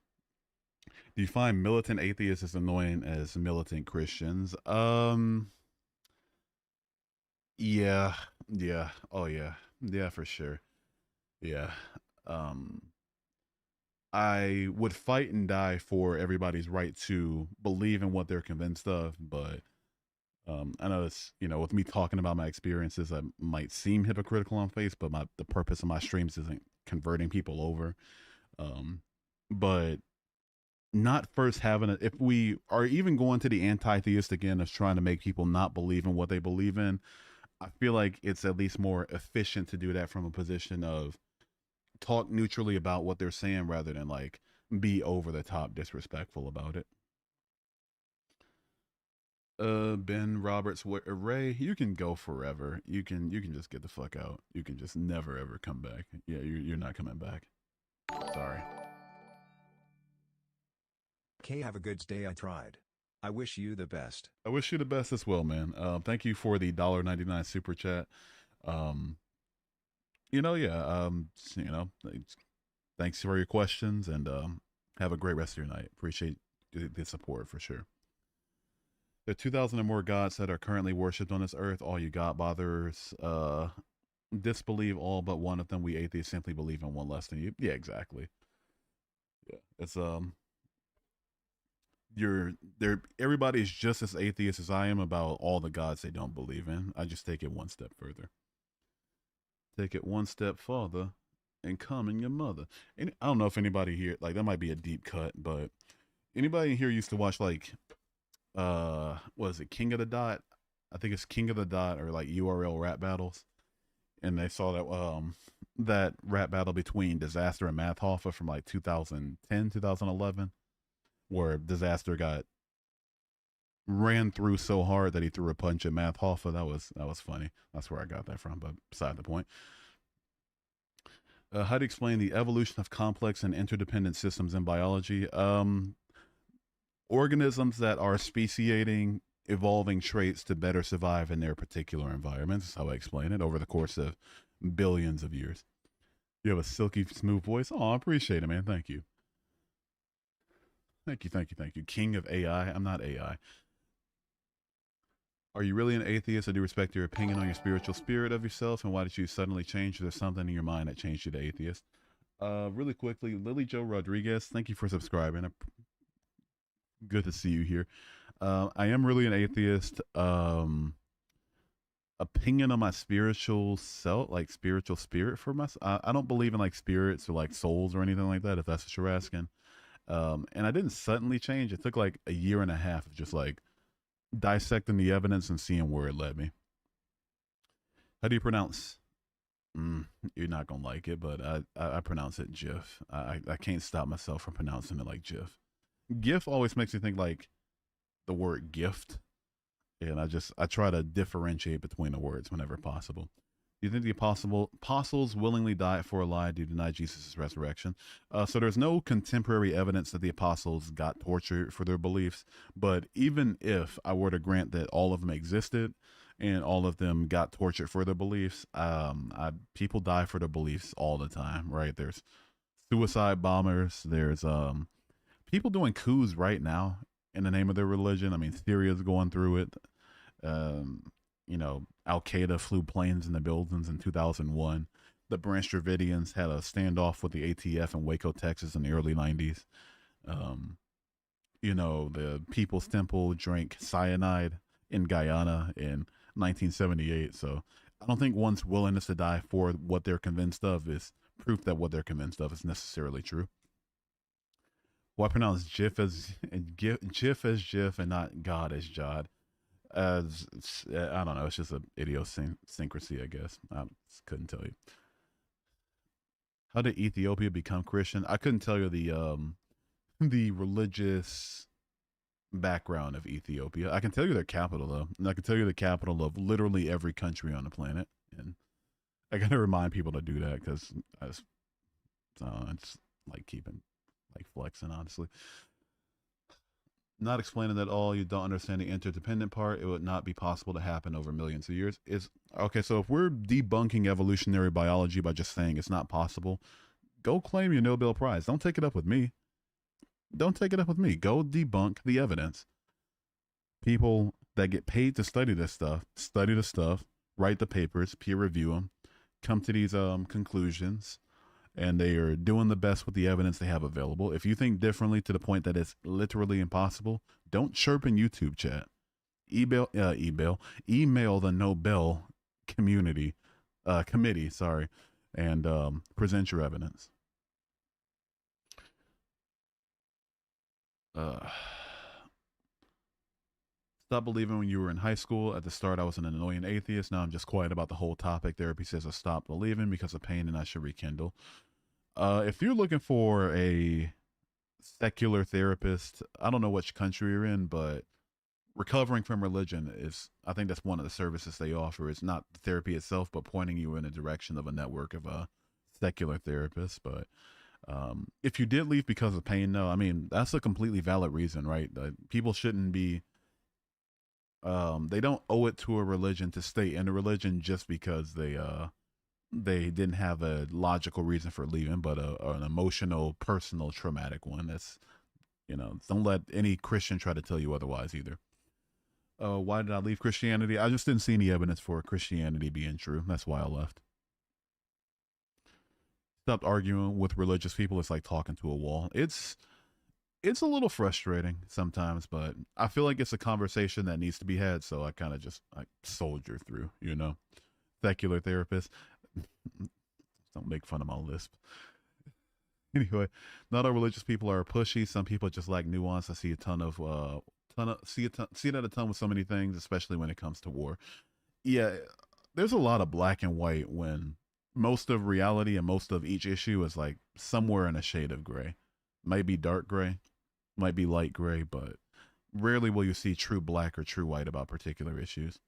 Do you find militant atheists as annoying as militant Christians? Yeah, oh yeah, for sure. Yeah. I would fight and die for everybody's right to believe in what they're convinced of, but I know it's, with me talking about my experiences, I might seem hypocritical on face, but the purpose of my streams isn't converting people over. But not first having it. If we are even going to the anti-theist again as trying to make people not believe in what they believe in, I feel like it's at least more efficient to do that from a position of talk neutrally about what they're saying rather than like be over the top disrespectful about it. Ben Roberts, Ray, you can go forever. You can just get the fuck out. You can just never ever come back. Yeah, you're not coming back. Sorry. Kay, have a good day. I tried. I wish you the best. I wish you the best as well, man. Thank you for the $1.99 super chat. Thanks for your questions and have a great rest of your night. Appreciate the support for sure. There are 2,000 or more gods that are currently worshipped on this earth. All you God bothers disbelieve all but one of them. We atheists simply believe in one less than you. Yeah, exactly. Yeah, it's everybody's just as atheist as I am about all the gods they don't believe in. I just take it one step further. Take it one step farther and come in your mother. And I don't know if anybody here, like, that might be a deep cut, but anybody here used to watch like what is it, King of the Dot? I think it's King of the Dot or like URL rap battles. And they saw that that rap battle between Disaster and Math Hoffa from like 2010, 2011, where Disaster ran through so hard that he threw a punch at Math Hoffa. That was funny. That's where I got that from, but beside the point. How to explain the evolution of complex and interdependent systems in biology? Organisms that are speciating, evolving traits to better survive in their particular environments. That's how I explain it over the course of billions of years. You have a silky smooth voice. Oh, I appreciate it, man. Thank you. Thank you. King of AI. I'm not AI. Are you really an atheist? I do respect your opinion on your spiritual spirit of yourself, and why did you suddenly change? There's something in your mind that changed you to atheist. Really quickly, Lily Joe Rodriguez, thank you for subscribing. Good to see you here. I am really an atheist. Opinion on my spiritual self, like spiritual spirit for myself. I don't believe in like spirits or like souls or anything like that, if that's what you're asking. And I didn't suddenly change. It took like a year and a half of just like dissecting the evidence and seeing where it led me. How do you pronounce? You're not gonna like it, but I pronounce it Jif. I can't stop myself from pronouncing it like Jif. GIF always makes me think like the word gift, and I try to differentiate between the words whenever possible. Do you think the apostles willingly died for a lie to deny Jesus' resurrection? So there's no contemporary evidence that the apostles got tortured for their beliefs, but even if I were to grant that all of them existed and all of them got tortured for their beliefs, people die for their beliefs all the time, right? There's suicide bombers. There's people doing coups right now in the name of their religion. I mean, Syria's going through it. Um, Al Qaeda flew planes in the buildings in 2001. The Branch Dravidians had a standoff with the ATF in Waco, Texas in the early 90s. Um, the People's Temple drank cyanide in Guyana in 1978. So I don't think one's willingness to die for what they're convinced of is proof that what they're convinced of is necessarily true. Well, I pronounce Jif as Jif as Jif and not God as Jod. As I don't know, it's just an idiosyncrasy, I guess. I couldn't tell you. How did Ethiopia become Christian? I couldn't tell you the religious background of Ethiopia. I can tell you their capital though, and I can tell you the capital of literally every country on the planet. And I gotta remind people to do that because it's like keeping like flexing, honestly. Not explaining that all, you don't understand the interdependent part. It would not be possible to happen over millions of years. Is okay. So if we're debunking evolutionary biology by just saying it's not possible, go claim your Nobel Prize. Don't take it up with me. Don't take it up with me. Go debunk the evidence. People that get paid to study this stuff, study the stuff, write the papers, peer review them, come to these conclusions, and they are doing the best with the evidence they have available. If you think differently to the point that it's literally impossible, don't chirp in YouTube chat. Email the Nobel community committee, sorry, and present your evidence. Stop believing when you were in high school. At the start, I was an annoying atheist. Now I'm just quiet about the whole topic. Therapy says I stopped believing because of pain and I should rekindle. If you're looking for a secular therapist, I don't know which country you're in, but recovering from religion is, I think that's one of the services they offer. It's not the therapy itself, but pointing you in a direction of a network of secular therapists. But if you did leave because of pain, no, I mean, that's a completely valid reason, right? People shouldn't be, they don't owe it to a religion to stay in a religion just because they didn't have a logical reason for leaving, but an emotional, personal, traumatic one. That's, don't let any Christian try to tell you otherwise either. Why did I leave Christianity? I just didn't see any evidence for Christianity being true. That's why I left. Stopped arguing with religious people. It's like talking to a wall. It's a little frustrating sometimes, but I feel like it's a conversation that needs to be had. So I kind of just like soldier through, secular therapist. Don't make fun of my lisp. Anyway, not all religious people are pushy. Some people just like nuance. I see a ton of see that a ton with so many things, especially when it comes to war. Yeah, there's a lot of black and white when most of reality and most of each issue is like somewhere in a shade of gray. Might be dark gray, might be light gray, but rarely will you see true black or true white about particular issues.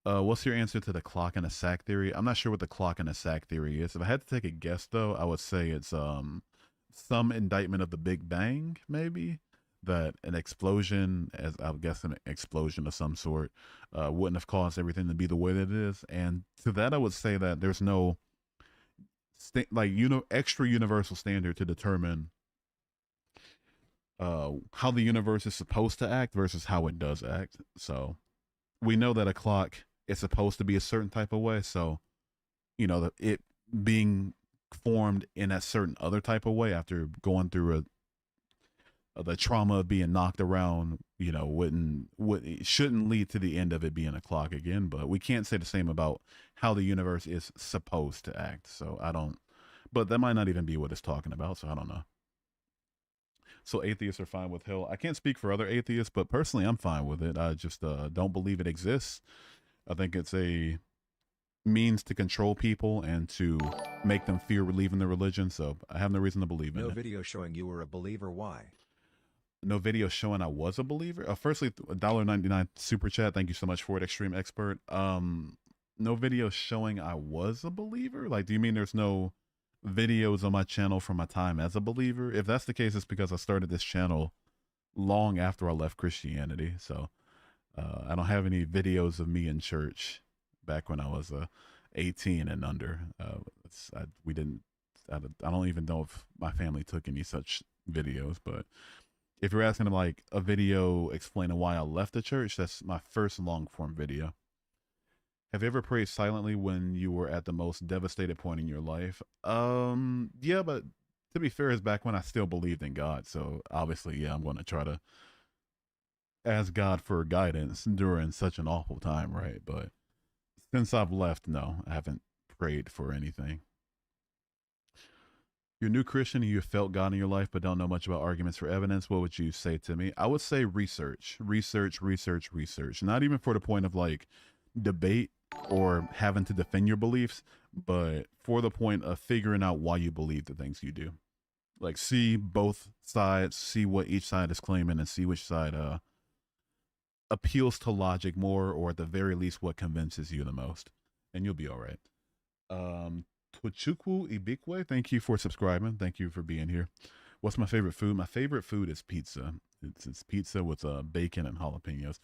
What's your answer to the clock and a sack theory? I'm not sure what the clock and a sack theory is. If I had to take a guess, though, I would say it's some indictment of the Big Bang, maybe, that an explosion, as I would guess an explosion of some sort, wouldn't have caused everything to be the way that it is. And to that, I would say that there's no extra universal standard to determine how the universe is supposed to act versus how it does act. So we know that a clock is supposed to be a certain type of way. So, it being formed in a certain other type of way after going through the trauma of being knocked around, shouldn't lead to the end of it being a clock again. But we can't say the same about how the universe is supposed to act. So but that might not even be what it's talking about. So I don't know. So atheists are fine with hell. I can't speak for other atheists, but personally, I'm fine with it. I just don't believe it exists. I think it's a means to control people and to make them fear leaving the religion. So I have no reason to believe in it. No video showing you were a believer. Why? No video showing I was a believer. Firstly, $1.99 super chat. Thank you so much for it, Extreme Expert. No video showing I was a believer. Like, do you mean there's no videos on my channel from my time as a believer? If that's the case, it's because I started this channel long after I left Christianity. So I don't have any videos of me in church back when I was 18 and under. I don't even know if my family took any such videos, but if you're asking like a video explaining why I left the church, that's my first long form video. Have you ever prayed silently when you were at the most devastated point in your life? Yeah, but to be fair, it's back when I still believed in God. So obviously, yeah, I'm going to try to ask God for guidance during such an awful time, right? But since I've left, no, I haven't prayed for anything. You're a new Christian and you have felt God in your life but don't know much about arguments for evidence. What would you say to me? I would say research, research, research, research. Not even for the point of like debate or having to defend your beliefs, but for the point of figuring out why you believe the things you do. Like see both sides, see what each side is claiming, and see which side appeals to logic more, or at the very least, what convinces you the most, and you'll be all right. Twachukwu Ibikwe, thank you for subscribing. Thank you for being here. What's my favorite food? My favorite food is pizza. It's pizza with bacon and jalapenos.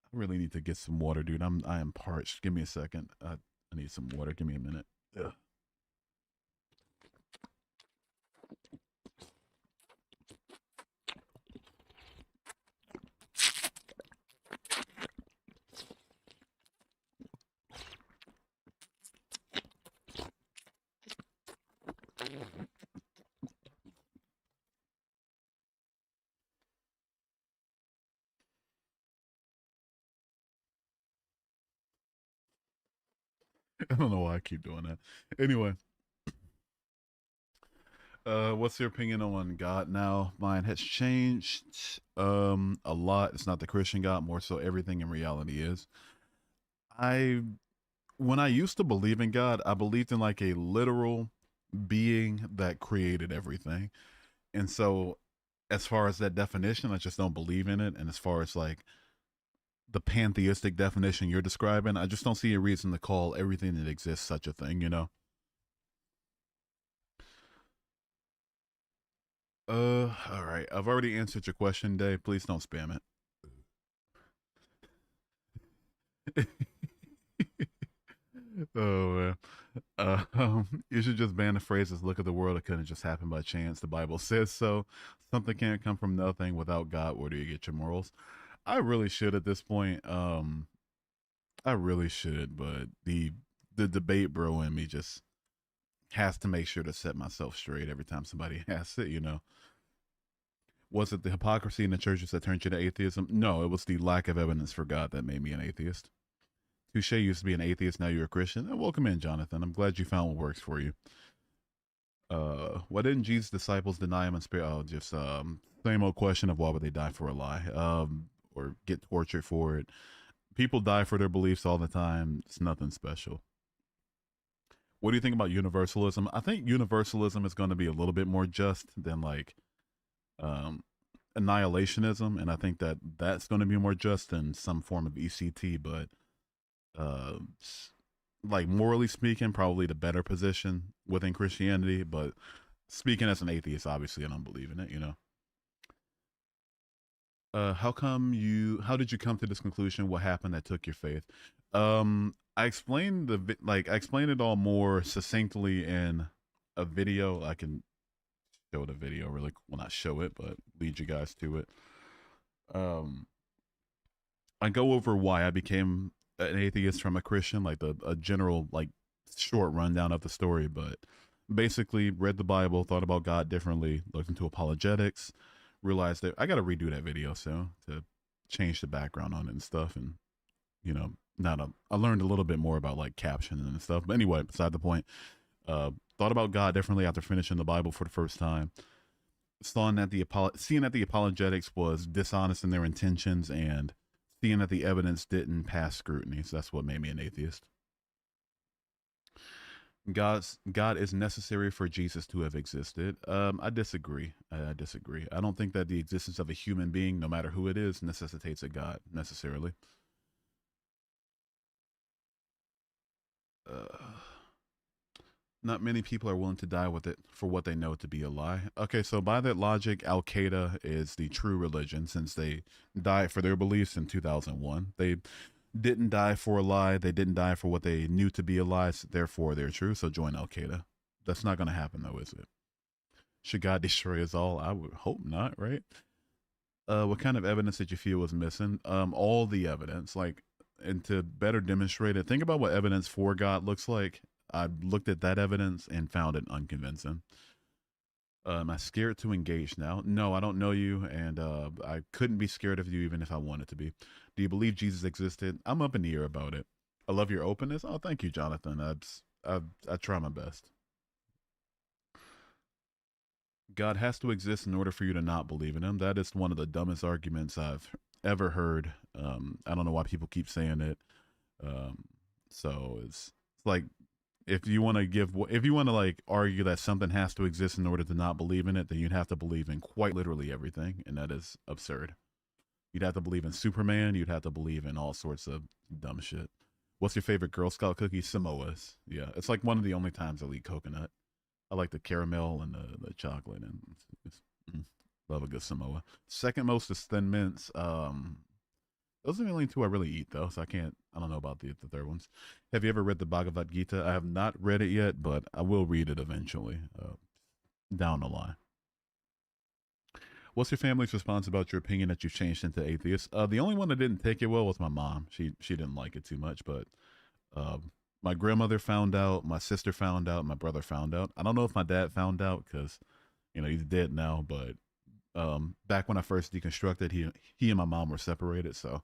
I really need to get some water, dude. I am parched. Give me a second. I need some water. Give me a minute. Ugh. I don't know why I keep doing that. Anyway, what's your opinion on God now? Mine has changed a lot. It's not the Christian God, more so everything in reality is. I when I used to believe in God, I believed in like a literal being that created everything. And so as far as that definition, I just don't believe in it. And as far as like the pantheistic definition you're describing, I just don't see a reason to call everything that exists such a thing, you know? All right. I've already answered your question, Dave. Please don't spam it. Oh man. You should just ban the phrases "Look at the world; it couldn't just happen by chance." The Bible says so. Something can't come from nothing without God. Where do you get your morals? I really should at this point. I really should, but the debate bro in me just has to make sure to set myself straight every time somebody asks it. You know, was it the hypocrisy in the churches that turned you to atheism? No, it was the lack of evidence for God that made me an atheist. Touche used to be an atheist, now you're a Christian. Welcome in, Jonathan. I'm glad you found what works for you. Why didn't Jesus' disciples deny him in spirit? Oh, just same old question of why would they die for a lie, or get tortured for it. People die for their beliefs all the time. It's nothing special. What do you think about universalism? I think universalism is going to be a little bit more just than like um, annihilationism, and I think that that's going to be more just than some form of ECT. But uh, like morally speaking, probably the better position within Christianity. But speaking as an atheist, obviously, I don't believe in it. You know. How did you come to this conclusion? What happened that took your faith? I explained I explained it all more succinctly in a video. I can show the video really, well, not show it, but lead you guys to it. Um, I go over why I became an atheist from a Christian, like a general, like, short rundown of the story, but basically read the Bible, thought about God differently, looked into apologetics, realized that I got to redo that video soon to change the background on it and stuff. And, you know, I learned a little bit more about like captions and stuff. But anyway, beside the point, thought about God differently after finishing the Bible for the first time. Seeing that the apologetics was dishonest in their intentions, and seeing that the evidence didn't pass scrutiny. So that's what made me an atheist. God is necessary for Jesus to have existed. I disagree. I disagree. I don't think that the existence of a human being, no matter who it is, necessitates a God necessarily. Not many people are willing to die with it for what they know to be a lie. Okay, so by that logic, Al Qaeda is the true religion since they died for their beliefs in 2001. They didn't die for a lie. They didn't die for what they knew to be a lie. So therefore, they're true. So join Al Qaeda. That's not going to happen, though, is it? Should God destroy us all? I would hope not, right? What kind of evidence did you feel was missing? All the evidence, like, and to better demonstrate it, think about what evidence for God looks like. I looked at that evidence and found it unconvincing. Am I scared to engage now? No, I don't know you, and I couldn't be scared of you even if I wanted to be. Do you believe Jesus existed? I'm up in the air about it. I love your openness. Oh, thank you, Jonathan. I try my best. God has to exist in order for you to not believe in him. That is one of the dumbest arguments I've ever heard. I don't know why people keep saying it. So it's like if you want to like argue that something has to exist in order to not believe in it, then you'd have to believe in quite literally everything, and that is absurd. You'd have to believe in Superman. You'd have to believe in all sorts of dumb shit. What's your favorite Girl Scout cookie? Samoa's. Yeah, it's like one of the only times I'll eat coconut. I like the caramel and the chocolate, and love a good Samoa. Second most is Thin Mints. Those are the only two I really eat, though, so I don't know about the third ones. Have you ever read the Bhagavad Gita? I have not read it yet, but I will read it eventually, down the line. What's your family's response about your opinion that you changed into atheist? The only one that didn't take it well was my mom. She didn't like it too much, but my grandmother found out, my sister found out, my brother found out. I don't know if my dad found out because, he's dead now, but back when I first deconstructed, he and my mom were separated, so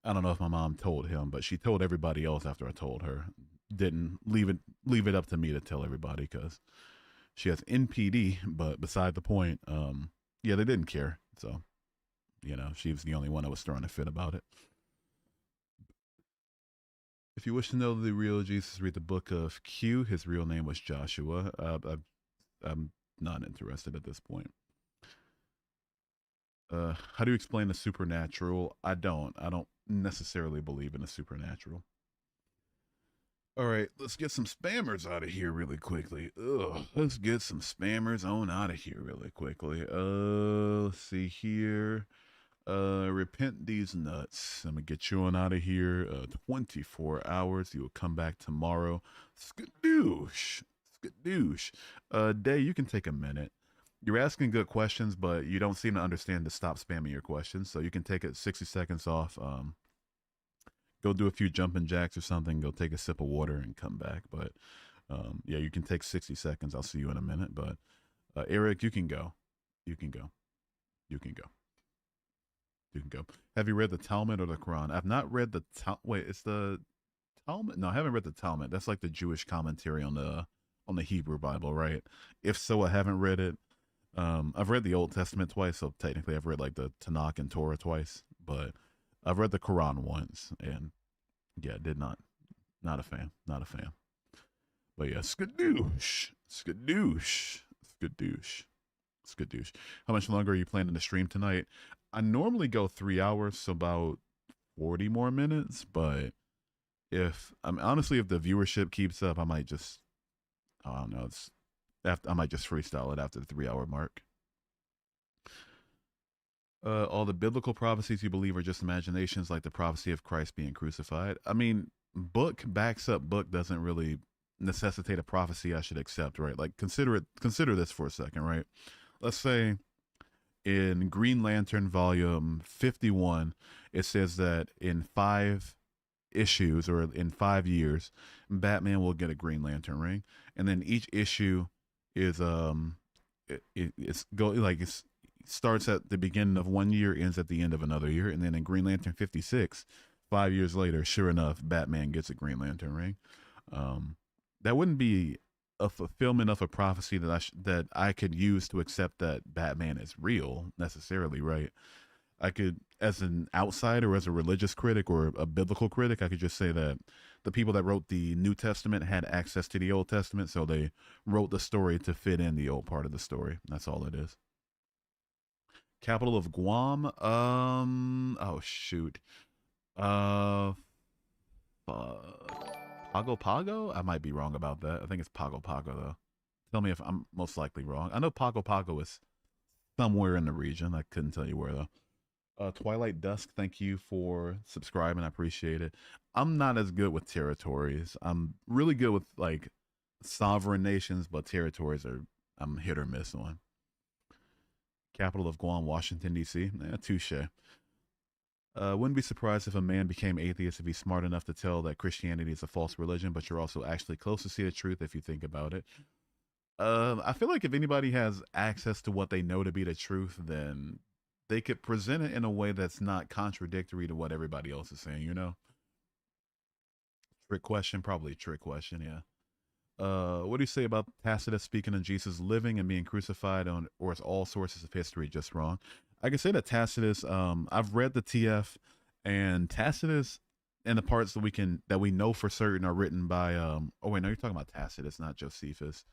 I don't know if my mom told him, but she told everybody else after I told her. Didn't leave it up to me to tell everybody because she has NPD, but beside the point, yeah, they didn't care. So, she was the only one that was throwing a fit about it. If you wish to know the real Jesus, read the book of Q. His real name was Joshua. I'm not interested at this point. How do you explain the supernatural? I don't necessarily believe in the supernatural. All right, let's get some spammers out of here really quickly. Let's get some spammers on out of here really quickly. Let's see here. Repent these nuts. I'm gonna get you on out of here. 24 hours. You will come back tomorrow. Skadoosh. Day, you can take a minute. You're asking good questions, but you don't seem to understand to stop spamming your questions. So you can take it 60 seconds off. Go do a few jumping jacks or something. Go take a sip of water and come back. But yeah, you can take 60 seconds. I'll see you in a minute. But Eric, you can go. You can go. Have you read the Talmud or the Quran? I've not read the Wait, it's the Talmud? No, I haven't read the Talmud. That's like the Jewish commentary on the Hebrew Bible, right? If so, I haven't read it. I've read the Old Testament twice, so technically I've read like the Tanakh and Torah twice, but I've read the Quran once, and yeah, not a fan. But yeah, skadoosh. How much longer are you planning to stream tonight? I normally go 3 hours, so about 40 more minutes, but if the viewership keeps up, I might just, I don't know, I might just freestyle it after the 3 hour mark. All the biblical prophecies you believe are just imaginations, like the prophecy of Christ being crucified. I mean, book backs up book doesn't really necessitate a prophecy I should accept, right? Like consider this for a second, right? Let's say in Green Lantern volume 51, it says that in 5 issues or in 5 years, Batman will get a Green Lantern ring, and then each issue is it starts at the beginning of one year, ends at the end of another year, and then in Green Lantern 56, 5 years later, sure enough, Batman gets a Green Lantern ring. That wouldn't be a fulfillment of a prophecy that I could use to accept that Batman is real necessarily, right? I could, as an outsider, as a religious critic or a biblical critic, I could just say that the people that wrote the New Testament had access to the Old Testament, so they wrote the story to fit in the old part of the story. That's all it is. Capital of Guam? Oh shoot. Pago Pago? I might be wrong about that. I think it's Pago Pago though. Tell me if I'm most likely wrong. I know Pago Pago is somewhere in the region. I couldn't tell you where though. Twilight Dusk, thank you for subscribing. I appreciate it. I'm not as good with territories. I'm really good with like sovereign nations, but territories are I'm hit or miss on. Capital of Guam, Washington D.C. Touche. Wouldn't be surprised if a man became atheist if he's smart enough to tell that Christianity is a false religion, but you're also actually close to see the truth if you think about it. I feel like if anybody has access to what they know to be the truth, then they could present it in a way that's not contradictory to what everybody else is saying, you know? Trick question, probably a trick question, yeah. What do you say about Tacitus speaking of Jesus living and being crucified on, or is all sources of history just wrong? I can say that Tacitus, I've read the TF, and Tacitus and the parts that we know for certain are written by, oh wait, no, you're talking about Tacitus, not Josephus.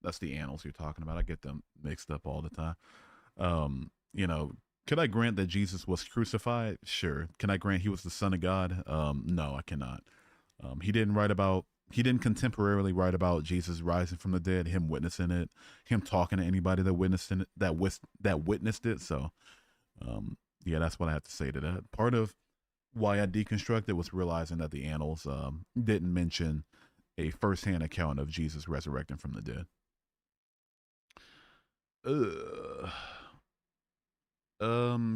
That's the annals you're talking about. I get them mixed up all the time. You know, could I grant that Jesus was crucified? Sure. Can I grant he was the Son of God? No, I cannot. He didn't contemporarily write about Jesus rising from the dead, him witnessing it, him talking to anybody that witnessed it, that witnessed it. So, yeah, that's what I have to say to that. Part of why I deconstructed was realizing that the annals didn't mention a firsthand account of Jesus resurrecting from the dead.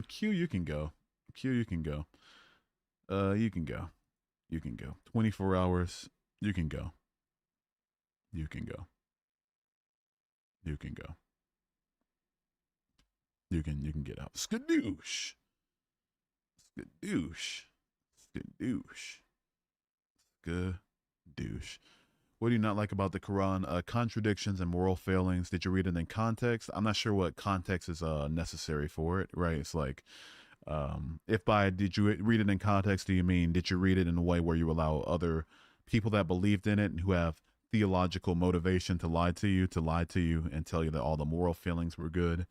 Q, you can go. Q, you can go. You can go. You can go. 24 hours. You can go. You can go. You can go. You can get out. Skadoosh. Skadoosh. Skadoosh. Skadoosh. What do you not like about the Quran? Contradictions and moral failings. Did you read it in context? I'm not sure what context is necessary for it, right? It's like, if by did you read it in context, do you mean did you read it in a way where you allow other people that believed in it and who have theological motivation to lie to you and tell you that all the moral feelings were good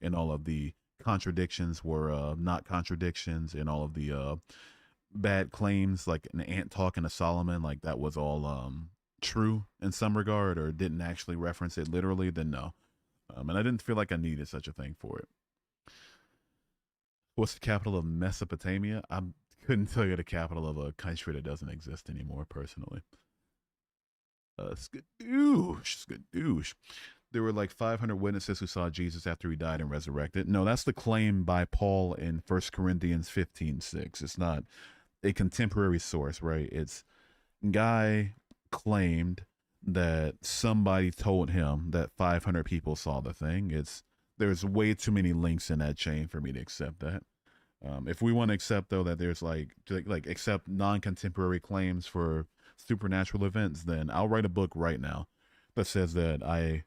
and all of the contradictions were not contradictions, and all of the bad claims like an ant talking to Solomon, like that was all true in some regard, or didn't actually reference it literally, then no. And I didn't feel like I needed such a thing for it. What's the capital of Mesopotamia? I couldn't tell you the capital of a country that doesn't exist anymore, personally. Skadoosh. There were like 500 witnesses who saw Jesus after he died and resurrected. No, that's the claim by Paul in 1 Corinthians 15:6. It's not a contemporary source, right? It's guy claimed that somebody told him that 500 people saw the thing. There's way too many links in that chain for me to accept that. If we want to accept though that there's like accept non-contemporary claims for supernatural events, then I'll write a book right now that says that I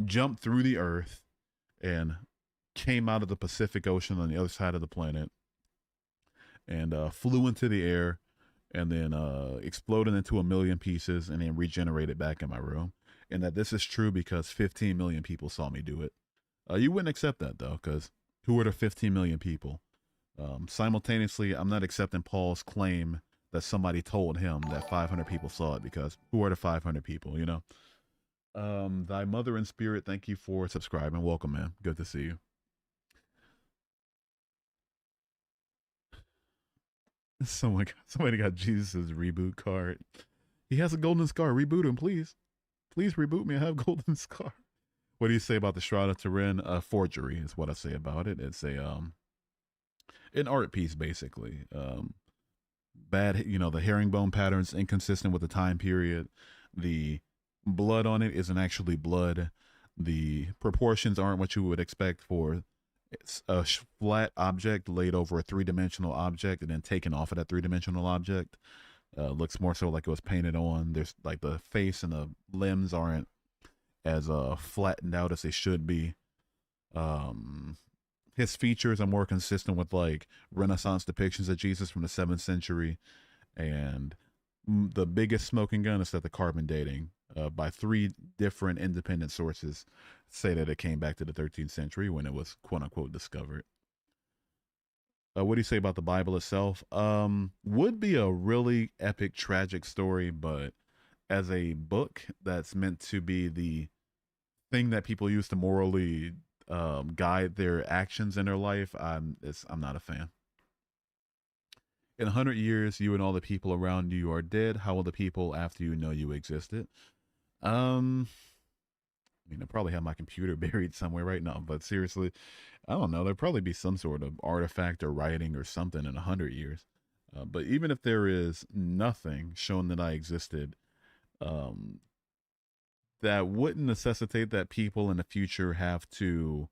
jumped through the earth and came out of the Pacific Ocean on the other side of the planet and flew into the air and then exploded into a million pieces and then regenerated back in my room. And that this is true because 15 million people saw me do it. You wouldn't accept that though, because who are the 15 million people? Simultaneously, I'm not accepting Paul's claim that somebody told him that 500 people saw it, because who are the 500 people, you know? Thy mother in spirit, thank you for subscribing. Welcome, man. Good to see you. Somebody got Jesus' reboot card. He has a golden scar. Reboot him, please. Please reboot me. I have golden scar. What do you say about the Shroud of Turin? Forgery is what I say about it. It's an art piece, basically. Bad, the herringbone patterns inconsistent with the time period. The blood on it isn't actually blood. The proportions aren't what you would expect for a flat object laid over a three-dimensional object and then taken off of that three-dimensional object. Looks more so like it was painted on. There's like the face and the limbs aren't as flattened out as they should be. His features are more consistent with like Renaissance depictions of Jesus from the 7th century. And the biggest smoking gun is that the carbon dating by 3 different independent sources say that it came back to the 13th century when it was quote unquote discovered. What do you say about the Bible itself? Would be a really epic, tragic story, but as a book that's meant to be the thing that people use to morally guide their actions in their life, I'm not a fan. In 100 years, you and all the people around you are dead. How will the people after you know you existed? I mean, I probably have my computer buried somewhere right now, but seriously, I don't know. There'd probably be some sort of artifact or writing or something in 100 years. But even if there is nothing showing that I existed, um, that wouldn't necessitate that people in the future have to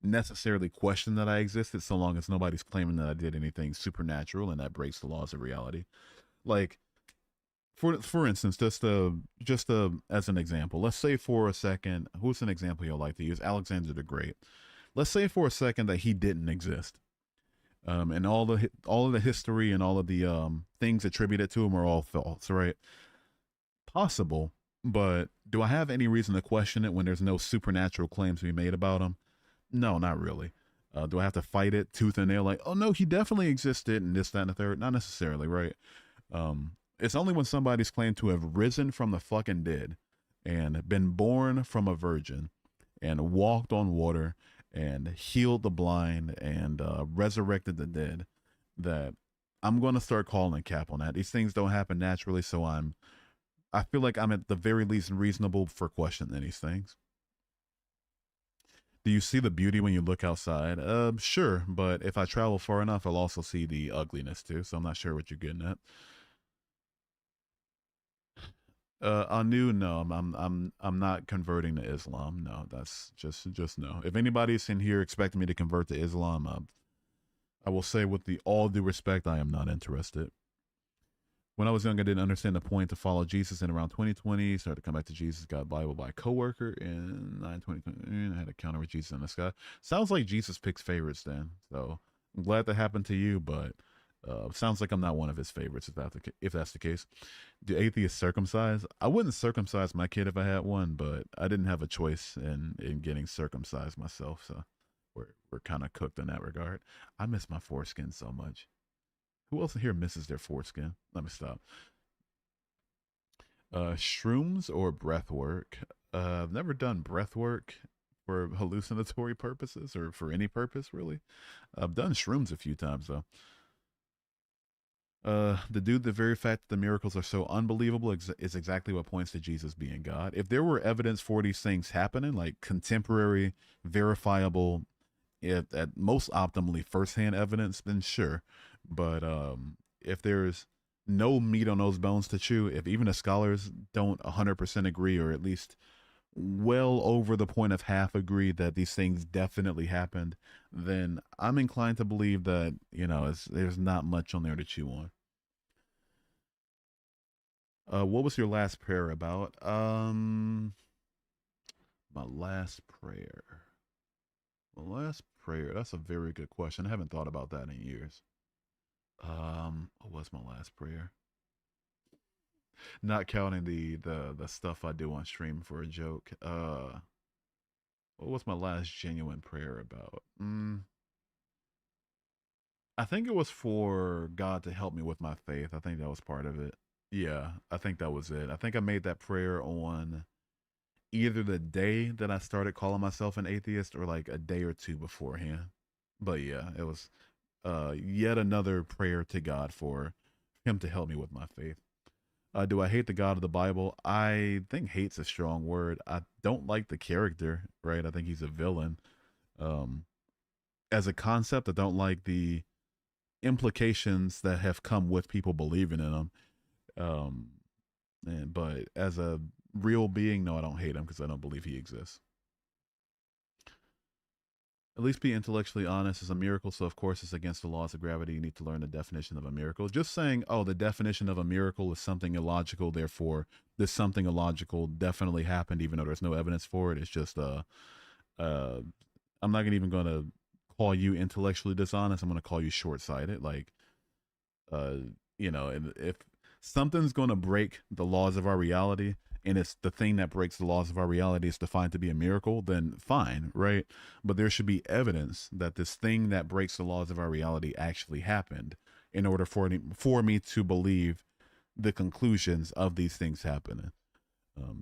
necessarily question that I existed, so long as nobody's claiming that I did anything supernatural and that breaks the laws of reality. Like, for instance, just as an example, let's say for a second, who's an example you'll like to use? Alexander the Great. Let's say for a second that he didn't exist, and all of the history and all of the things attributed to him are all false, right? Possible, but do I have any reason to question it when there's no supernatural claims to be made about him? No, not really. Do I have to fight it tooth and nail? Like, oh no, he definitely existed, and this, that, and the third. Not necessarily, right? It's only when somebody's claimed to have risen from the fucking dead and been born from a virgin and walked on water and healed the blind and resurrected the dead that I'm going to start calling cap on that. These things don't happen naturally, so I feel like I'm at the very least reasonable for questioning these things. Do you see the beauty when you look outside? Sure, but if I travel far enough, I'll also see the ugliness too. So I'm not sure what you're getting at. Anu, no, I'm not converting to Islam. No, that's just no. If anybody's in here expecting me to convert to Islam, I will say with the all due respect, I am not interested. When I was young, I didn't understand the point to follow Jesus. In around 2020, started to come back to Jesus, got Bible by a coworker in 2020, and I had a counter with Jesus in the sky. Sounds like Jesus picks favorites then. So I'm glad that happened to you, but sounds like I'm not one of his favorites if that's the case. Do atheists circumcise? I wouldn't circumcise my kid if I had one, but I didn't have a choice in getting circumcised myself, so we're kind of cooked in that regard. I miss my foreskin so much. Who else here misses their foreskin? Let me stop. Shrooms or breath work? I've never done breath work for hallucinatory purposes or for any purpose, really. I've done shrooms a few times, though. The very fact that the miracles are so unbelievable is exactly what points to Jesus being God. If there were evidence for these things happening, like contemporary, verifiable, at most optimally firsthand evidence, then sure. But if there's no meat on those bones to chew, if even the scholars don't 100% agree, or at least well over the point of half agree that these things definitely happened, then I'm inclined to believe that, there's not much on there to chew on. What was your last prayer about? My last prayer. My last prayer. That's a very good question. I haven't thought about that in years. What was my last prayer? Not counting the stuff I do on stream for a joke. What was my last genuine prayer about? I think it was for God to help me with my faith. I think that was part of it. Yeah, I think that was it. I think I made that prayer on either the day that I started calling myself an atheist or like a day or two beforehand. But yeah, it was yet another prayer to God for him to help me with my faith. Do I hate the God of the Bible? I think hate's a strong word. I don't like the character, right? I think he's a villain. As a concept, I don't like the implications that have come with people believing in him. But as a real being, no, I don't hate him because I don't believe he exists. At least be intellectually honest is a miracle, so of course it's against the laws of gravity. You need to learn the definition of a miracle. Just saying, oh, the definition of a miracle is something illogical, therefore this something illogical definitely happened, even though there's no evidence for it. It's just, I'm not even going to call you intellectually dishonest. I'm going to call you short-sighted. Like, if something's going to break the laws of our reality, and it's the thing that breaks the laws of our reality is defined to be a miracle, then fine, right? But there should be evidence that this thing that breaks the laws of our reality actually happened in order for me to believe the conclusions of these things happening.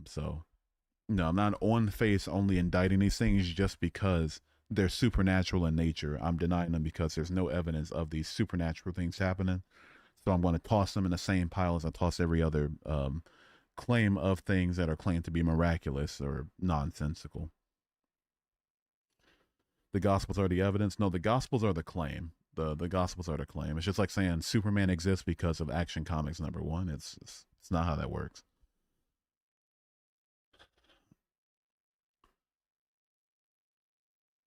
So, no, I'm not on face only indicting these things just because they're supernatural in nature. I'm denying them because there's no evidence of these supernatural things happening. So I'm going to toss them in the same pile as I toss every other claim of things that are claimed to be miraculous or nonsensical. The Gospels are the evidence. No, the Gospels are the claim. The Gospels are the claim. It's just like saying Superman exists because of Action Comics #1. It's not how that works.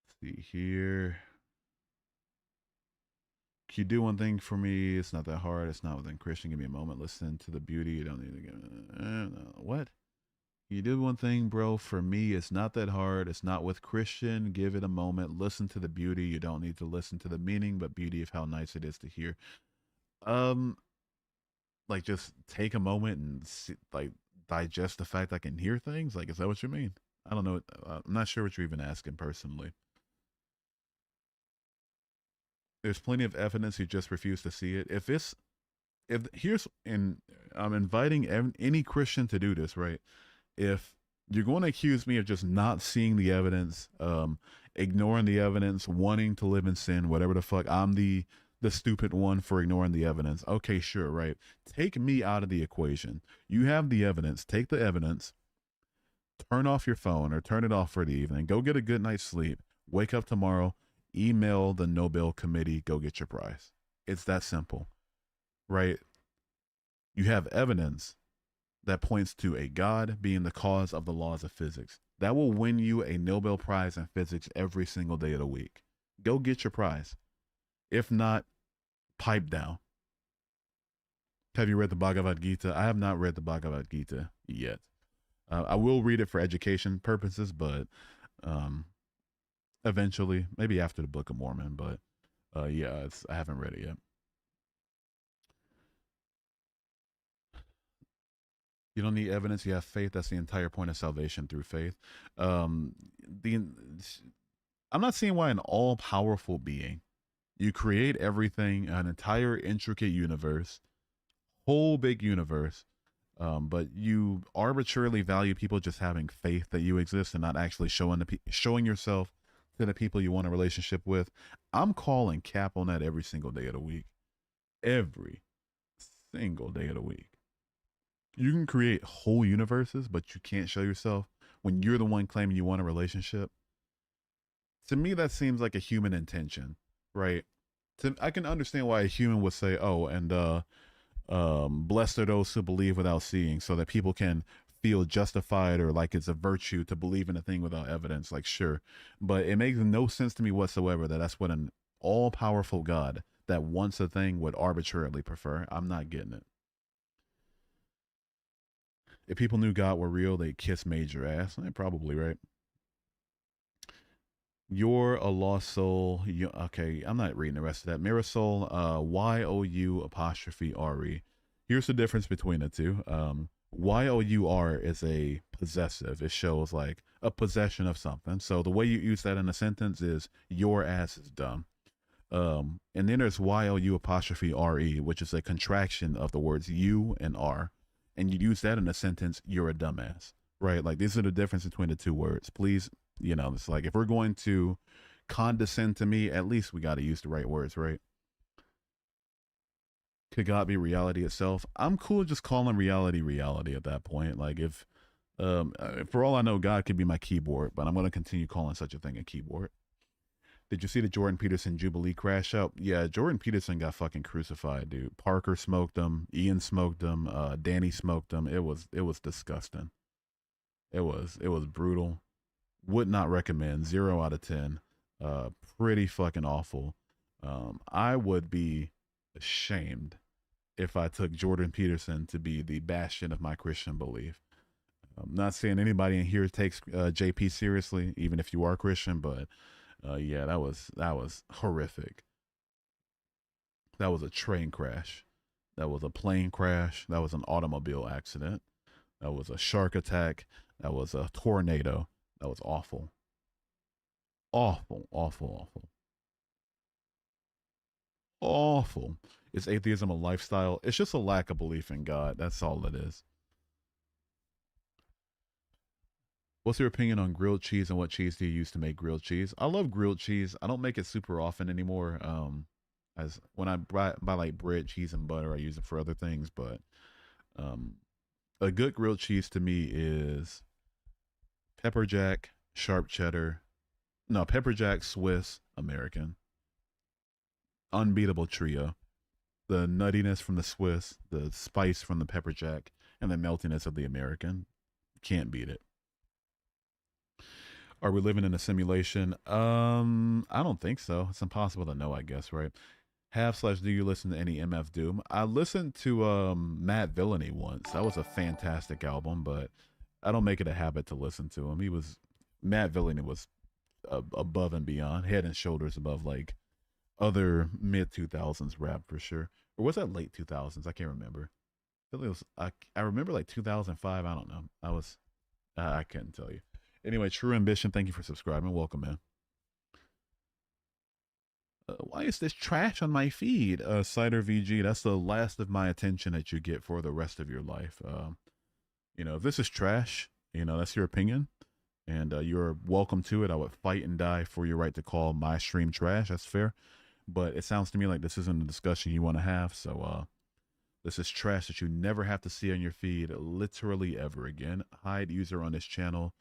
Let's see here. Can you do one thing for me? It's not that hard. It's not within Christian. Give me a moment. Listen to the beauty. You don't need to give. What? You do one thing, bro. For me, it's not that hard. It's not with Christian. Give it a moment. Listen to the beauty. You don't need to listen to the meaning, but beauty of how nice it is to hear. Like just take a moment and see, like digest the fact I can hear things. Like, is that what you mean? I don't know. I'm not sure what you're even asking personally. There's plenty of evidence. You just refuse to see it. If here's, and I'm inviting any Christian to do this, right? If you're going to accuse me of just not seeing the evidence, ignoring the evidence, wanting to live in sin, whatever the fuck, I'm the stupid one for ignoring the evidence. Okay, sure, right. Take me out of the equation. You have the evidence. Take the evidence. Turn off your phone or turn it off for the evening. Go get a good night's sleep. Wake up tomorrow. Email the Nobel Committee. Go get your prize. It's that simple, right? You have evidence that points to a God being the cause of the laws of physics. That will win you a Nobel Prize in physics every single day of the week. Go get your prize. If not, pipe down. Have you read the Bhagavad Gita? I have not read the Bhagavad Gita yet. I will read it for education purposes, but eventually, maybe after the Book of Mormon. But yeah, I haven't read it yet. You don't need evidence. You have faith. That's the entire point of salvation, through faith. I'm not seeing why an all-powerful being, you create everything, an entire intricate universe, whole big universe, but you arbitrarily value people just having faith that you exist and not actually showing yourself to the people you want a relationship with. I'm calling cap on that every single day of the week. Every single day of the week. You can create whole universes, but you can't show yourself when you're the one claiming you want a relationship. To me, that seems like a human intention, right? I can understand why a human would say, "Oh, and blessed are those who believe without seeing," so that people can feel justified or like it's a virtue to believe in a thing without evidence. Like, sure, but it makes no sense to me whatsoever that that's what an all-powerful God that wants a thing would arbitrarily prefer. I'm not getting it. If people knew God were real, they'd kiss major ass. Probably, right? You're a lost soul. Okay, I'm not reading the rest of that. Mirasol, YOU''RE. Here's the difference between the two. YOUR is a possessive. It shows like a possession of something. So the way you use that in a sentence is your ass is dumb. And then there's YOU''RE, which is a contraction of the words you and are. And you use that in a sentence, you're a dumbass, right? Like, these are the difference between the two words. Please, it's like, if we're going to condescend to me, at least we got to use the right words, right? Could God be reality itself? I'm cool just calling reality at that point. Like, if, for all I know, God could be my keyboard, but I'm going to continue calling such a thing a keyboard. Did you see the Jordan Peterson Jubilee crash out? Yeah, Jordan Peterson got fucking crucified, dude. Parker smoked him. Ian smoked him. Danny smoked him. It was disgusting. It was brutal. Would not recommend. 0 out of 10. Pretty fucking awful. I would be ashamed if I took Jordan Peterson to be the bastion of my Christian belief. I'm not saying anybody in here takes JP seriously, even if you are Christian, but yeah, that was horrific. That was a train crash. That was a plane crash. That was an automobile accident. That was a shark attack. That was a tornado. That was awful. Awful, awful, awful. Awful. Is atheism a lifestyle? It's just a lack of belief in God. That's all it is. What's your opinion on grilled cheese, and what cheese do you use to make grilled cheese? I love grilled cheese. I don't make it super often anymore. As when I buy like bread, cheese, and butter, I use it for other things. But um, A good grilled cheese to me is pepper jack, sharp cheddar. No, pepper jack, Swiss, American. Unbeatable trio. The nuttiness from the Swiss, the spice from the pepper jack, and the meltiness of the American. Can't beat it. Are we living in a simulation? I don't think so. It's impossible to know, I guess, right? Have slash do you listen to any MF Doom? I listened to Matt Villainy once. That was a fantastic album, but I don't make it a habit to listen to him. Matt Villainy was above and beyond, head and shoulders above like other mid 2000s rap for sure. Or was that late 2000s? I can't remember. I feel like I remember like 2005. I don't know. I couldn't tell you. Anyway, True Ambition, thank you for subscribing. Welcome, man. Why is this trash on my feed? Cider VG, that's the last of my attention that you get for the rest of your life. If this is trash, that's your opinion, and you're welcome to it. I would fight and die for your right to call my stream trash. That's fair. But it sounds to me like this isn't a discussion you want to have. So this is trash that you never have to see on your feed, literally ever again. Hide user on this channel.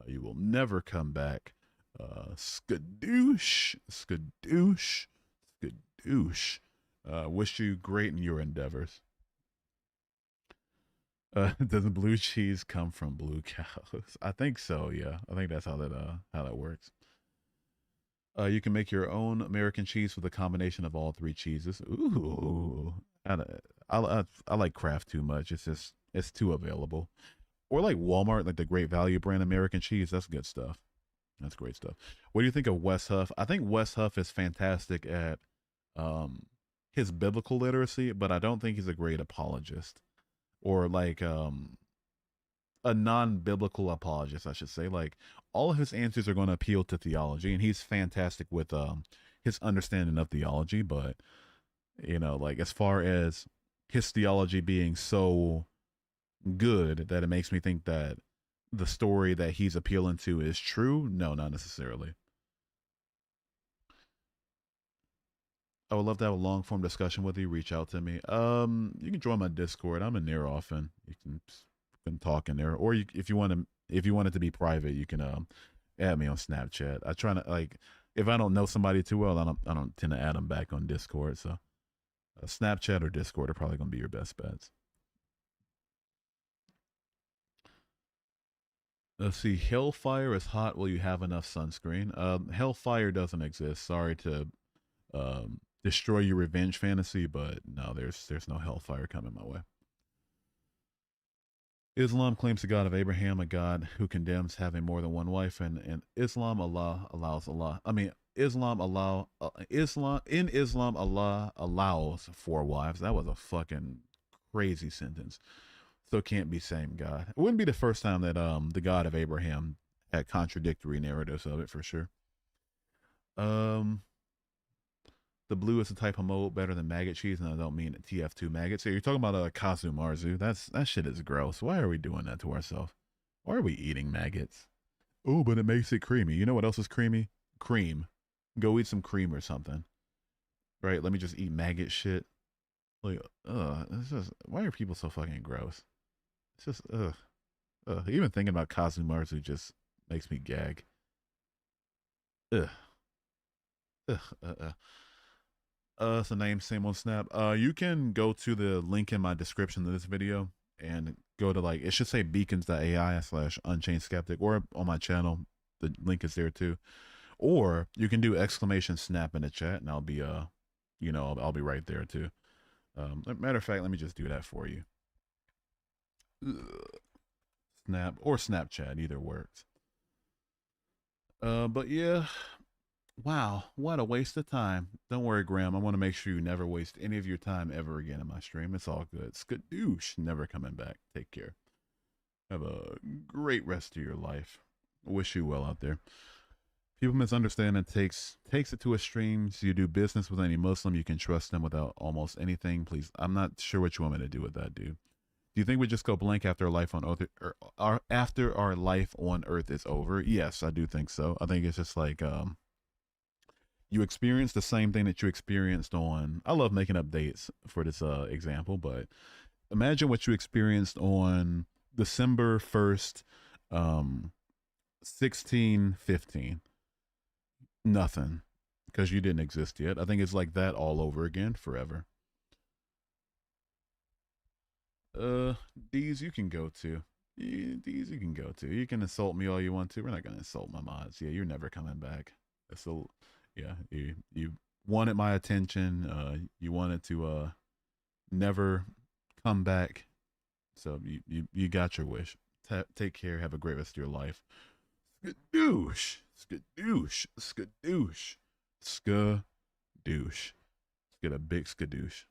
You will never come back. Skadoosh. Wish you great in your endeavors. Doesn't blue cheese come from blue cows? I think so. Yeah, I think that's how that works. You can make your own American cheese with a combination of all three cheeses. Ooh, I like Kraft too much. It's too available. Or like Walmart, like the Great Value brand American cheese. That's good stuff. That's great stuff. What do you think of Wes Huff? I think Wes Huff is fantastic at his biblical literacy, but I don't think he's a great apologist or like a non-biblical apologist, I should say. Like all of his answers are going to appeal to theology, and he's fantastic with his understanding of theology. But like as far as his theology being so good that it makes me think that the story that he's appealing to is true, no, not necessarily. I would love to have a long form discussion with you. Reach out to me. You can join my Discord. I'm in there often. You can talk in there, or if you want it to be private, you can add me on Snapchat. I try to like if I don't know somebody too well, I don't tend to add them back on Discord. So Snapchat or Discord are probably gonna be your best bets. Let's see. Hellfire is hot. Will you have enough sunscreen? Hellfire doesn't exist. Sorry to destroy your revenge fantasy, but no, there's no hellfire coming my way. Islam claims the God of Abraham, a God who condemns having more than one wife, and Islam Allah allows Allah. I mean, Islam Allah allows four wives. That was a fucking crazy sentence. So can't be same God. It wouldn't be the first time that the God of Abraham had contradictory narratives of it for sure. The blue is a type of mold better than maggot cheese, and I don't mean TF2 maggots. So you're talking about Kazu Marzu. That shit is gross. Why are we doing that to ourselves? Why are we eating maggots? Oh, but it makes it creamy. You know what else is creamy? Cream. Go eat some cream or something. Right? Let me just eat maggot shit. Like, why are people so fucking gross? It's just, even thinking about Kazu Marzu just makes me gag. It's a name, same on Snap. You can go to the link in my description of this video and go to it should say beacons.ai/unchained skeptic, or on my channel, the link is there too. Or you can do !snap in the chat, and I'll be, I'll be right there too. Matter of fact, let me just do that for you. Snap or Snapchat, either works. But yeah, wow, what a waste of time. Don't worry, Graham. I want to make sure you never waste any of your time ever again in my stream. It's all good. Skadoosh, never coming back. Take care. Have a great rest of your life. Wish you well out there. People misunderstand and takes it to extremes. You do business with any Muslim, you can trust them without almost anything. Please, I'm not sure what you want me to do with that, dude. Do you think we just go blank after our life on Earth, or after our life on Earth is over? Yes, I do think so. I think it's just like you experience the same thing that you experienced on. I love making up dates for this example, but imagine what you experienced on December 1st, 1615. Nothing, because you didn't exist yet. I think it's like that all over again forever. These you can go to. These you can go to. You can insult me all you want to. We're not gonna insult my mods. Yeah, you're never coming back. So, yeah, you wanted my attention. You wanted to never come back. So you got your wish. Take care. Have a great rest of your life. Skadoosh, skadoosh, skadoosh, skadoosh. Let's get a big skadoosh.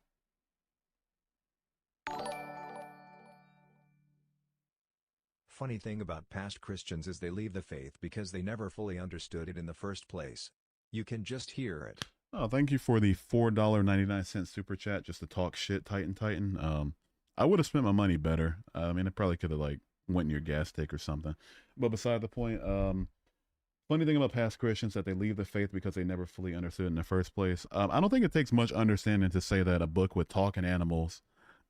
Funny thing about past Christians is they leave the faith because they never fully understood it in the first place. You can just hear it. Oh, thank you for the $4.99 super chat just to talk shit, Titan. I would have spent my money better. I mean, I probably could have like went in your gas tank or something. But beside the point, funny thing about past Christians that they leave the faith because they never fully understood it in the first place. I don't think it takes much understanding to say that a book with talking animals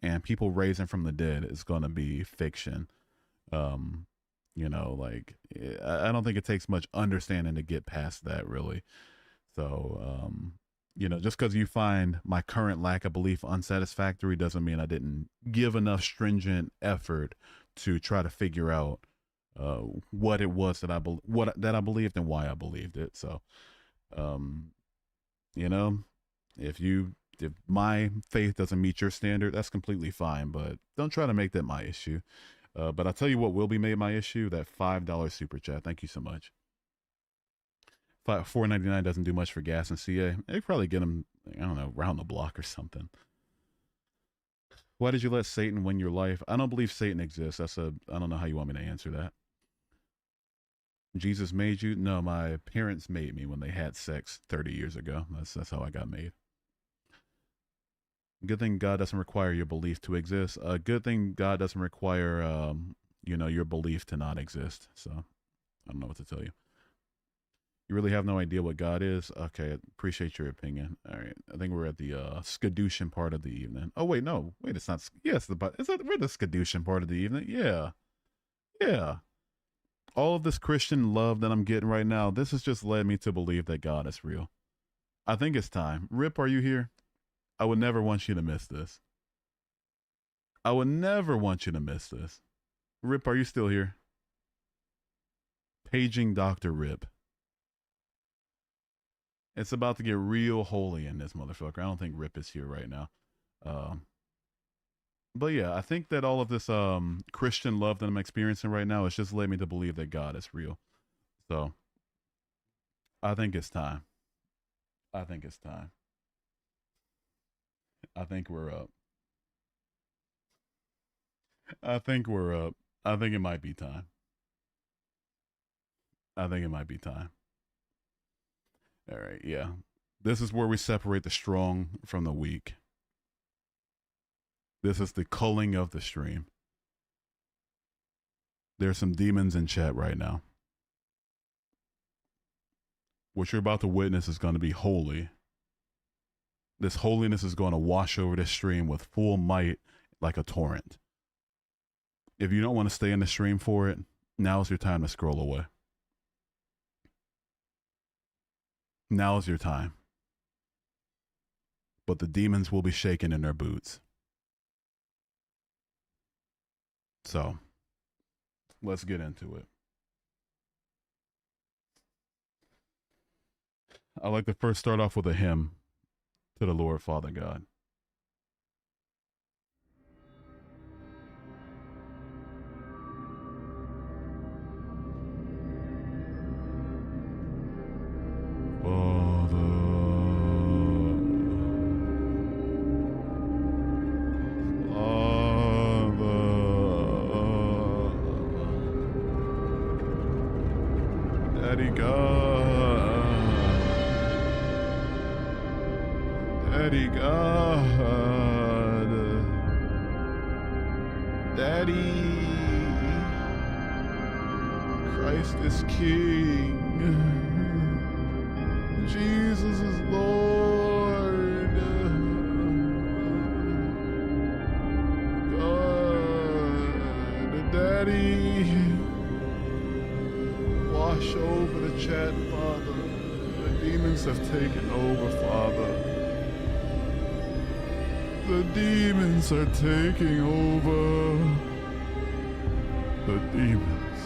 and people raising from the dead is going to be fiction. You know, like I don't think it takes much understanding to get past that, really. So, you know, just because you find my current lack of belief unsatisfactory doesn't mean I didn't give enough stringent effort to try to figure out what it was that I believed and why I believed it. So, you know, if my faith doesn't meet your standard, that's completely fine. But don't try to make that my issue. But I'll tell you what will be made my issue, that $5 super chat. Thank you so much. $4.99 doesn't do much for gas and CA. They probably get them, I don't know, round the block or something. Why did you let Satan win your life? I don't believe Satan exists. I don't know how you want me to answer that. Jesus made you? No, my parents made me when they had sex 30 years ago. That's how I got made. Good thing God doesn't require your belief to exist. Good thing God doesn't require, you know, your belief to not exist. So I don't know what to tell you. You really have no idea what God is? Okay, appreciate your opinion. All right, I think we're at the Skadooshin part of the evening. Oh wait, no, wait, it's not. Yes, we're the Skadooshin part of the evening. Yeah, yeah. All of this Christian love that I'm getting right now, this has just led me to believe that God is real. I think it's time. Rip, are you here? I would never want you to miss this. I would never want you to miss this. Rip, are you still here? Paging Dr. Rip. It's about to get real holy in this motherfucker. I don't think Rip is here right now. But yeah, I think that all of this Christian love that I'm experiencing right now has just led me to believe that God is real. So I think it's time. I think it's time. I think we're up. I think we're up. I think it might be time. I think it might be time. All right, yeah. This is where we separate the strong from the weak. This is the culling of the stream. There's some demons in chat right now. What you're about to witness is going to be holy. This holiness is going to wash over this stream with full might like a torrent. If you don't want to stay in the stream for it, now's your time to scroll away. Now's your time. But the demons will be shaken in their boots. So, let's get into it. I'd like to first start off with a hymn to the Lord Father God. Daddy God, Daddy God, Daddy, Christ is King, Jesus is Lord, Daddy, wash over the chat, Father. The demons have taken over, Father. The demons are taking over. The demons.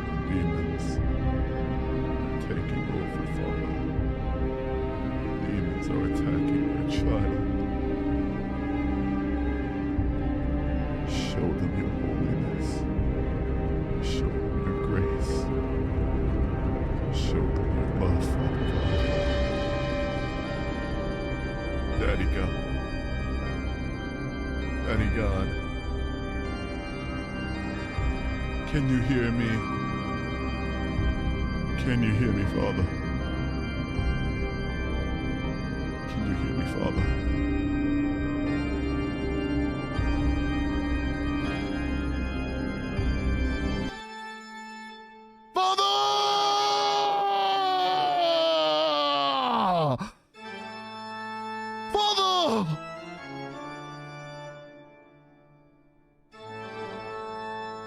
The demons are taking over, Father. The demons are attacking your child. Show them your holiness. Show them your grace. Show them your love, Father God. Daddy God. Daddy God. Can you hear me? Can you hear me, Father? Can you hear me, Father? Father! Father!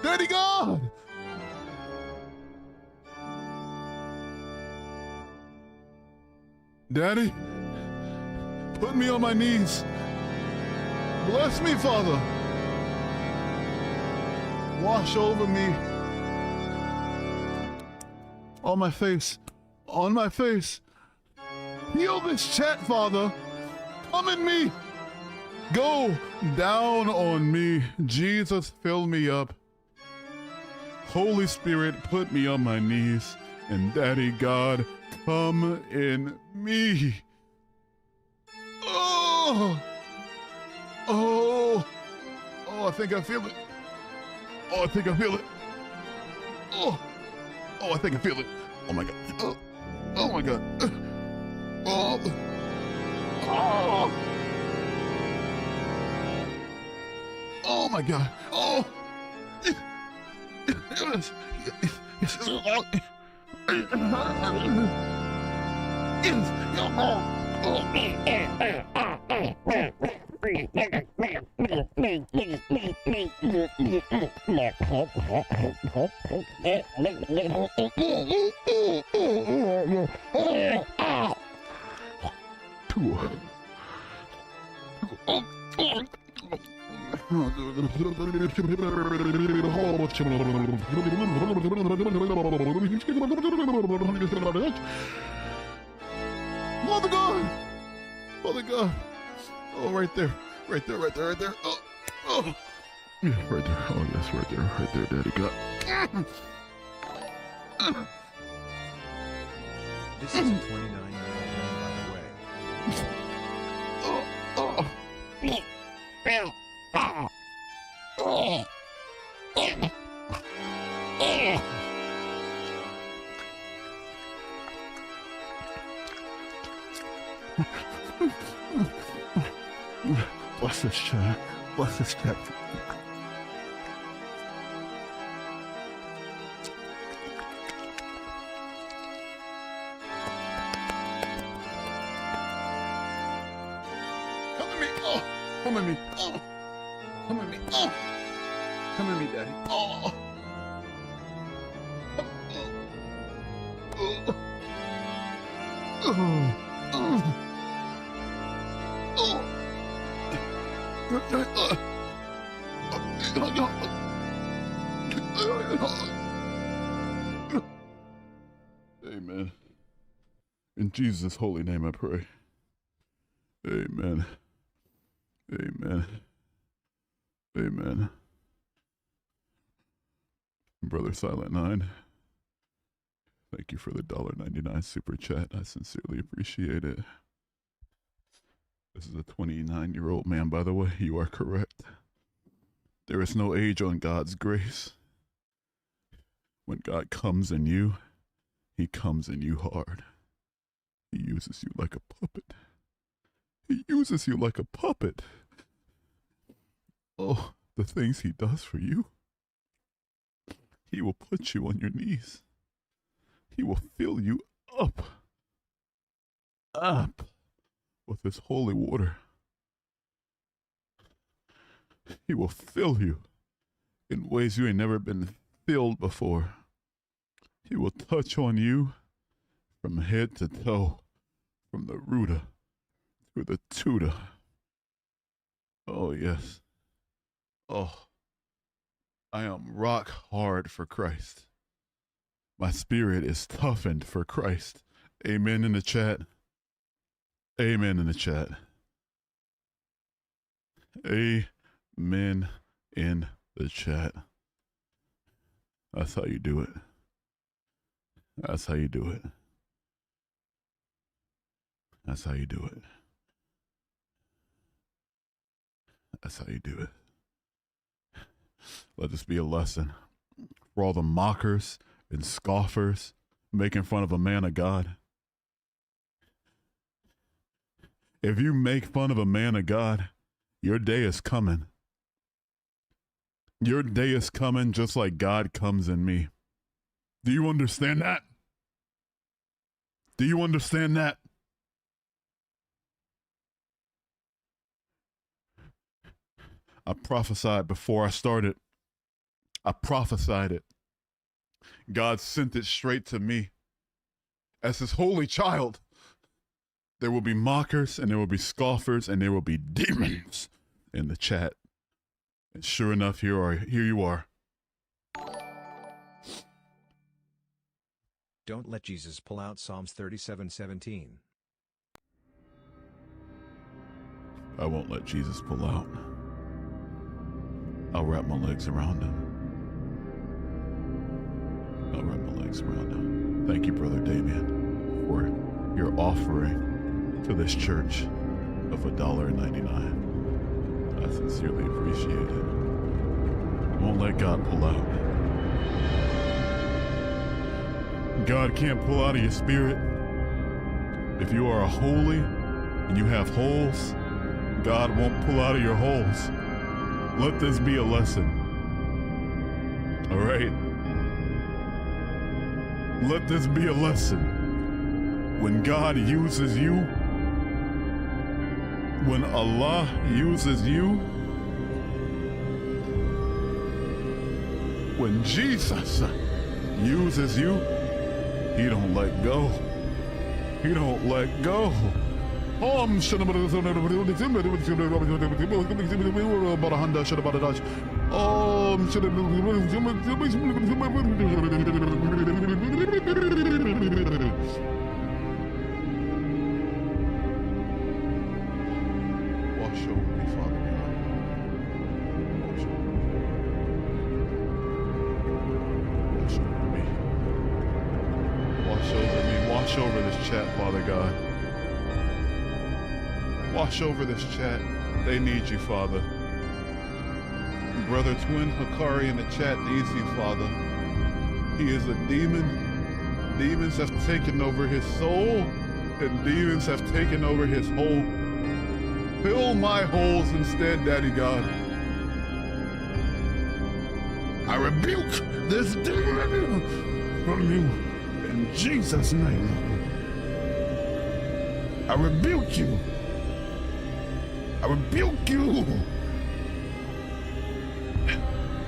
Daddy God! Daddy, put me on my knees. Bless me, Father. Wash over me. On my face. On my face. Heal this chat, Father. Come in me. Go down on me. Jesus, fill me up. Holy Spirit, put me on my knees. And Daddy God, come in me. Oh. Oh. Oh, I think I feel it. Oh, I think I feel it. Oh. Oh, I think I feel it. Oh my God. Oh, oh my God. Oh. Oh. Oh my God. Oh. Yes. Mother God! Mother God! Oh, right there. Right there, right there, right there. Oh, oh. Yeah, right there. Oh, yes, right there, Daddy God. This is a 29-year-old man, by the way. Oh, oh. Bless this chat. Bless this chat. Come at me. Oh. Come at me. Oh. Come at me. Oh. Come at me, Daddy. Oh. Oh. Oh. Oh. Amen. In Jesus' holy name I pray. Amen. Amen. Amen. Brother Silent 9, thank you for the $1.99 super chat. I sincerely appreciate it. This is a 29-year-old man, by the way. You are correct. There is no age on God's grace. When God comes in you, he comes in you hard. He uses you like a puppet. He uses you like a puppet. Oh, the things he does for you. He will put you on your knees. He will fill you up with his holy water. He will fill you in ways you ain't never been filled before. He will touch on you from head to toe, from the rooter to the tutor. Oh, yes. Oh, I am rock hard for Christ. My spirit is toughened for Christ. Amen in the chat. Amen in the chat. Amen in the chat. That's how you do it. That's how you do it. That's how you do it. That's how you do it. Let this be a lesson for all the mockers and scoffers making fun of a man of God. If you make fun of a man of God, your day is coming. Your day is coming just like God comes in me. Do you understand that? Do you understand that? I prophesied before I started. I prophesied it. God sent it straight to me. As his holy child, there will be mockers and there will be scoffers and there will be demons in the chat. And sure enough, here you are. Don't let Jesus pull out Psalms 37:17. I won't let Jesus pull out. I'll wrap my legs around him. I'll wrap my legs around him. Thank you, Brother Damien, for your offering to this church of $1.99. I sincerely appreciate it. Won't let God pull out. God can't pull out of your spirit. If you are a holy and you have holes, God won't pull out of your holes. Let this be a lesson. All right? Let this be a lesson. When God uses you, when Allah uses you, when Jesus uses you, he don't let go. He don't let go. Wash over me, Father God. Wash over me. Wash over me. Wash over this chat, Father God. Wash over this chat. They need you, Father. Brother Twin Hakari in the chat needs you, Father. He is a demon. Demons have taken over his soul, and demons have taken over his hole. Fill my holes instead, Daddy God. I rebuke this demon from you in Jesus' name. I rebuke you. I rebuke you.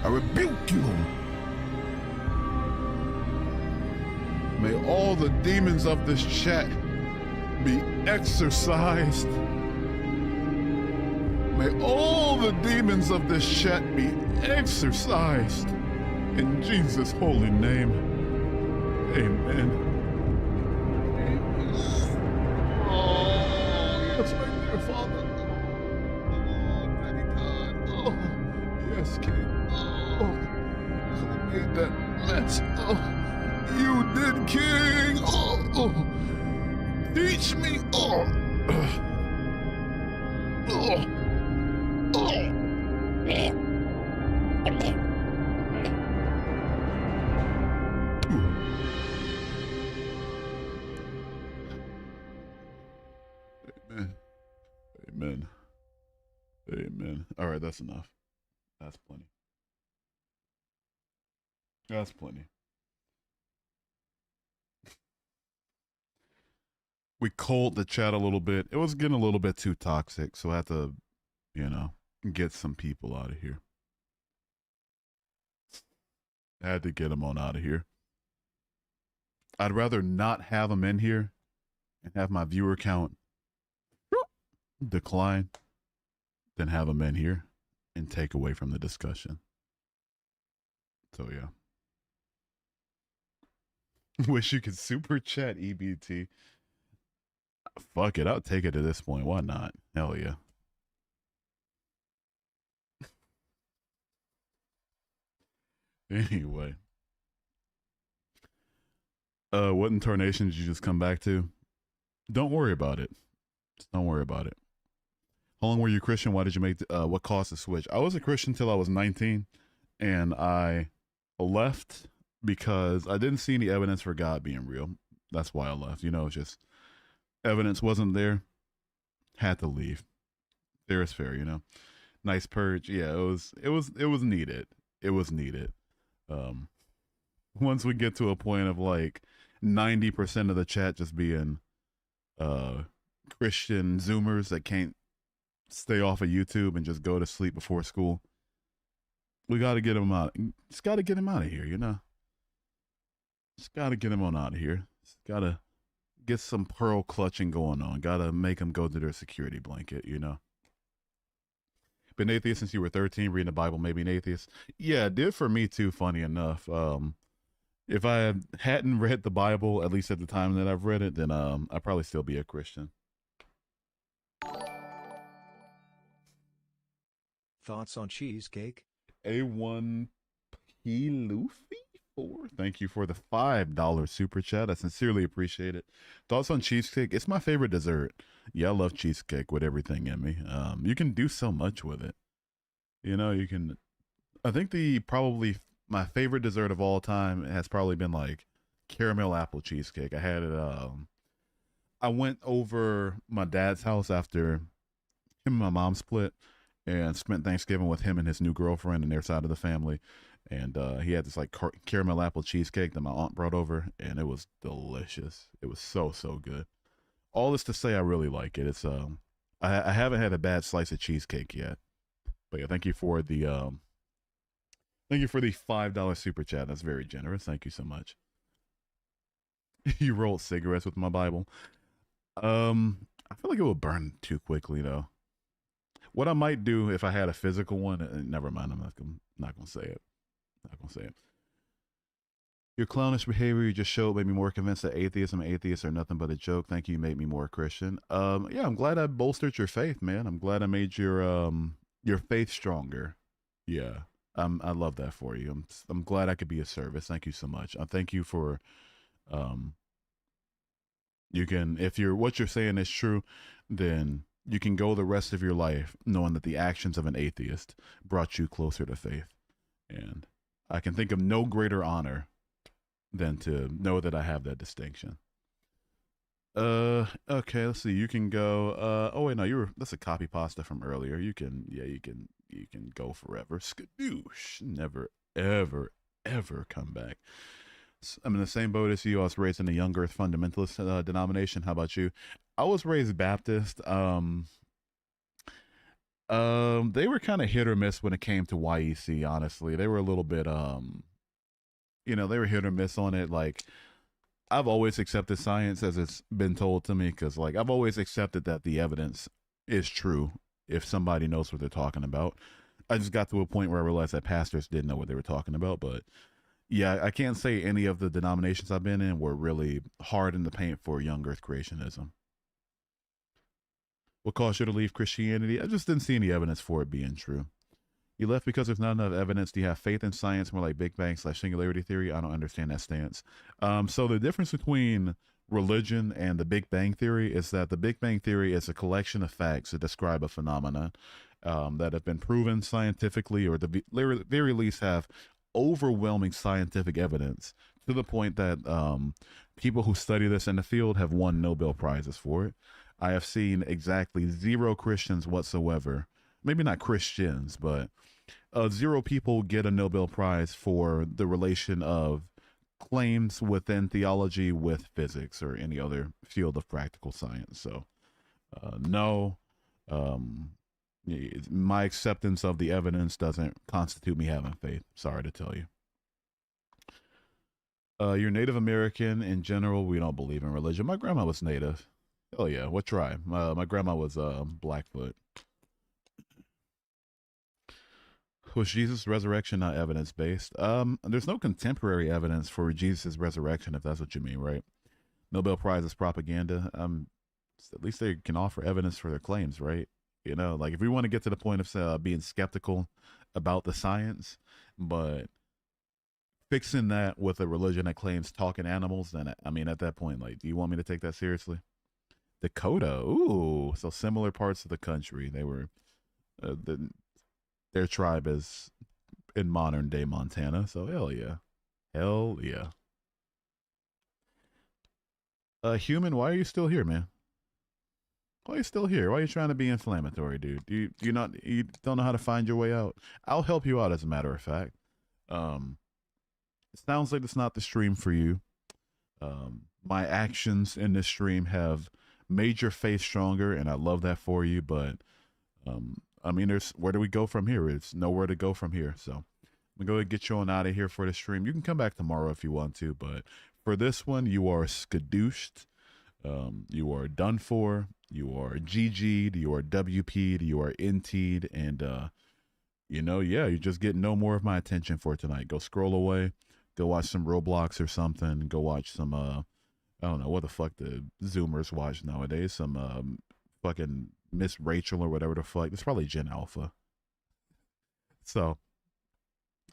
I rebuke you. May all the demons of this chat be exorcised. May all the demons of this chat be exorcised. In Jesus' holy name. Amen. Oh, yes, my dear Father. King. Oh, who made that mess? Oh, you did, King. Oh, teach me. Oh, Amen. Amen. Amen. All right, that's enough. That's plenty. That's plenty. We culled the chat a little bit. It was getting a little bit too toxic, so I had to, get some people out of here. I had to get them on out of here. I'd rather not have them in here and have my viewer count decline than have them in here and take away from the discussion. So yeah. Wish you could super chat EBT. Fuck it, I'll take it at this point. Why not? Hell yeah. Anyway. What incarnation did you just come back to? Don't worry about it. Just don't worry about it. How long were you Christian? Why did you make what caused the switch? I was a Christian till I was 19, and I left because I didn't see any evidence for God being real. That's why I left. You know, it's just evidence wasn't there. Had to leave. Fair is fair, you know. Nice purge. Yeah, it was needed. It was needed. Once we get to a point of like 90% of the chat just being Christian Zoomers that can't stay off of YouTube and just go to sleep before school, we got to get them out. Just got to get him out of here, you know. Just got to get him on out of here. Just got to get some pearl clutching going on. Got to make them go to their security blanket, you know. Been atheist since you were 13, reading the Bible, maybe an atheist. Yeah, it did for me too, funny enough. If I hadn't read the Bible, at least at the time that I've read it, then I'd probably still be a Christian. Thoughts on cheesecake? A1P Luffy 4. Thank you for the $5 super chat. I sincerely appreciate it. Thoughts on cheesecake? It's my favorite dessert. Yeah, I love cheesecake with everything in me. You can do so much with it. You know, you can. I think probably my favorite dessert of all time has probably been like caramel apple cheesecake. I had it. I went over my dad's house after him and my mom split, and spent Thanksgiving with him and his new girlfriend and their side of the family. And he had this like caramel apple cheesecake that my aunt brought over, and it was delicious. It was so good. All this to say, I really like it. It's I haven't had a bad slice of cheesecake yet. But yeah, thank you for the $5 super chat. That's very generous. Thank you so much. You rolled cigarettes with my Bible. I feel like it will burn too quickly though. What I might do if I had a physical one, never mind. I'm not gonna say it. Not gonna say it. Your clownish behavior you just showed made me more convinced that atheism and atheists are nothing but a joke. Thank you. You made me more Christian. Yeah, I'm glad I bolstered your faith, man. I'm glad I made your faith stronger. Yeah, I love that for you. I'm glad I could be of service. Thank you so much. Thank you for, you can, if what you're saying is true, then you can go the rest of your life knowing that the actions of an atheist brought you closer to faith. And I can think of no greater honor than to know that I have that distinction. Okay, let's see. You can go. Oh wait, no, that's a copy pasta from earlier. You can go forever. Skadoosh. Never, ever, ever come back. I'm in the same boat as you. I was raised in a young earth fundamentalist denomination. How about you? I was raised Baptist. They were kind of hit or miss when it came to YEC, honestly. They were a little bit, they were hit or miss on it. Like, I've always accepted science as it's been told to me, because, like, I've always accepted that the evidence is true if somebody knows what they're talking about. I just got to a point where I realized that pastors didn't know what they were talking about, but yeah, I can't say any of the denominations I've been in were really hard in the paint for young earth creationism. What caused you to leave Christianity? I just didn't see any evidence for it being true. You left because there's not enough evidence. Do you have faith in science, more like Big Bang / singularity theory? I don't understand that stance. So the difference between religion and the Big Bang theory is that the Big Bang theory is a collection of facts that describe a phenomenon that have been proven scientifically, or at the very least have overwhelming scientific evidence to the point that people who study this in the field have won Nobel Prizes for it. I have seen exactly 0 Christians whatsoever, maybe not Christians, but 0 people get a Nobel Prize for the relation of claims within theology with physics or any other field of practical science. So no, My acceptance of the evidence doesn't constitute me having faith. Sorry to tell you. You're Native American. In general, we don't believe in religion. My grandma was Native. Oh yeah, what tribe? My grandma was Blackfoot. Was Jesus' resurrection not evidence based? There's no contemporary evidence for Jesus' resurrection, if that's what you mean, right? Nobel Prize is propaganda. At least they can offer evidence for their claims, right? You know, like if we want to get to the point of being skeptical about the science, but fixing that with a religion that claims talking animals, then I mean, at that point, like, do you want me to take that seriously? Dakota, ooh, so similar parts of the country. They were, their tribe is in modern day Montana. So hell yeah, hell yeah. Human, why are you still here, man? Why are you still here? Why are you trying to be inflammatory, dude? You don't know how to find your way out? I'll help you out, as a matter of fact. It sounds like it's not the stream for you. My actions in this stream have made your faith stronger, and I love that for you. But I mean, where do we go from here? It's nowhere to go from here. So I'm gonna go ahead and get you on out of here for the stream. You can come back tomorrow if you want to, but for this one, you are skadooshed. You are done for. You are GG'd. You are WP'd. You are NT'd. And, yeah, you just get no more of my attention for tonight. Go scroll away. Go watch some Roblox or something. Go watch some, I don't know what the fuck the Zoomers watch nowadays. Some fucking Miss Rachel or whatever the fuck. It's probably Gen Alpha. So,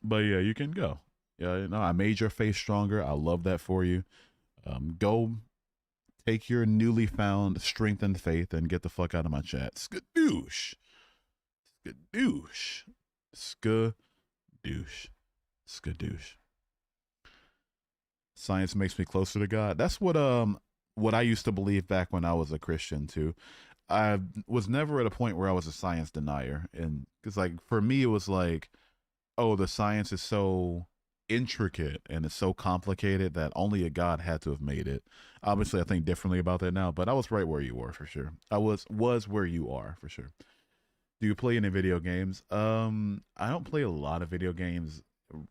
but yeah, you can go. Yeah, I made your face stronger. I love that for you. Go take your newly found strengthened faith and get the fuck out of my chat. Skadoosh. Skadoosh. Skadoosh. Skadoosh. Science makes me closer to God. That's what I used to believe back when I was a Christian too. I was never at a point where I was a science denier. And because like for me it was like, oh, the science is so intricate and it's so complicated that only a God had to have made it. Obviously, I think differently about that now, but I was right where you were for sure. I was where you are for sure. Do you play any video games? I don't play a lot of video games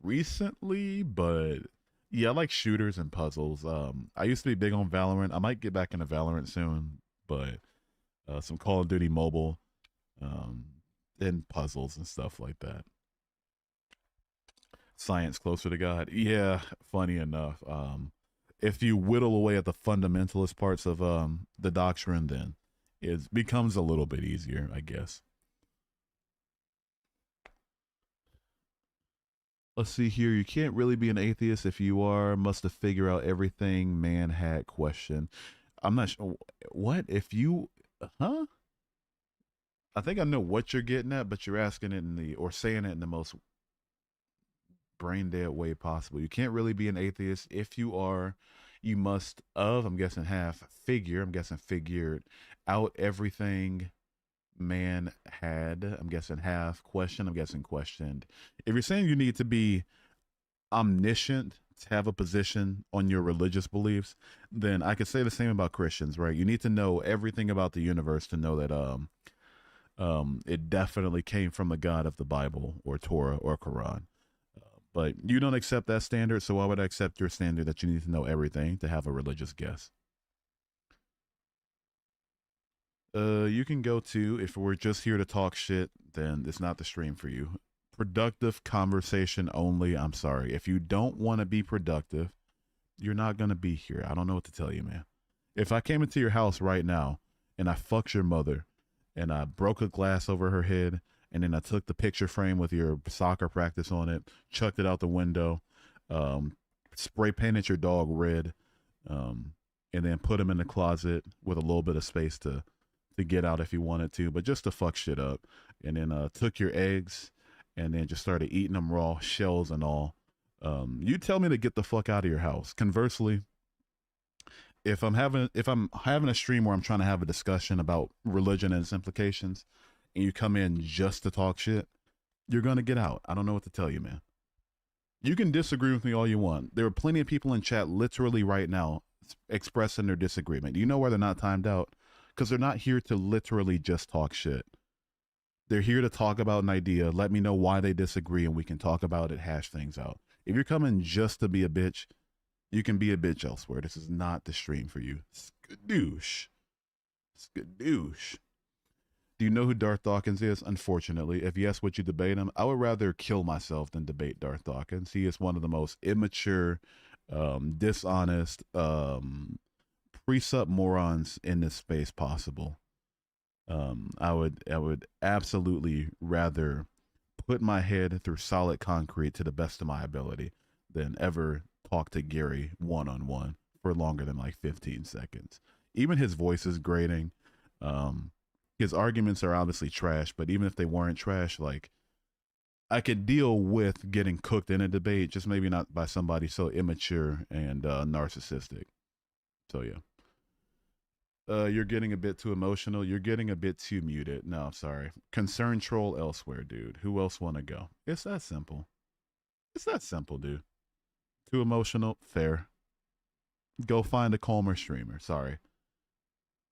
recently, but yeah, I like shooters and puzzles. I used to be big on Valorant. I might get back into Valorant soon, but some Call of Duty Mobile, and puzzles and stuff like that. Science closer to God. Yeah, funny enough. If you whittle away at the fundamentalist parts of the doctrine, then it becomes a little bit easier, I guess. Let's see here. You can't really be an atheist if you are. Must have figured out everything man had question. I'm not sure. What? If you. Huh? I think I know what you're getting at, but you're asking it or saying it in the most brain dead way possible. You can't really be an atheist. If you are, you must I'm guessing figured out everything man had. I'm guessing questioned. I'm guessing questioned. If you're saying you need to be omniscient to have a position on your religious beliefs, then I could say the same about Christians, right? You need to know everything about the universe to know that it definitely came from the God of the Bible or Torah or Quran. But you don't accept that standard, so why would I accept your standard that you need to know everything to have a religious guess? You can go to, if we're just here to talk shit, then it's not the stream for you. Productive conversation only. I'm sorry. If you don't want to be productive, you're not going to be here. I don't know what to tell you, man. If I came into your house right now and I fucked your mother and I broke a glass over her head, and then I took the picture frame with your soccer practice on it, chucked it out the window, spray painted your dog red, and then put him in the closet with a little bit of space to get out if you wanted to, but just to fuck shit up. And then took your eggs and then just started eating them raw, shells and all. You tell me to get the fuck out of your house. Conversely, if I'm having a stream where I'm trying to have a discussion about religion and its implications, and you come in just to talk shit, you're going to get out. I don't know what to tell you, man. You can disagree with me all you want. There are plenty of people in chat literally right now expressing their disagreement. You know why they're not timed out? Because they're not here to literally just talk shit. They're here to talk about an idea. Let me know why they disagree and we can talk about it, hash things out. If you're coming just to be a bitch, you can be a bitch elsewhere. This is not the stream for you. Skadoosh. Skadoosh. Do you know who Darth Dawkins is? Unfortunately. If yes, would you debate him? I would rather kill myself than debate Darth Dawkins. He is one of the most immature, dishonest, precept morons in this space possible. I would absolutely rather put my head through solid concrete to the best of my ability than ever talk to Gary one-on-one for longer than like 15 seconds. Even his voice is grating. His arguments are obviously trash, but even if they weren't trash, like, I could deal with getting cooked in a debate, just maybe not by somebody so immature and narcissistic. So yeah. You're getting a bit too emotional. You're getting a bit too muted. No, sorry. Concern troll elsewhere, dude. Who else want to go? It's that simple. It's that simple, dude. Too emotional? Fair. Go find a calmer streamer. Sorry.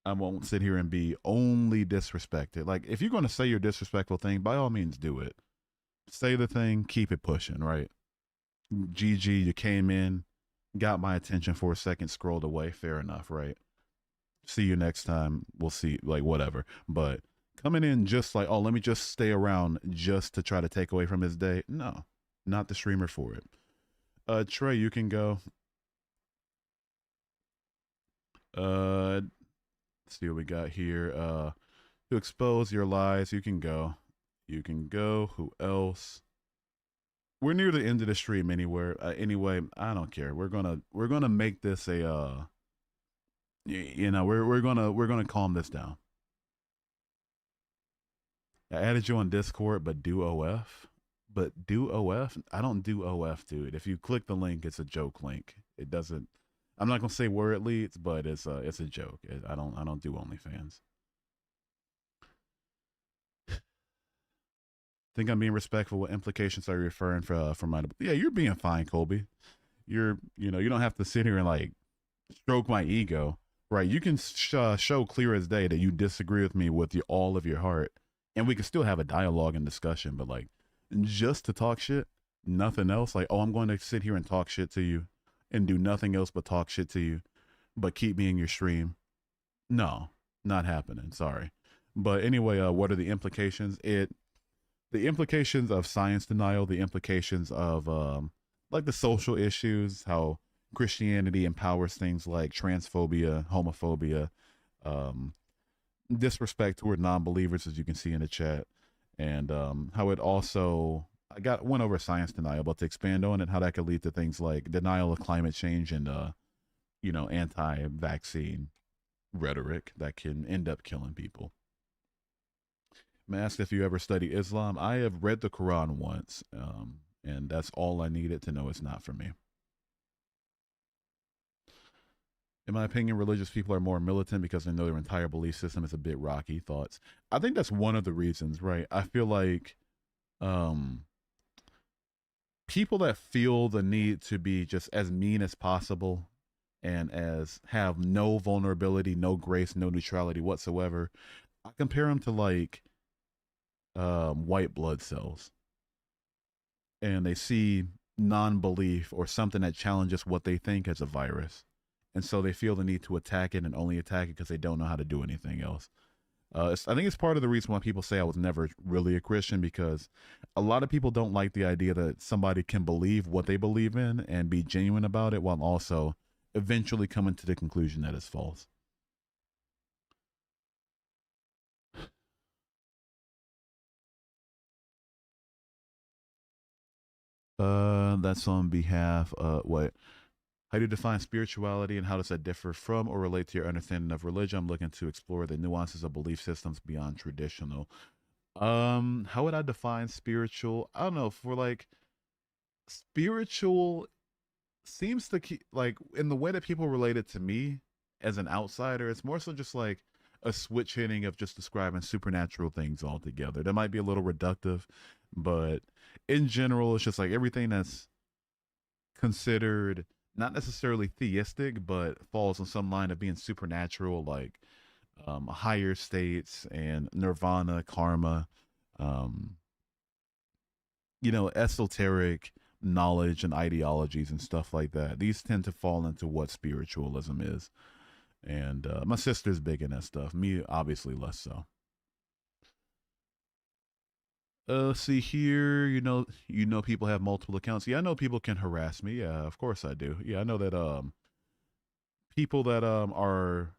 I won't sit here and be only disrespected. Like, if you're going to say your disrespectful thing, by all means do it. Say the thing, keep it pushing, right? GG, you came in, got my attention for a second, scrolled away. Fair enough, right? See you next time. We'll see, like, whatever. But coming in just like, oh, let me just stay around just to try to take away from his day. No, not the streamer for it. Trey, you can go. Let's see what we got here. To expose your lies, you can go. You can go. Who else? We're near the end of the stream anywhere. Anyway, I don't care. We're gonna make this a we're gonna calm this down. I added you on Discord, but do OF. But do OF? I don't do OF, dude. If you click the link, it's a joke link. It doesn't. I'm not gonna say where it leads, but it's a joke. I don't do OnlyFans. Think I'm being respectful. What implications are you referring for my? Yeah, you're being fine, Colby. You don't have to sit here and like stroke my ego, right? You can show clear as day that you disagree with me with all of your heart, and we can still have a dialogue and discussion. But like, just to talk shit, nothing else. Like, oh, I'm going to sit here and talk shit to you, and do nothing else but talk shit to you, but keep me in your stream. No, not happening. Sorry. But anyway, what are the implications? The implications of science denial, the implications of like the social issues, how Christianity empowers things like transphobia, homophobia, disrespect toward non-believers, as you can see in the chat, and how it also went over science denial, but to expand on it, how that could lead to things like denial of climate change and anti-vaccine rhetoric that can end up killing people. Asked if you ever study Islam. I have read the Quran once, and that's all I needed to know. It's not for me. In my opinion, religious people are more militant because they know their entire belief system is a bit rocky. Thoughts? I think that's one of the reasons, right? I feel like people that feel the need to be just as mean as possible and as have no vulnerability, no grace, no neutrality whatsoever, I compare them to like white blood cells, and they see non-belief or something that challenges what they think as a virus, and so they feel the need to attack it and only attack it because they don't know how to do anything else. I think it's part of the reason why people say I was never really a Christian, because a lot of people don't like the idea that somebody can believe what they believe in and be genuine about it while also eventually coming to the conclusion that it's false. That's on behalf. What? How do you define spirituality, and how does that differ from or relate to your understanding of religion? I'm looking to explore the nuances of belief systems beyond traditional. How would I define spiritual? I don't know. For like, spiritual seems to keep like in the way that people relate it to me as an outsider. It's more so just like a switch hitting of just describing supernatural things altogether. That might be a little reductive, but in general, it's just like everything that's considered not necessarily theistic, but falls on some line of being supernatural, like higher states and nirvana, karma, um, esoteric knowledge and ideologies and stuff like that. These tend to fall into what spiritualism is. And my sister's big in that stuff. Me, obviously, less so. See here, people have multiple accounts. Yeah, I know people can harass me. Yeah, of course I do. Yeah, I know that people that are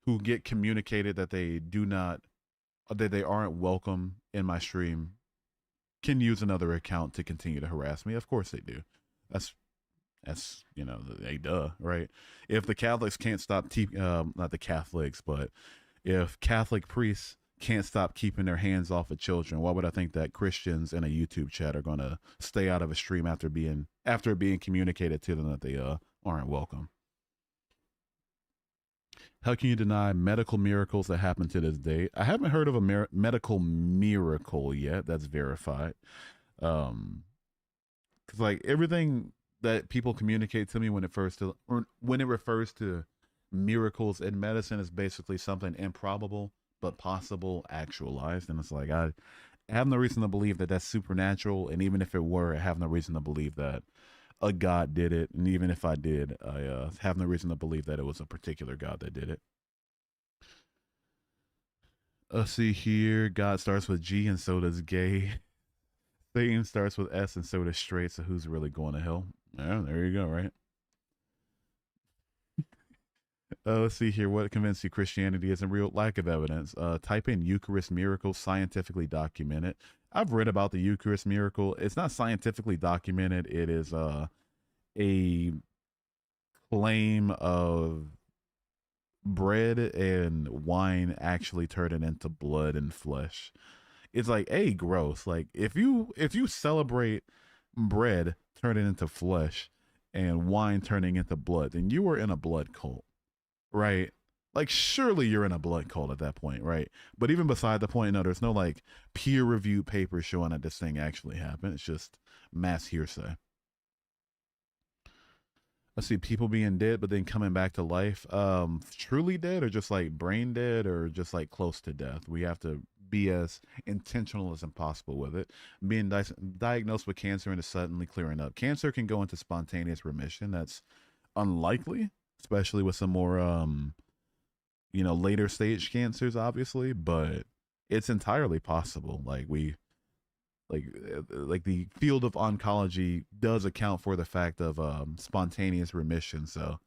who get communicated that they do not that they aren't welcome in my stream can use another account to continue to harass me. Of course they do. That's they duh, right? If the Catholics can't stop not the Catholics, but if Catholic priests can't stop keeping their hands off of children, why would I think that Christians in a YouTube chat are going to stay out of a stream after being communicated to them that they aren't welcome? How can you deny medical miracles that happen to this day? I haven't heard of a medical miracle yet that's verified. Because like everything that people communicate to me when it refers to miracles in medicine is basically something improbable but possible actualized, and it's like I have no reason to believe that that's supernatural, and even if it were, I have no reason to believe that a god did it, and even if I did, I have no reason to believe that it was a particular god that did it. Let's see here. God starts with G and so does gay. Satan starts with S and so does straight. So who's really going to hell? Yeah, there you go, right? Let's see here. What convinced you Christianity isn't real? Lack of evidence. Type in Eucharist miracle, scientifically documented. I've read about the Eucharist miracle. It's not scientifically documented. It is a claim of bread and wine actually turning into blood and flesh. It's like, hey, gross. Like if you celebrate bread turning into flesh and wine turning into blood, then you are in a blood cult, right? Like surely you're in a blood cult at that point, right? But even beside the point, no, there's no like peer reviewed paper showing that this thing actually happened. It's just mass hearsay. Let's see, people being dead but then coming back to life. Truly dead or just like brain dead or just like close to death. We have to be as intentional as impossible with it. Being diagnosed with cancer and suddenly clearing up. Cancer can go into spontaneous remission. That's unlikely, especially with some more later stage cancers, obviously, but it's entirely possible. Like the field of oncology does account for the fact of spontaneous remission. So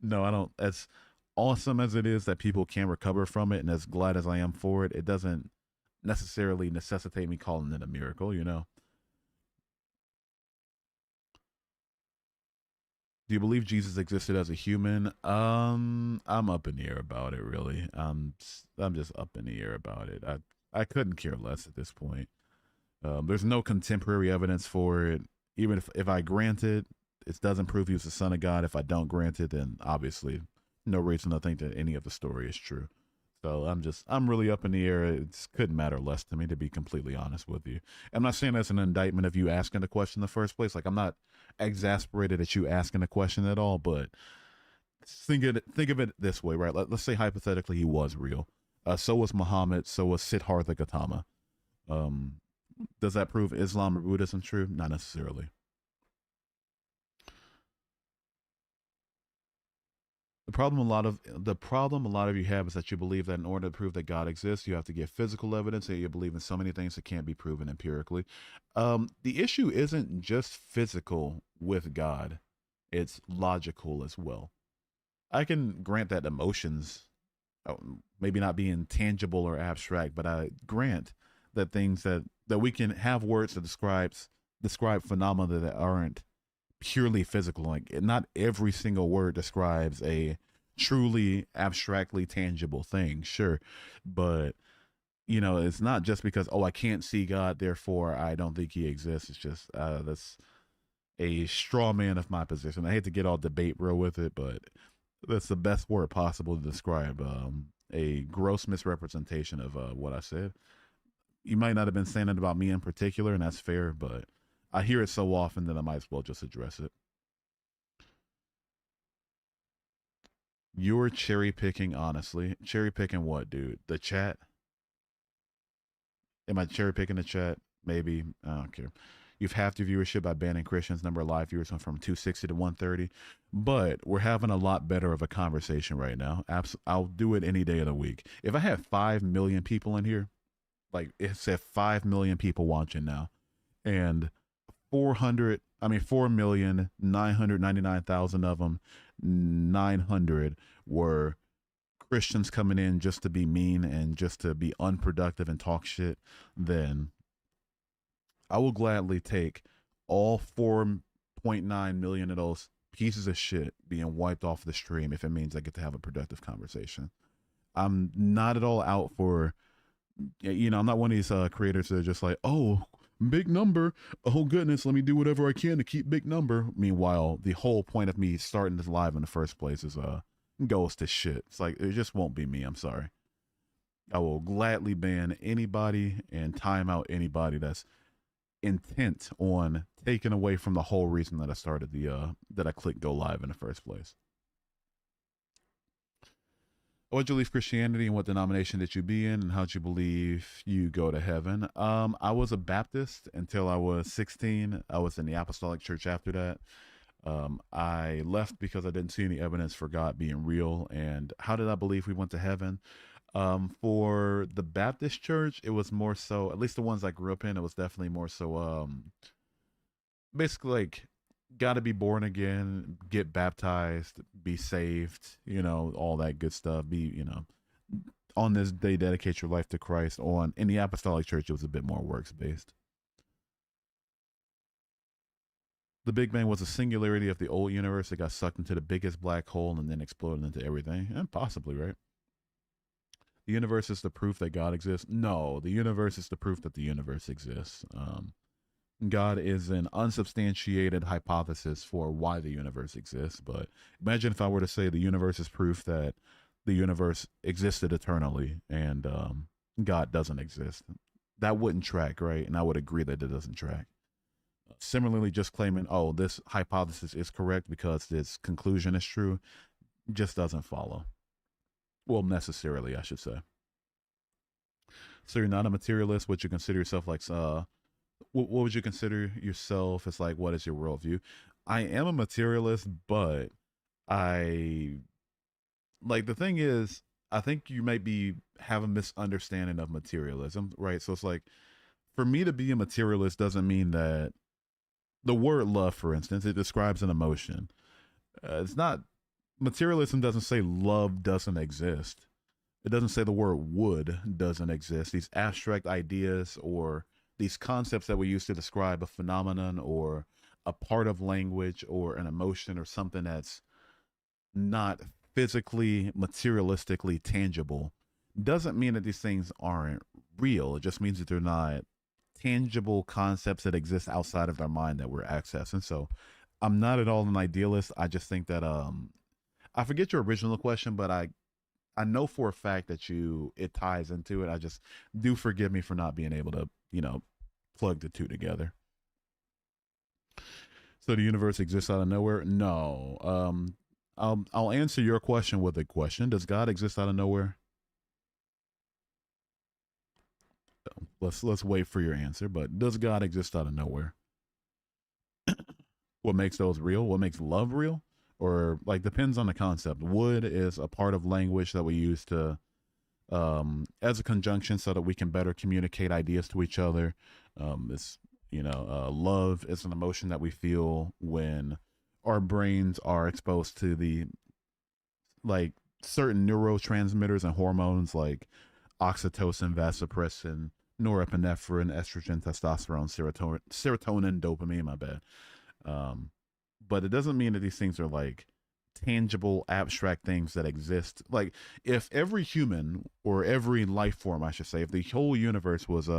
no, I don't. As awesome as it is that people can recover from it, and as glad as I am for it, it doesn't necessarily necessitate me calling it a miracle. Do you believe Jesus existed as a human? I'm up in the air about it. Really, I'm just up in the air about it. I couldn't care less at this point. There's no contemporary evidence for it. Even if I grant it, it doesn't prove he was the son of God. If I don't grant it, then obviously no reason to think that any of the story is true. So I'm really up in the air. It couldn't matter less to me, to be completely honest with you. I'm not saying that's an indictment of you asking the question in the first place. Like I'm not exasperated at you asking the question at all, but think of it this way, right? Let's say hypothetically he was real. So was Muhammad. So was Siddhartha Gautama. Um, does that prove Islam or Buddhism true? Not necessarily. The problem a lot of you have is that you believe that in order to prove that God exists, you have to get physical evidence, and you believe in so many things that can't be proven empirically. The issue isn't just physical with God; it's logical as well. I can grant that emotions, maybe not being tangible or abstract, but I grant that things that we can have words that describe phenomena that aren't purely physical. Like not every single word describes a truly abstractly tangible thing, sure, but it's not just because I can't see God, therefore I don't think He exists. It's just that's a straw man of my position. I hate to get all debate bro with it, but that's the best word possible to describe a gross misrepresentation of what I said. You might not have been saying it about me in particular, and that's fair, but I hear it so often that I might as well just address it. You're cherry picking, honestly. Cherry picking what, dude? The chat? Am I cherry picking the chat? Maybe. I don't care. You've halved your viewership by banning Christians. Number of live viewers went from 260 to 130. But we're having a lot better of a conversation right now. I'll do it any day of the week. If I had 5 million people in here, like it said 5 million people watching now, and 4,999,000 of them, 900 were Christians coming in just to be mean and just to be unproductive and talk shit, then I will gladly take all 4.9 million of those pieces of shit being wiped off the stream if it means I get to have a productive conversation. I'm not at all out for, I'm not one of these creators that are just like, oh, big number. Oh, goodness, let me do whatever I can to keep big number. Meanwhile, the whole point of me starting this live in the first place is goes to shit. It's like, it just won't be me. I'm sorry. I will gladly ban anybody and time out anybody that's intent on taking away from the whole reason that I started that I clicked go live in the first place. What'd you leave Christianity and what denomination did you be in and how'd you believe you go to heaven? I was a Baptist until I was 16. I was in the Apostolic Church after that. I left because I didn't see any evidence for God being real. And how did I believe we went to heaven? For the Baptist church, it was more so, at least the ones I grew up in, it was definitely more so, basically like, gotta be born again, get baptized, be saved, all that good stuff. Be, on this day, dedicate your life to Christ. In the Apostolic Church, it was a bit more works based. The Big Bang was a singularity of the old universe that got sucked into the biggest black hole and then exploded into everything. And possibly, right? The universe is the proof that God exists. No, the universe is the proof that the universe exists. God is an unsubstantiated hypothesis for why the universe exists. But imagine if I were to say the universe is proof that the universe existed eternally and God doesn't exist. That wouldn't track, right? And I would agree that it doesn't track. Similarly, just claiming, oh, this hypothesis is correct because this conclusion is true, just doesn't follow. Well, necessarily, I should say. So you're not a materialist. Would you consider yourself like, what would you consider yourself as like, what is your worldview? I am a materialist, but the thing is, I think you might have a misunderstanding of materialism, right? So it's like, for me to be a materialist doesn't mean that the word love, for instance, it describes an emotion. It's not, materialism doesn't say love doesn't exist. It doesn't say the word would doesn't exist. These abstract ideas or these concepts that we use to describe a phenomenon or a part of language or an emotion or something that's not physically, materialistically tangible doesn't mean that these things aren't real. It just means that they're not tangible concepts that exist outside of our mind that we're accessing. So I'm not at all an idealist. I just think that I forget your original question, but I know for a fact that it ties into it. I just do forgive me for not being able to, plug the two together. So the universe exists out of nowhere? No. I'll answer your question with a question. Does God exist out of nowhere? Let's wait for your answer. But does God exist out of nowhere? What makes those real? What makes love real? Or depends on the concept. Would is a part of language that we use to as a conjunction so that we can better communicate ideas to each other. Love is an emotion that we feel when our brains are exposed to the certain neurotransmitters and hormones like oxytocin, vasopressin, norepinephrine, estrogen, testosterone, serotonin, dopamine, my bad. But it doesn't mean that these things are tangible, abstract things that exist. If every human or every life form, I should say, if the whole universe was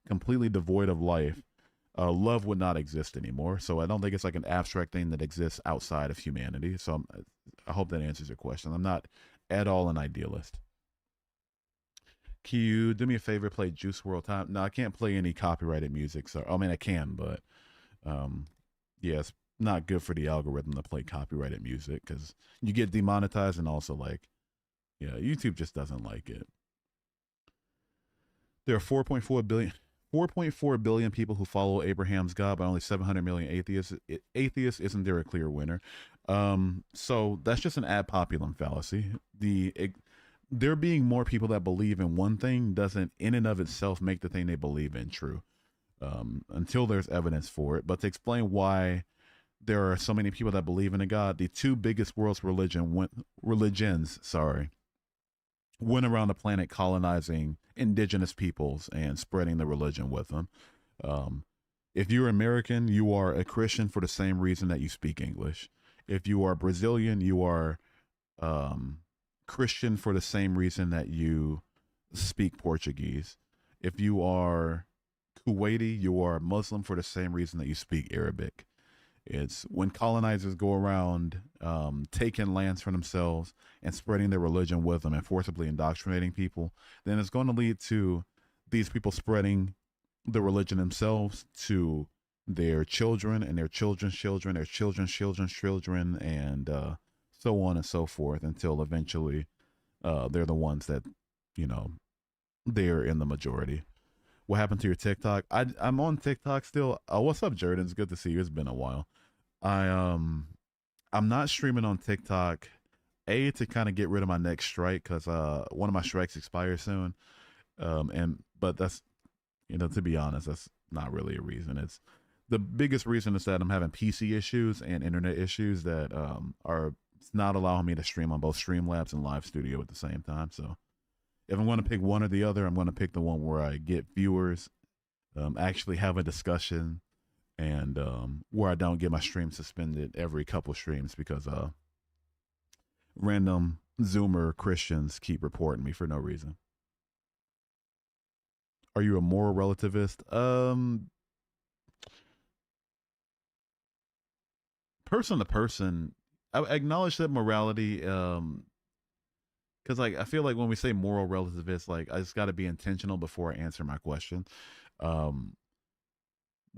completely devoid of life, love would not exist anymore. So I don't think it's an abstract thing that exists outside of humanity. So I hope that answers your question. I'm not at all an idealist. Can you do me a favor, play Juice WRLD Time? No, I can't play any copyrighted music. So I can, but yeah, it's not good for the algorithm to play copyrighted music because you get demonetized, and also YouTube just doesn't like it. There are 4.4 billion people who follow Abraham's God, but only 700 million atheists. Atheists isn't there a clear winner? So that's just an ad populum fallacy. There being more people that believe in one thing doesn't, in and of itself, make the thing they believe in true. Until there's evidence for it. But to explain why there are so many people that believe in a God, the two biggest world's religions went around the planet colonizing indigenous peoples and spreading the religion with them. If you're American, you are a Christian for the same reason that you speak English. If you are Brazilian, you are Christian for the same reason that you speak Portuguese. If you are Kuwaiti, you are Muslim for the same reason that you speak Arabic. It's when colonizers go around taking lands for themselves and spreading their religion with them and forcibly indoctrinating people, then it's going to lead to these people spreading the religion themselves to their children and their children's children, their children's children's children, and so on and so forth until eventually they're the ones that, they're in the majority. What happened to your TikTok? I'm on TikTok still. What's up, Jordan? It's good to see you. It's been a while. I'm not streaming on TikTok. To kind of get rid of my next strike because one of my strikes expires soon. But that's to be honest, that's not really a reason. It's the biggest reason is that I'm having PC issues and internet issues that are not allowing me to stream on both Streamlabs and Live Studio at the same time. So if I'm going to pick one or the other, I'm going to pick the one where I get viewers, actually have a discussion, and where I don't get my stream suspended every couple streams because random Zoomer Christians keep reporting me for no reason. Are you a moral relativist? Person to person, I acknowledge that morality, because I feel like when we say moral relativist, I just got to be intentional before I answer my question.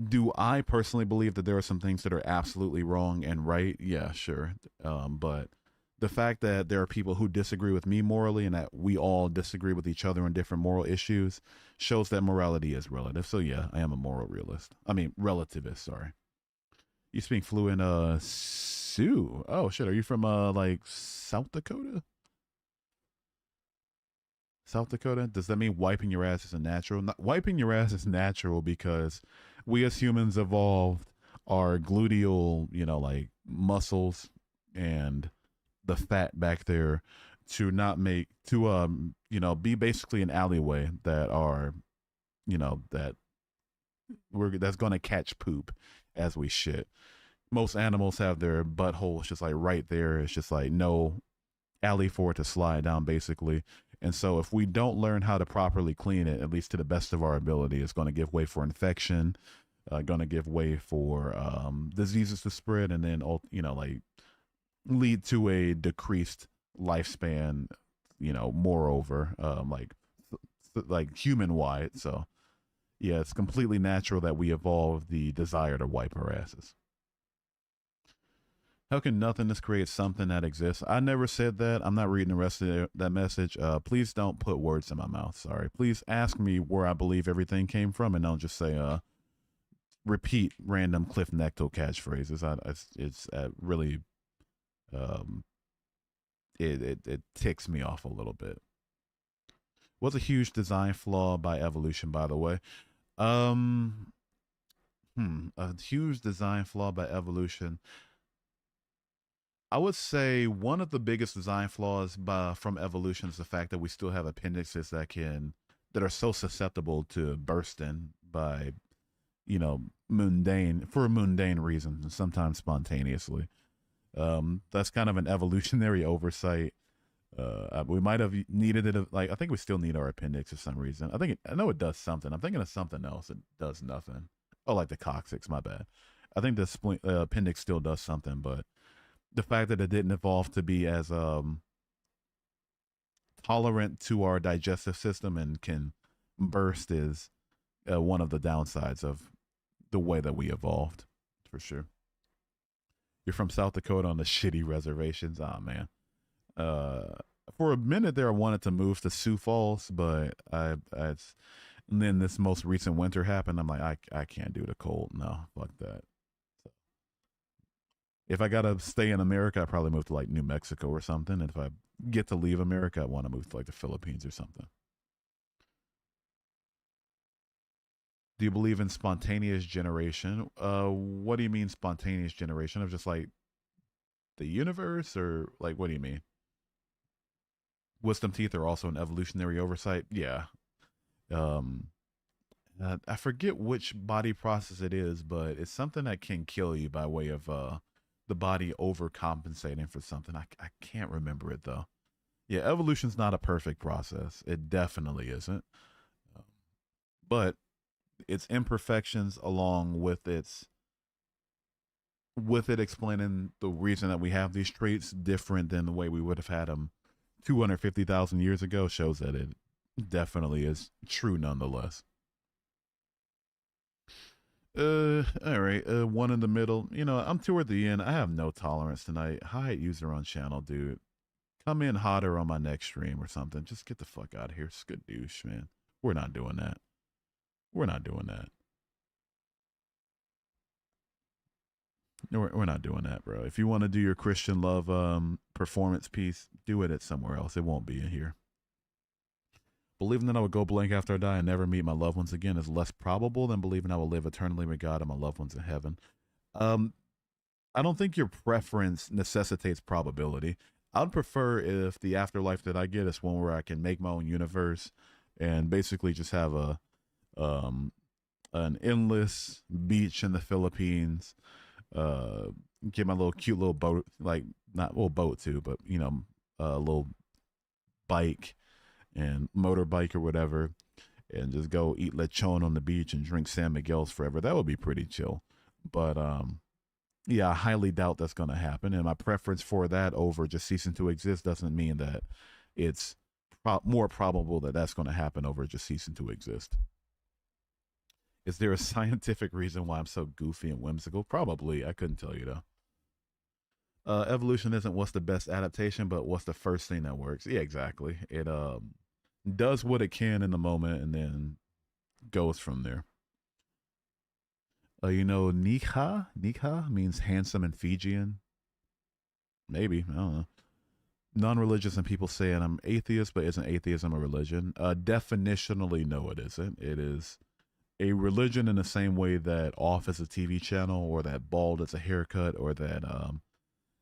Do I personally believe that there are some things that are absolutely wrong and right? Yeah, sure. But the fact that there are people who disagree with me morally and that we all disagree with each other on different moral issues shows that morality is relative. So yeah, I am a moral realist. I mean, relativist, sorry. You speak fluent Sioux. Oh shit, are you from South Dakota? South Dakota? Does that mean wiping your ass is natural? Not, wiping your ass is natural because we as humans evolved our gluteal, muscles and the fat back there to not make be basically an alleyway that are that's going to catch poop as we shit. Most animals have their buttholes just right there. It's just no alley for it to slide down basically. And so if we don't learn how to properly clean it, at least to the best of our ability, it's going to give way for infection, going to give way for diseases to spread, and then lead to a decreased lifespan, moreover, human wide. So yeah, it's completely natural that we evolved the desire to wipe our asses. How can nothingness create something that exists? I never said that. I'm not reading the rest of that message. Please don't put words in my mouth. Sorry. Please ask me where I believe everything came from, and don't just say repeat random Cliff Necto catchphrases. It's really it ticks me off a little bit. What's a huge design flaw by evolution, by the way? A huge design flaw by evolution. I would say one of the biggest design flaws from evolution is the fact that we still have appendixes that are so susceptible to bursting by, mundane reasons and sometimes spontaneously. That's kind of an evolutionary oversight. We might have needed it. I think we still need our appendix for some reason. I know it does something. I'm thinking of something else. It does nothing. Oh, like the coccyx. My bad. I think the appendix still does something, but the fact that it didn't evolve to be as tolerant to our digestive system and can burst is one of the downsides of the way that we evolved, for sure. You're from South Dakota on the shitty reservations. Oh man. For a minute there, I wanted to move to Sioux Falls, but And then this most recent winter happened. I'm like, I can't do the cold. No, fuck that. So if I gotta stay in America, I probably move to like New Mexico or something. And if I get to leave America, I want to move to like the Philippines or something. Do you believe in spontaneous generation? What do you mean spontaneous generation? Of just like the universe, or like what do you mean? Wisdom teeth are also an evolutionary oversight. Yeah. Um, I forget which body process it is, but it's something that can kill you by way of the body overcompensating for something. I can't remember it though. Yeah, evolution's not a perfect process. It definitely isn't. Um, but its imperfections, along with it explaining the reason that we have these traits different than the way we would have had them 250,000 years ago, shows that it definitely is true nonetheless. All right. One in the middle. You know, I'm toward the end. I have no tolerance tonight. Hi, user on channel, dude. Come in hotter on my next stream or something. Just get the fuck out of here. Skadoosh, man. We're not doing that. We're not doing that. No, we're not doing that, bro. If you want to do your Christian love performance piece, do it at somewhere else. It won't be in here. Believing that I would go blank after I die and never meet my loved ones again is less probable than believing I will live eternally with God and my loved ones in heaven. Um, I don't think your preference necessitates probability. I'd prefer if the afterlife that I get is one where I can make my own universe and basically just have um an endless beach in the Philippines. Uh, get my little cute little boat, like not little boat too, but you know, a little bike and motorbike or whatever, and just go eat lechon on the beach and drink San Miguel's forever. That would be pretty chill. But yeah, I highly doubt that's going to happen. And my preference for that over just ceasing to exist doesn't mean that it's more probable that that's going to happen over just ceasing to exist. Is there a scientific reason why I'm so goofy and whimsical? Probably. I couldn't tell you though. Evolution isn't what's the best adaptation, but what's the first thing that works. Yeah, exactly. It does what it can in the moment and then goes from there. You know, Nikha means handsome in Fijian. Maybe, I don't know. Non-religious and people saying I'm atheist, but isn't atheism a religion? Definitionally, no, it isn't. It is a religion in the same way that off is a TV channel, or that bald is a haircut, or that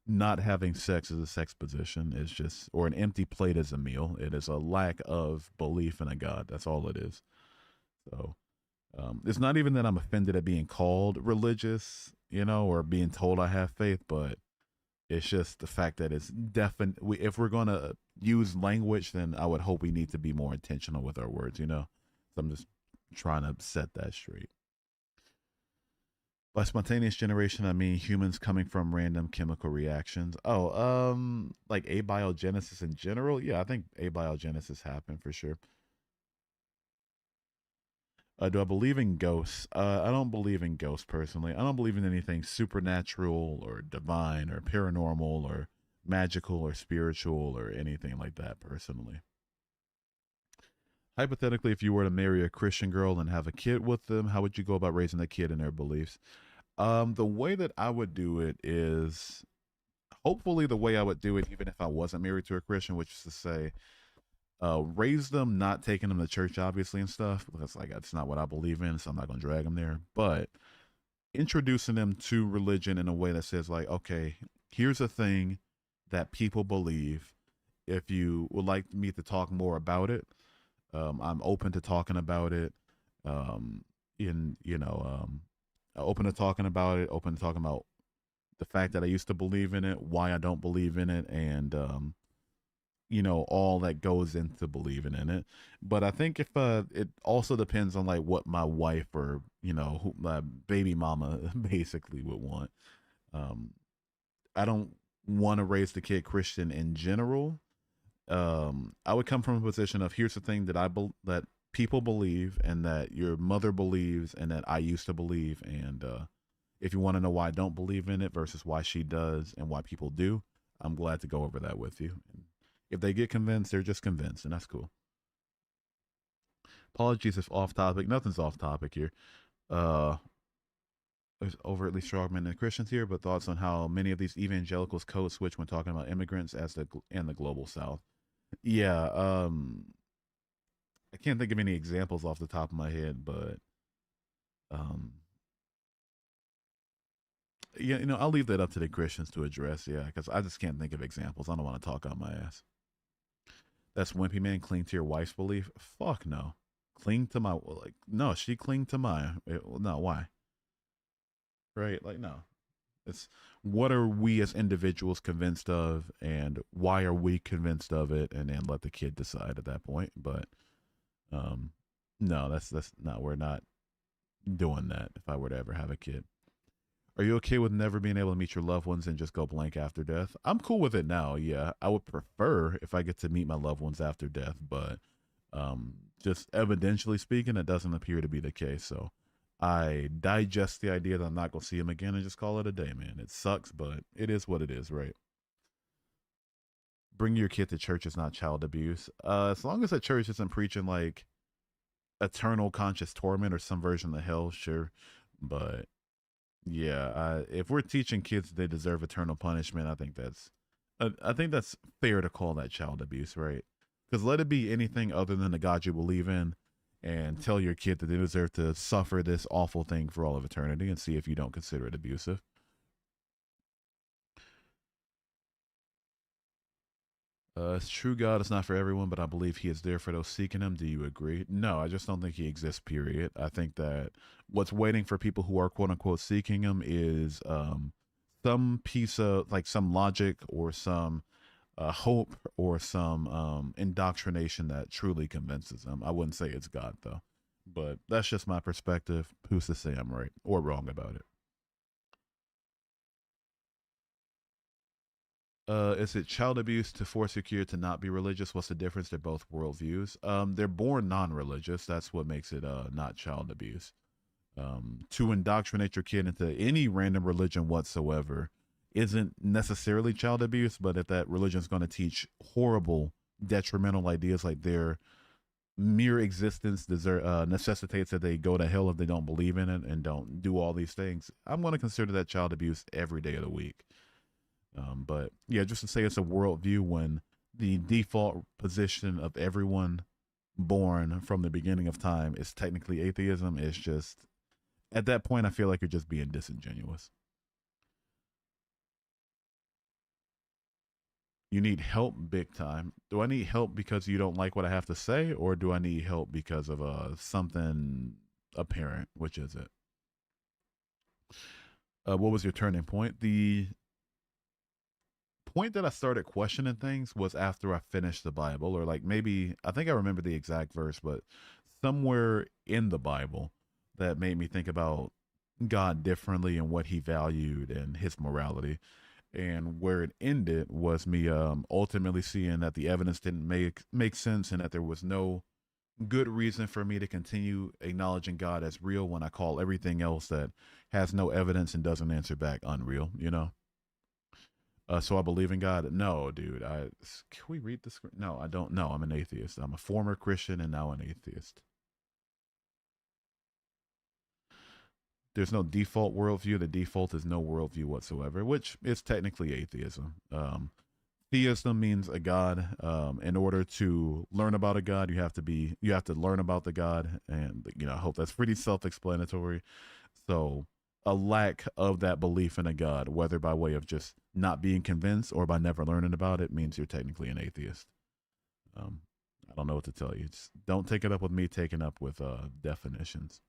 not having sex is a sex position. It's just, or an empty plate is a meal. It is a lack of belief in a God. That's all it is. So it's not even that I'm offended at being called religious, you know, or being told I have faith, but it's just the fact that it's definitely, if we're going to use language, then I would hope we need to be more intentional with our words, you know? So I'm just trying to set that straight. By spontaneous generation, I mean humans coming from random chemical reactions. Oh, like abiogenesis in general. Yeah, I think abiogenesis happened for sure. Do I believe in ghosts? I don't believe in ghosts personally. I don't believe in anything supernatural or divine or paranormal or magical or spiritual or anything like that personally. Hypothetically, if you were to marry a Christian girl and have a kid with them, how would you go about raising the kid in their beliefs? The way that I would do it is hopefully the way I would do it, even if I wasn't married to a Christian, which is to say, raise them, not taking them to church, obviously, and stuff, because like that's not what I believe in, so I'm not gonna drag them there. But introducing them to religion in a way that says, like, okay, here's a thing that people believe. If you would like me to talk more about it, I'm open to talking about it. In you know, open to talking about it. Open to talking about the fact that I used to believe in it, why I don't believe in it, and you know, all that goes into believing in it. But I think if it also depends on like what my wife or you know who, my baby mama basically would want. Um, I don't want to raise the kid Christian in general. I would come from a position of here's the thing that that people believe and that your mother believes and that I used to believe, and if you want to know why I don't believe in it versus why she does and why people do, I'm glad to go over that with you. And if they get convinced, they're just convinced, and that's cool. Apologies if off topic. Nothing's off topic here. Uh, there's overtly strong men and Christians here, but thoughts on how many of these evangelicals code switch when talking about immigrants as the global South. Yeah, I can't think of any examples off the top of my head, but um, yeah, I'll leave that up to the Christians to address. Yeah, because I just can't think of examples. I don't want to talk on my ass. That's wimpy man. Cling to your wife's belief. Fuck no. Cling to my like no. She cling to my no. Why? Right? Like no. It's what are we as individuals convinced of, and why are we convinced of it, and then let the kid decide at that point. But um, no, that's not. We're not doing that. If I were to ever have a kid. Are you okay with never being able to meet your loved ones and just go blank after death? I'm cool with it now. Yeah, I would prefer if I get to meet my loved ones after death, but just evidentially speaking, it doesn't appear to be the case. So I digest the idea that I'm not gonna see them again and just call it a day, man. It sucks, but it is what it is, right? Bring your kid to church is not child abuse. As long as the church isn't preaching like eternal conscious torment or some version of hell, sure. But yeah, if we're teaching kids they deserve eternal punishment, I think that's fair to call that child abuse, right? Because let it be anything other than the God you believe in, and tell your kid that they deserve to suffer this awful thing for all of eternity, and see if you don't consider it abusive. It's true God is not for everyone, but I believe he is there for those seeking him. Do you agree? No, I just don't think he exists, period. I think that what's waiting for people who are quote unquote seeking him is some piece of like some logic or some hope or some indoctrination that truly convinces them. I wouldn't say it's God, though. But that's just my perspective. Who's to say I'm right or wrong about it? Is it child abuse to force your kid to not be religious? What's the difference? They're both worldviews. They're born non-religious. That's what makes it not child abuse. To indoctrinate your kid into any random religion whatsoever isn't necessarily child abuse, but if that religion is going to teach horrible, detrimental ideas like their mere existence necessitates that they go to hell if they don't believe in it and don't do all these things, I'm going to consider that child abuse every day of the week. But yeah, just to say it's a worldview when the default position of everyone born from the beginning of time is technically atheism, is just at that point I feel like you're just being disingenuous. You need help big time. Do I need help because you don't like what I have to say, or do I need help because of something apparent? Which is it? What was your turning point? The point that I started questioning things was after I finished the Bible, or like maybe I think I remember the exact verse, but somewhere in the Bible that made me think about God differently and what he valued and his morality. And where it ended was me ultimately seeing that the evidence didn't make sense, and that there was no good reason for me to continue acknowledging God as real when I call everything else that has no evidence and doesn't answer back unreal, so I believe in God. No, dude. Can we read the script? No, I don't know. I'm an atheist. I'm a former Christian and now an atheist. There's no default worldview. The default is no worldview whatsoever, which is technically atheism. Theism means a God. In order to learn about a God, you have to learn about the God, and I hope that's pretty self-explanatory. So a lack of that belief in a God, whether by way of just not being convinced or by never learning about it, means you're technically an atheist. Um, I don't know what to tell you. Just don't take it up with me taking up with definitions.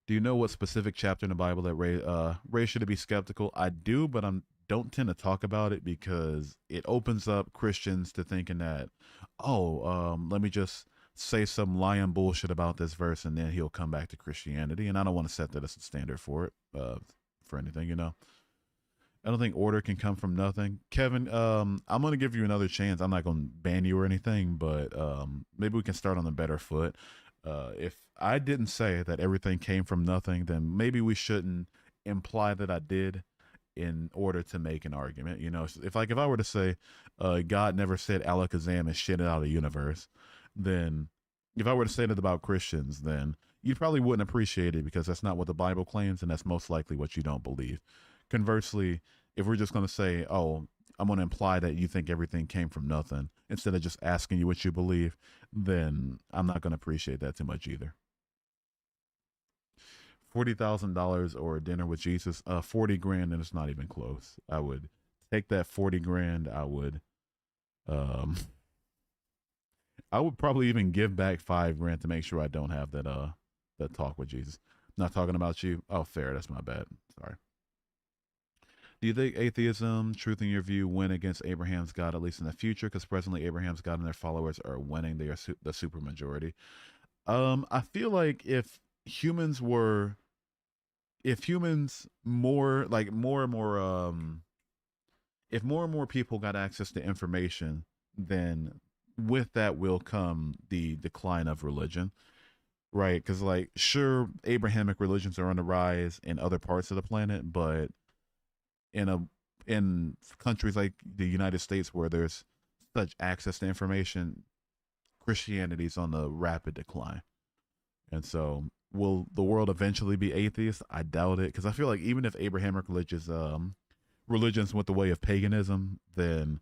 Do you know what specific chapter in the Bible that raised you to be skeptical? I do, but I don't tend to talk about it because it opens up Christians to thinking that, oh, let me just say some lying bullshit about this verse and then he'll come back to Christianity. And I don't want to set that as a standard for anything. I don't think order can come from nothing. Kevin, I'm going to give you another chance. I'm not going to ban you or anything, but maybe we can start on a better foot. If I didn't say that everything came from nothing, then maybe we shouldn't imply that I did. in order to make an argument. You know, if I were to say, God never said Alakazam is shit out of the universe, then if I were to say that about Christians, then you probably wouldn't appreciate it because that's not what the Bible claims, and that's most likely what you don't believe. Conversely, if we're just going to say, oh, I'm going to imply that you think everything came from nothing instead of just asking you what you believe, then I'm not going to appreciate that too much either. $40,000 or a dinner with Jesus, 40 grand, and it's not even close. I would take that 40 grand. I would probably even give back 5 grand to make sure I don't have that talk with Jesus. Not talking about you. Oh, fair. That's my bad. Sorry. Do you think atheism, truth in your view, win against Abraham's God, at least in the future? Because presently Abraham's God and their followers are winning. They are the super majority. I feel like if humans more and more, if more and more people got access to information, then with that will come the decline of religion, right? Because, like, sure, Abrahamic religions are on the rise in other parts of the planet, but in countries like the United States where there's such access to information, Christianity's on the rapid decline. And so, will the world eventually be atheist? I doubt it, because I feel like even if Abrahamic religions went the way of paganism, then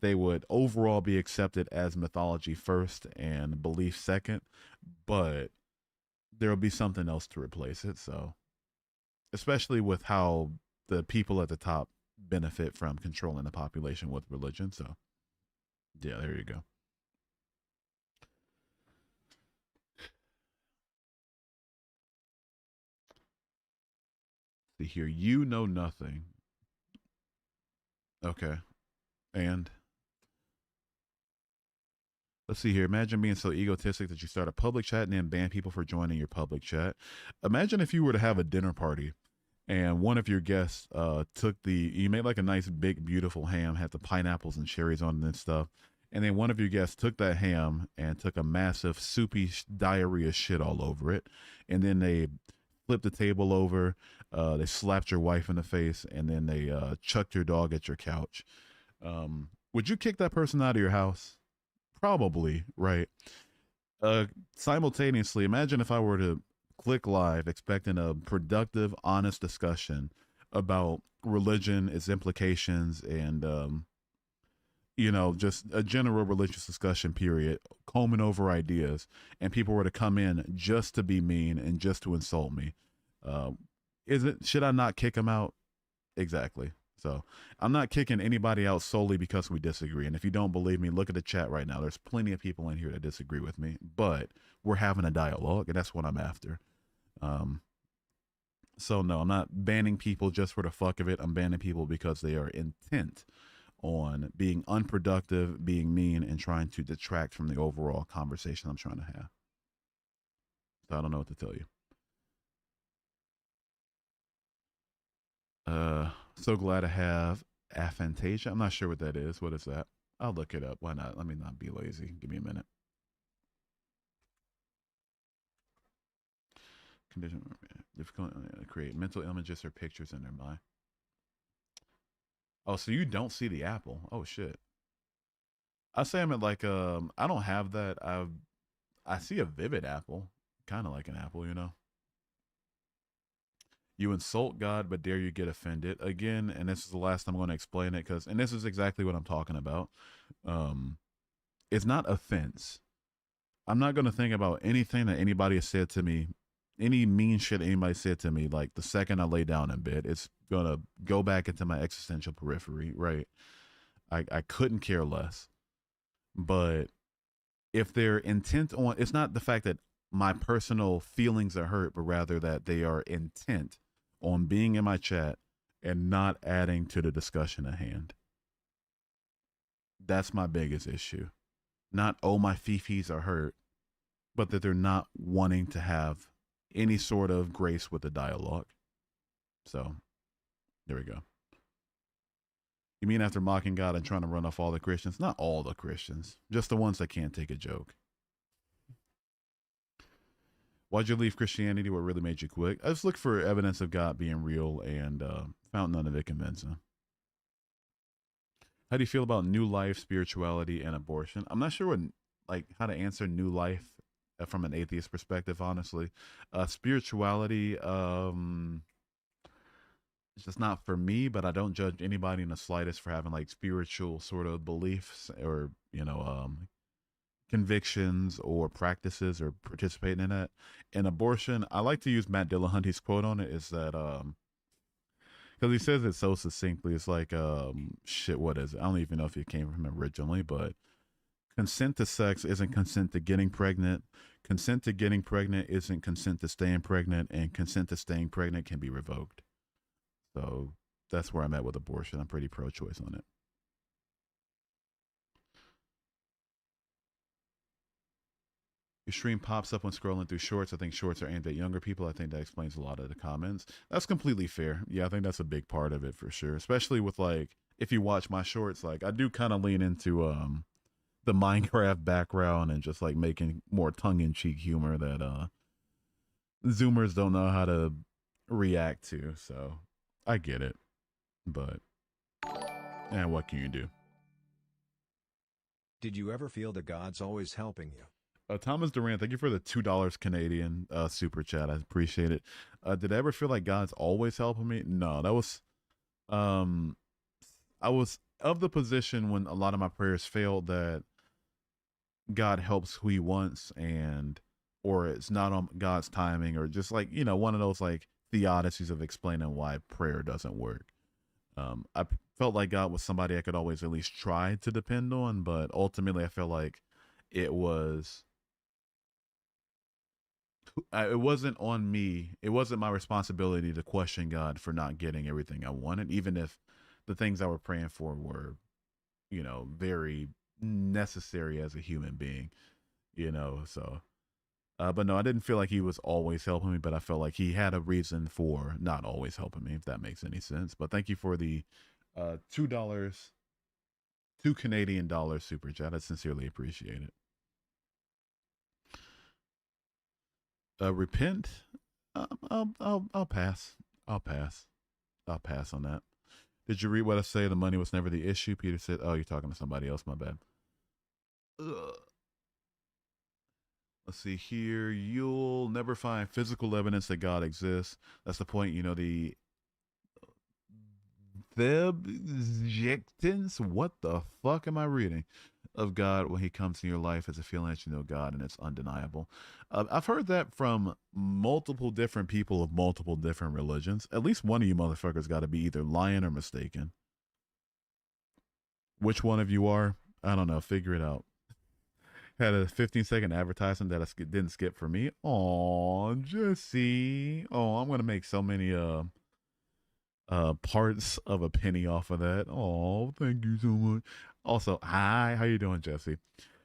they would overall be accepted as mythology first and belief second, but there will be something else to replace it. So, especially with how the people at the top benefit from controlling the population with religion. So, yeah, there you go. See here, you know nothing. Okay. And let's see here. Imagine being so egotistic that you start a public chat and then ban people for joining your public chat. Imagine if you were to have a dinner party and one of your guests you made like a nice big beautiful ham, had the pineapples and cherries on it and stuff, and then one of your guests took that ham and took a massive soupy diarrhea shit all over it, and then they flipped the table over, they slapped your wife in the face, and then they chucked your dog at your couch. Would you kick that person out of your house? Probably, right? Simultaneously, imagine if I were to click live expecting a productive, honest discussion about religion, its implications, and just a general religious discussion period, combing over ideas, and people were to come in just to be mean and just to insult me. Should I not kick them out? Exactly. So I'm not kicking anybody out solely because we disagree. And if you don't believe me, look at the chat right now. There's plenty of people in here that disagree with me, but we're having a dialogue, and that's what I'm after. So no, I'm not banning people just for the fuck of it. I'm banning people because they are intent on being unproductive, being mean, and trying to detract from the overall conversation I'm trying to have. So I don't know what to tell you. So glad to have aphantasia. I'm not sure what that is. What is that? I'll look it up. Why not? Let me not be lazy. Give me a minute. Condition difficult to create mental images or pictures in their mind. Oh, so you don't see the apple? Oh shit. I say I'm at like I don't have that. I see a vivid apple, kind of like an apple, you know. You insult God, but dare you get offended again? And this is the last time I'm going to explain it, and this is exactly what I'm talking about. It's not offense. I'm not going to think about anything that anybody has said to me, any mean shit anybody said to me. Like the second I lay down in bed, it's going to go back into my existential periphery, right? I couldn't care less. But if they're intent on, it's not the fact that my personal feelings are hurt, but rather that they are intent on being in my chat and not adding to the discussion at hand. That's my biggest issue. Not, oh, my fifis are hurt, but that they're not wanting to have any sort of grace with the dialogue. So, there we go. You mean after mocking God and trying to run off all the Christians? Not all the Christians, just the ones that can't take a joke. Why'd you leave Christianity? What really made you quit? I just looked for evidence of God being real and Found none of it convincing. How do you feel about new life, spirituality, and abortion? I'm not sure what like how to answer new life from an atheist perspective. Honestly, spirituality, it's just not for me. But I don't judge anybody in the slightest for having like spiritual sort of beliefs or convictions or practices or participating in that. And abortion, I like to use Matt Dillahunty's quote on it. Is that because he says it so succinctly. It's like, shit, what is it? I don't even know if it came from him originally, but consent to sex isn't consent to getting pregnant. Consent to getting pregnant isn't consent to staying pregnant, and consent to staying pregnant can be revoked. So that's where I'm at with abortion. I'm pretty pro-choice on it. Your stream pops up when scrolling through shorts. I think shorts are aimed at younger people. I think that explains a lot of the comments. That's completely fair. Yeah, I think that's a big part of it for sure. Especially with like if you watch my shorts, like I do kind of lean into the Minecraft background and just like making more tongue in cheek humor that Zoomers don't know how to react to. So I get it. But and what can you do? Did you ever feel that God's always helping you? Thomas Durant, thank you for the $2 Canadian super chat. I appreciate it. Did I ever feel like God's always helping me? No, that was um I was of the position when a lot of my prayers failed that God helps who he wants and or it's not on God's timing or just like, one of those like theodicies of explaining why prayer doesn't work. I felt like God was somebody I could always at least try to depend on, but ultimately I felt like it was it wasn't on me. It wasn't my responsibility to question God for not getting everything I wanted, even if the things I were praying for were, very necessary as a human being, So, but no, I didn't feel like he was always helping me, but I felt like he had a reason for not always helping me, if that makes any sense. But thank you for the $2, $2 Canadian super chat. I sincerely appreciate it. Repent. I'll pass. I'll pass. I'll pass on that. Did you read what I say? The money was never the issue. Peter said, "Oh, you're talking to somebody else. My bad." Ugh. Let's see here. You'll never find physical evidence that God exists. That's the point. The objectance. What the fuck am I reading? Of God when he comes in your life as a feeling that you know God and it's undeniable. I've heard that from multiple different people of multiple different religions. At least one of you motherfuckers got to be either lying or mistaken. Which one of you are? I don't know. Figure it out. Had a 15-second advertisement that I didn't skip for me. Oh, Jesse. Oh, I'm gonna make so many parts of a penny off of that. Oh, thank you so much. Also, hi, how you doing, Jesse?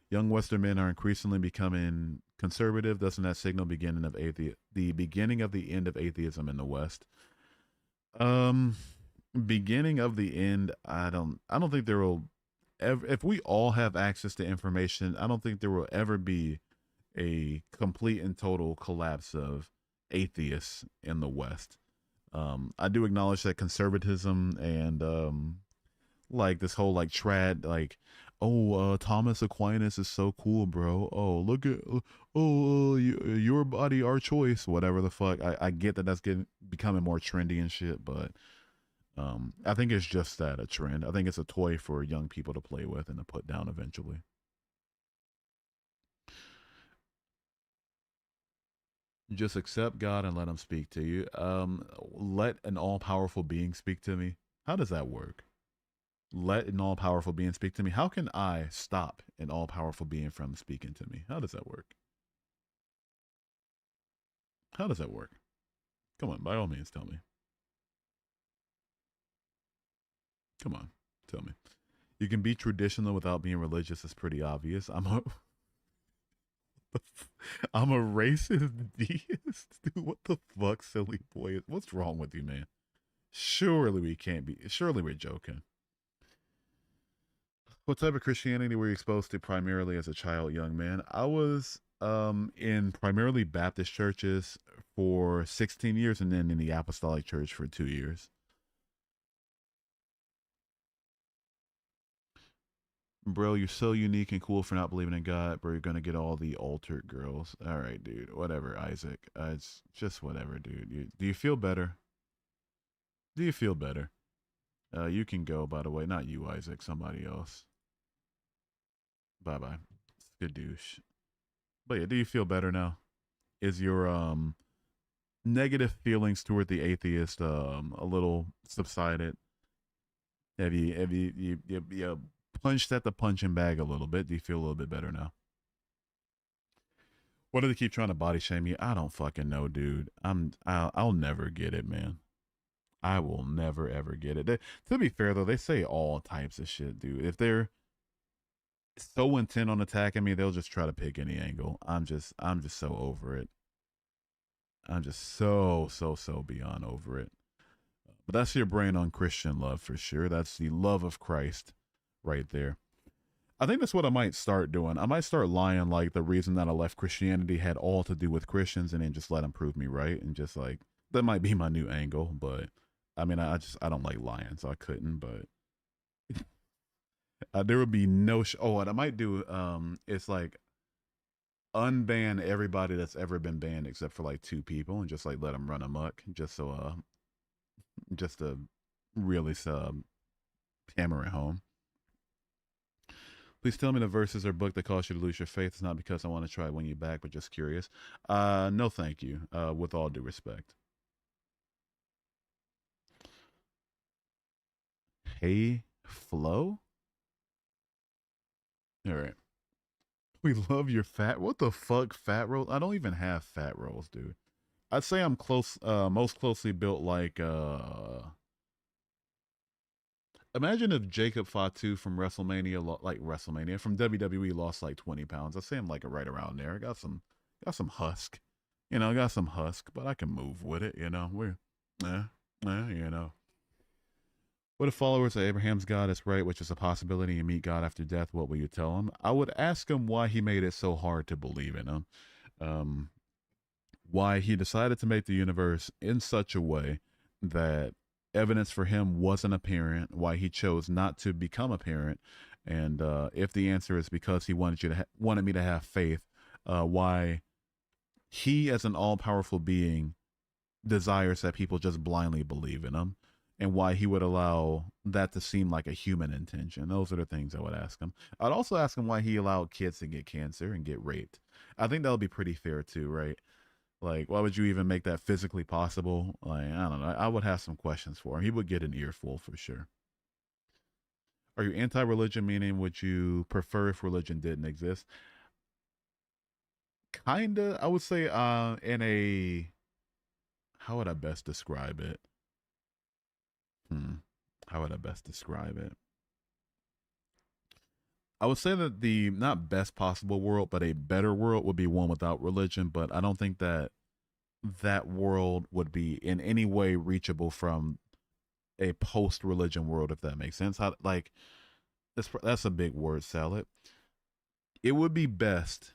Young Western men are increasingly becoming conservative. Doesn't that signal the beginning of the end of atheism in the West? Um, beginning of the end. I don't think there will ever. If we all have access to information, I don't think there will ever be a complete and total collapse of atheists in the West. I do acknowledge that conservatism and like this whole like trad like Thomas Aquinas is so cool, bro. Oh, look at your body, our choice, whatever the fuck. I get that that's getting becoming more trendy and shit, but I think it's just that a trend. I think it's a toy for young people to play with and to put down eventually. Just accept God and let him speak to you. Let an all-powerful being speak to me. How does that work? Let an all-powerful being speak to me. How can I stop an all-powerful being from speaking to me? How does that work? How does that work? Come on, by all means, tell me. Come on, tell me. You can be traditional without being religious. It's pretty obvious. I'm a racist deist, dude. What the fuck, silly boy? What's wrong with you, man? Surely we can't be. Surely we're joking. What type of Christianity were you exposed to primarily as a child, young man? I was in primarily Baptist churches for 16 years and then in the Apostolic Church for 2 years. Bro, you're so unique and cool for not believing in God, bro. You're gonna get all the altered girls. All right, dude. Whatever, Isaac. It's just whatever, dude. Do you feel better? Do you feel better? You can go, by the way. Not you, Isaac. Somebody else. Bye bye. Good douche. But yeah, do you feel better now? Is your negative feelings toward the atheist a little subsided? Have you punched at the punching bag a little bit? Do you feel a little bit better now? What do they keep trying to body shame you? I don't fucking know, dude. I'll never get it, man. I will never ever get it. To be fair though, they say all types of shit, dude. If they're so intent on attacking me, they'll just try to pick any angle. I'm just so over it. I'm just so beyond over it. But that's your brain on Christian love for sure. That's the love of Christ right there. I think that's what I might start doing. I might start lying like the reason that I left Christianity had all to do with Christians and then just let them prove me right. And just like, that might be my new angle. But I mean, I don't like lying, so I couldn't. But there would be no, what I might do, it's like unban everybody that's ever been banned except for like two people and just like let them run amok just so, just to really hammer it home. Please tell me the verses or book that caused you to lose your faith. It's not because I want to try to win you back, but just curious. No, thank you. With all due respect. Hey, Flo? All right. We love your fat. What the fuck, fat roll? I don't even have fat rolls, dude. I'd say I'm most closely built like, imagine if Jacob Fatu from WrestleMania, like WrestleMania from WWE, lost like 20 pounds. I say I'm like right around there. I got some husk, I got some husk, but I can move with it. You know. What if followers of Abraham's God is right, which is a possibility, and meet God after death? What will you tell them? I would ask him why he made it so hard to believe in him. Why he decided to make the universe in such a way that evidence for him wasn't apparent, why he chose not to become apparent, and if the answer is because he wanted me to have faith, why he, as an all-powerful being, desires that people just blindly believe in him, and why he would allow that to seem like a human intention. Those are the things I would ask him. I'd also ask him why he allowed kids to get cancer and get raped. I think that would be pretty fair too, right? Like, why would you even make that physically possible? Like, I don't know. I would have some questions for him. He would get an earful for sure. Are you anti-religion, meaning would you prefer if religion didn't exist? Kinda, I would say, in a, how would I best describe it? How would I best describe it? I would say that the not best possible world, but a better world would be one without religion. But I don't think that that world would be in any way reachable from a post-religion world, if that makes sense. How, like, that's a big word salad. It would be best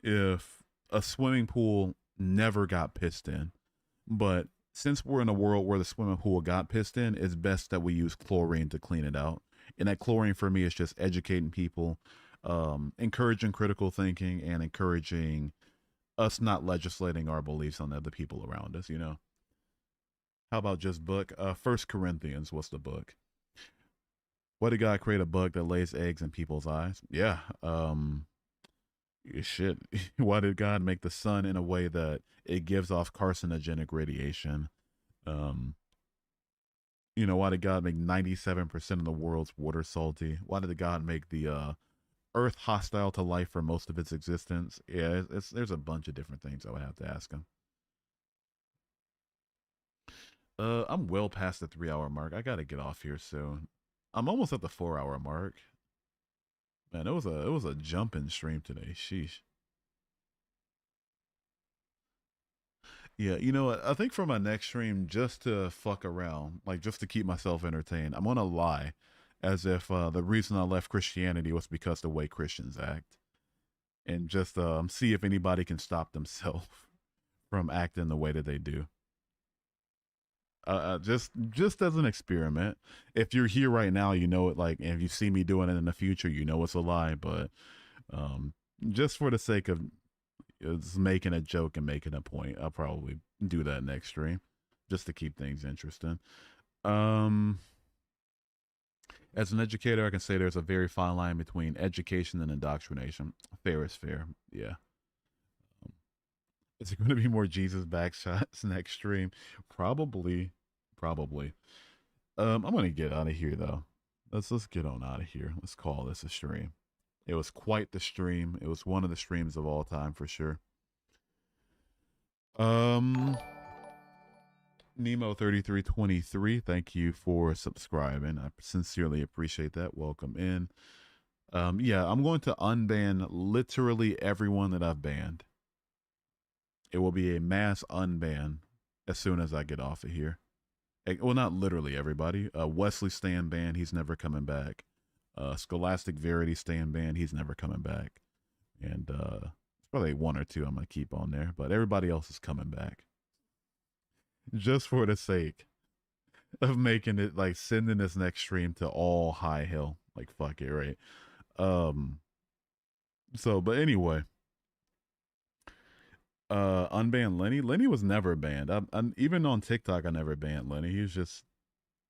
if a swimming pool never got pissed in, but since we're in a world where the swimming pool got pissed in, it's best that we use chlorine to clean it out. And that chlorine for me is just educating people, encouraging critical thinking, and encouraging us not legislating our beliefs on other people around us. How about just book? First Corinthians was the book. Why did God create a bug that lays eggs in people's eyes? Yeah. Shit. Why did God make the sun in a way that it gives off carcinogenic radiation? Why did God make 97% of the world's water salty? Why did God make the earth hostile to life for most of its existence? Yeah, there's a bunch of different things I would have to ask him. I'm well past the 3 hour mark. I gotta get off here soon. I'm almost at the 4 hour mark. Man, it was a jumping stream today. Sheesh. Yeah, you know what? I think for my next stream, just to fuck around, like just to keep myself entertained, I'm gonna lie, as if the reason I left Christianity was because the way Christians act, and just see if anybody can stop themselves from acting the way that they do. Just as an experiment. If you're here right now, you know it. Like, if you see me doing it in the future, you know it's a lie. But um, just for the sake of it's making a joke and making a point, I'll probably do that next stream, just to keep things interesting. Um, as an educator, I can say there's a very fine line between education and indoctrination. Fair is fair. Yeah. Is it going to be more Jesus backshots next stream? Probably. Probably. I'm going to get out of here though. Let's get on out of here. Let's call this a stream. It was quite the stream. It was one of the streams of all time for sure. Nemo3323, thank you for subscribing. I sincerely appreciate that. Welcome in. Yeah, I'm going to unban literally everyone that I've banned. It will be a mass unban as soon as I get off of here. Well, not literally everybody. Wesley staying banned. He's never coming back. Scholastic Verity staying banned. He's never coming back. And there's probably one or two I'm going to keep on there. But everybody else is coming back. Just for the sake of making it, like, sending this next stream to all high hell. Like, fuck it, right? So, but anyway. Unban Lenny. Lenny was never banned. I'm even on TikTok. I never banned Lenny. He was just,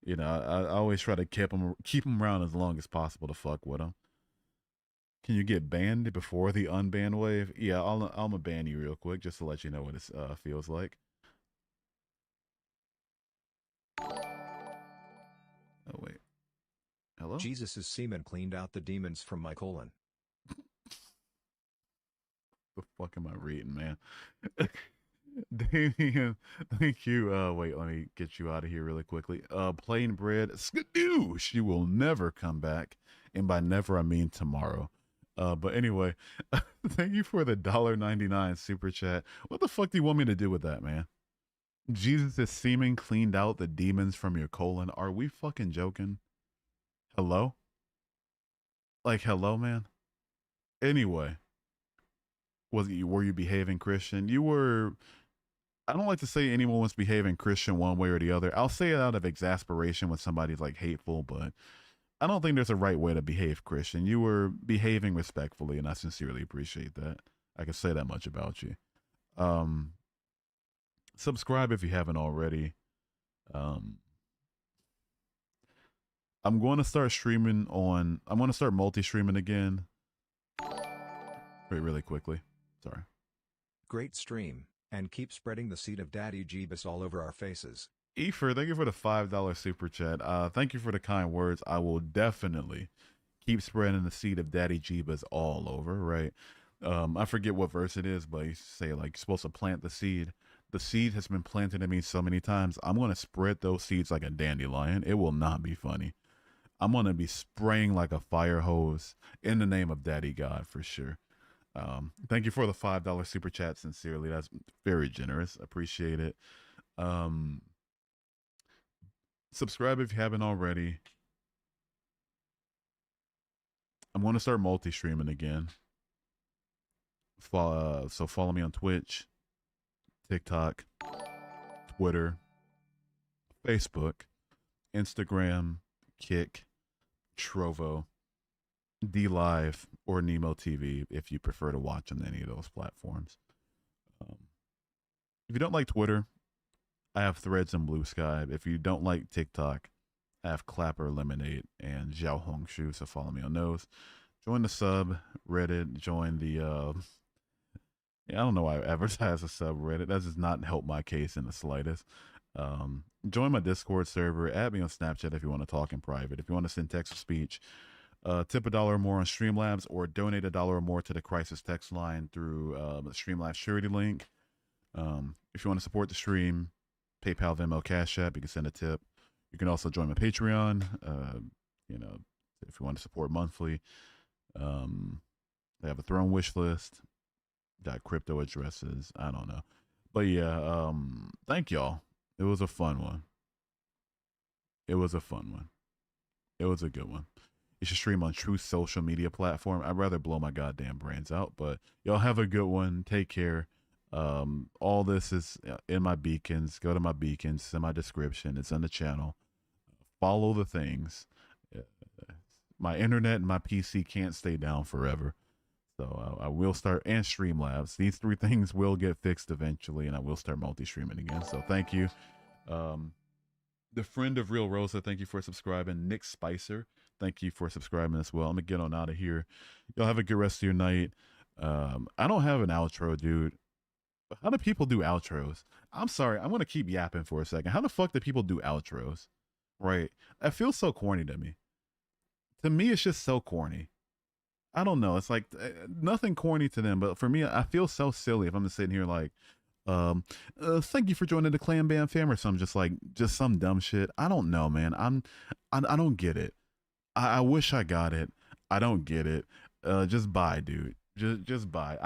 you know, I always try to keep him around as long as possible to fuck with him. Can you get banned before the unban wave? Yeah, I'm gonna ban you real quick just to let you know what it feels like. Oh wait, hello. Jesus' semen cleaned out the demons from my colon. The fuck am I reading, man? Damien, thank you. Wait, let me get you out of here really quickly. Plain bread, skadoosh, you will never come back. And by never, I mean tomorrow. But anyway, thank you for the $1.99 super chat. What the fuck do you want me to do with that, man? Jesus' semen cleaned out the demons from your colon. Are we fucking joking? Hello? Like, hello, man? Anyway. Were you behaving Christian? You were. I don't like to say anyone was behaving Christian one way or the other. I'll say it out of exasperation when somebody's like hateful, but I don't think there's a right way to behave Christian. You were behaving respectfully, and I sincerely appreciate that. I can say that much about you. Subscribe if you haven't already. I'm going to start streaming on. I'm going to start multi-streaming again. Wait, really quickly. Sorry. Great stream, and keep spreading the seed of Daddy Jeebus all over our faces. Efer, thank you for the $5 super chat. Thank you for the kind words. I will definitely keep spreading the seed of Daddy Jeebus all over, right? I forget what verse it is, but you say, like, you're supposed to plant the seed. The seed has been planted in me so many times. I'm going to spread those seeds like a dandelion. It will not be funny. I'm going to be spraying like a fire hose in the name of Daddy God for sure. Thank you for the $5 super chat. Sincerely, that's very generous. Appreciate it. Subscribe if you haven't already. I'm going to start multi-streaming again. So follow me on Twitch, TikTok, Twitter, Facebook, Instagram, Kick, Trovo, DLive, or Nemo TV if you prefer to watch on any of those platforms. If you don't like Twitter, I have Threads and Blue Sky. If you don't like TikTok, I have Clapper, Lemonade, and Xiao Hongshu, so follow me on those. Join the sub Reddit, join the I don't know why I advertise a subreddit. That does not help my case in the slightest. Join my Discord server. Add me on Snapchat if you want to talk in private. If you want to send text to speech, tip $1 or more on Streamlabs, or donate $1 or more to the crisis text line through the Streamlabs surety link. If you want to support the stream, PayPal, Venmo, Cash App, you can send a tip. You can also join my Patreon. You know, if you want to support monthly. They have a throne wish list. Got crypto addresses. I don't know. But yeah, thank y'all. It was a fun one. It was a fun one. It was a good one. You should stream on true social media platform. I'd rather blow my goddamn brains out, but y'all have a good one. Take care. All this is in my beacons. Go to my beacons. It's in my description. It's in the channel. Follow the things. Uh, My internet and my PC can't stay down forever. So I will start, and Streamlabs. These three things will get fixed eventually, and I will start multi-streaming again. So thank you. The friend of Real Rosa, thank you for subscribing. Nick Spicer, thank you for subscribing as well. I'm gonna get on out of here. Y'all have a good rest of your night. I don't have an outro, dude. How do people do outros? I'm sorry, I'm gonna keep yapping for a second. How the fuck do people do outros? Right? That feels so corny to me. To me, it's just so corny. I don't know. It's like nothing corny to them, but for me, I feel so silly if I'm just sitting here like, thank you for joining the Clan Band fam or some just some dumb shit. I don't know, man. I don't get it. I wish I got it. I don't get it. Just bye, dude. Just bye.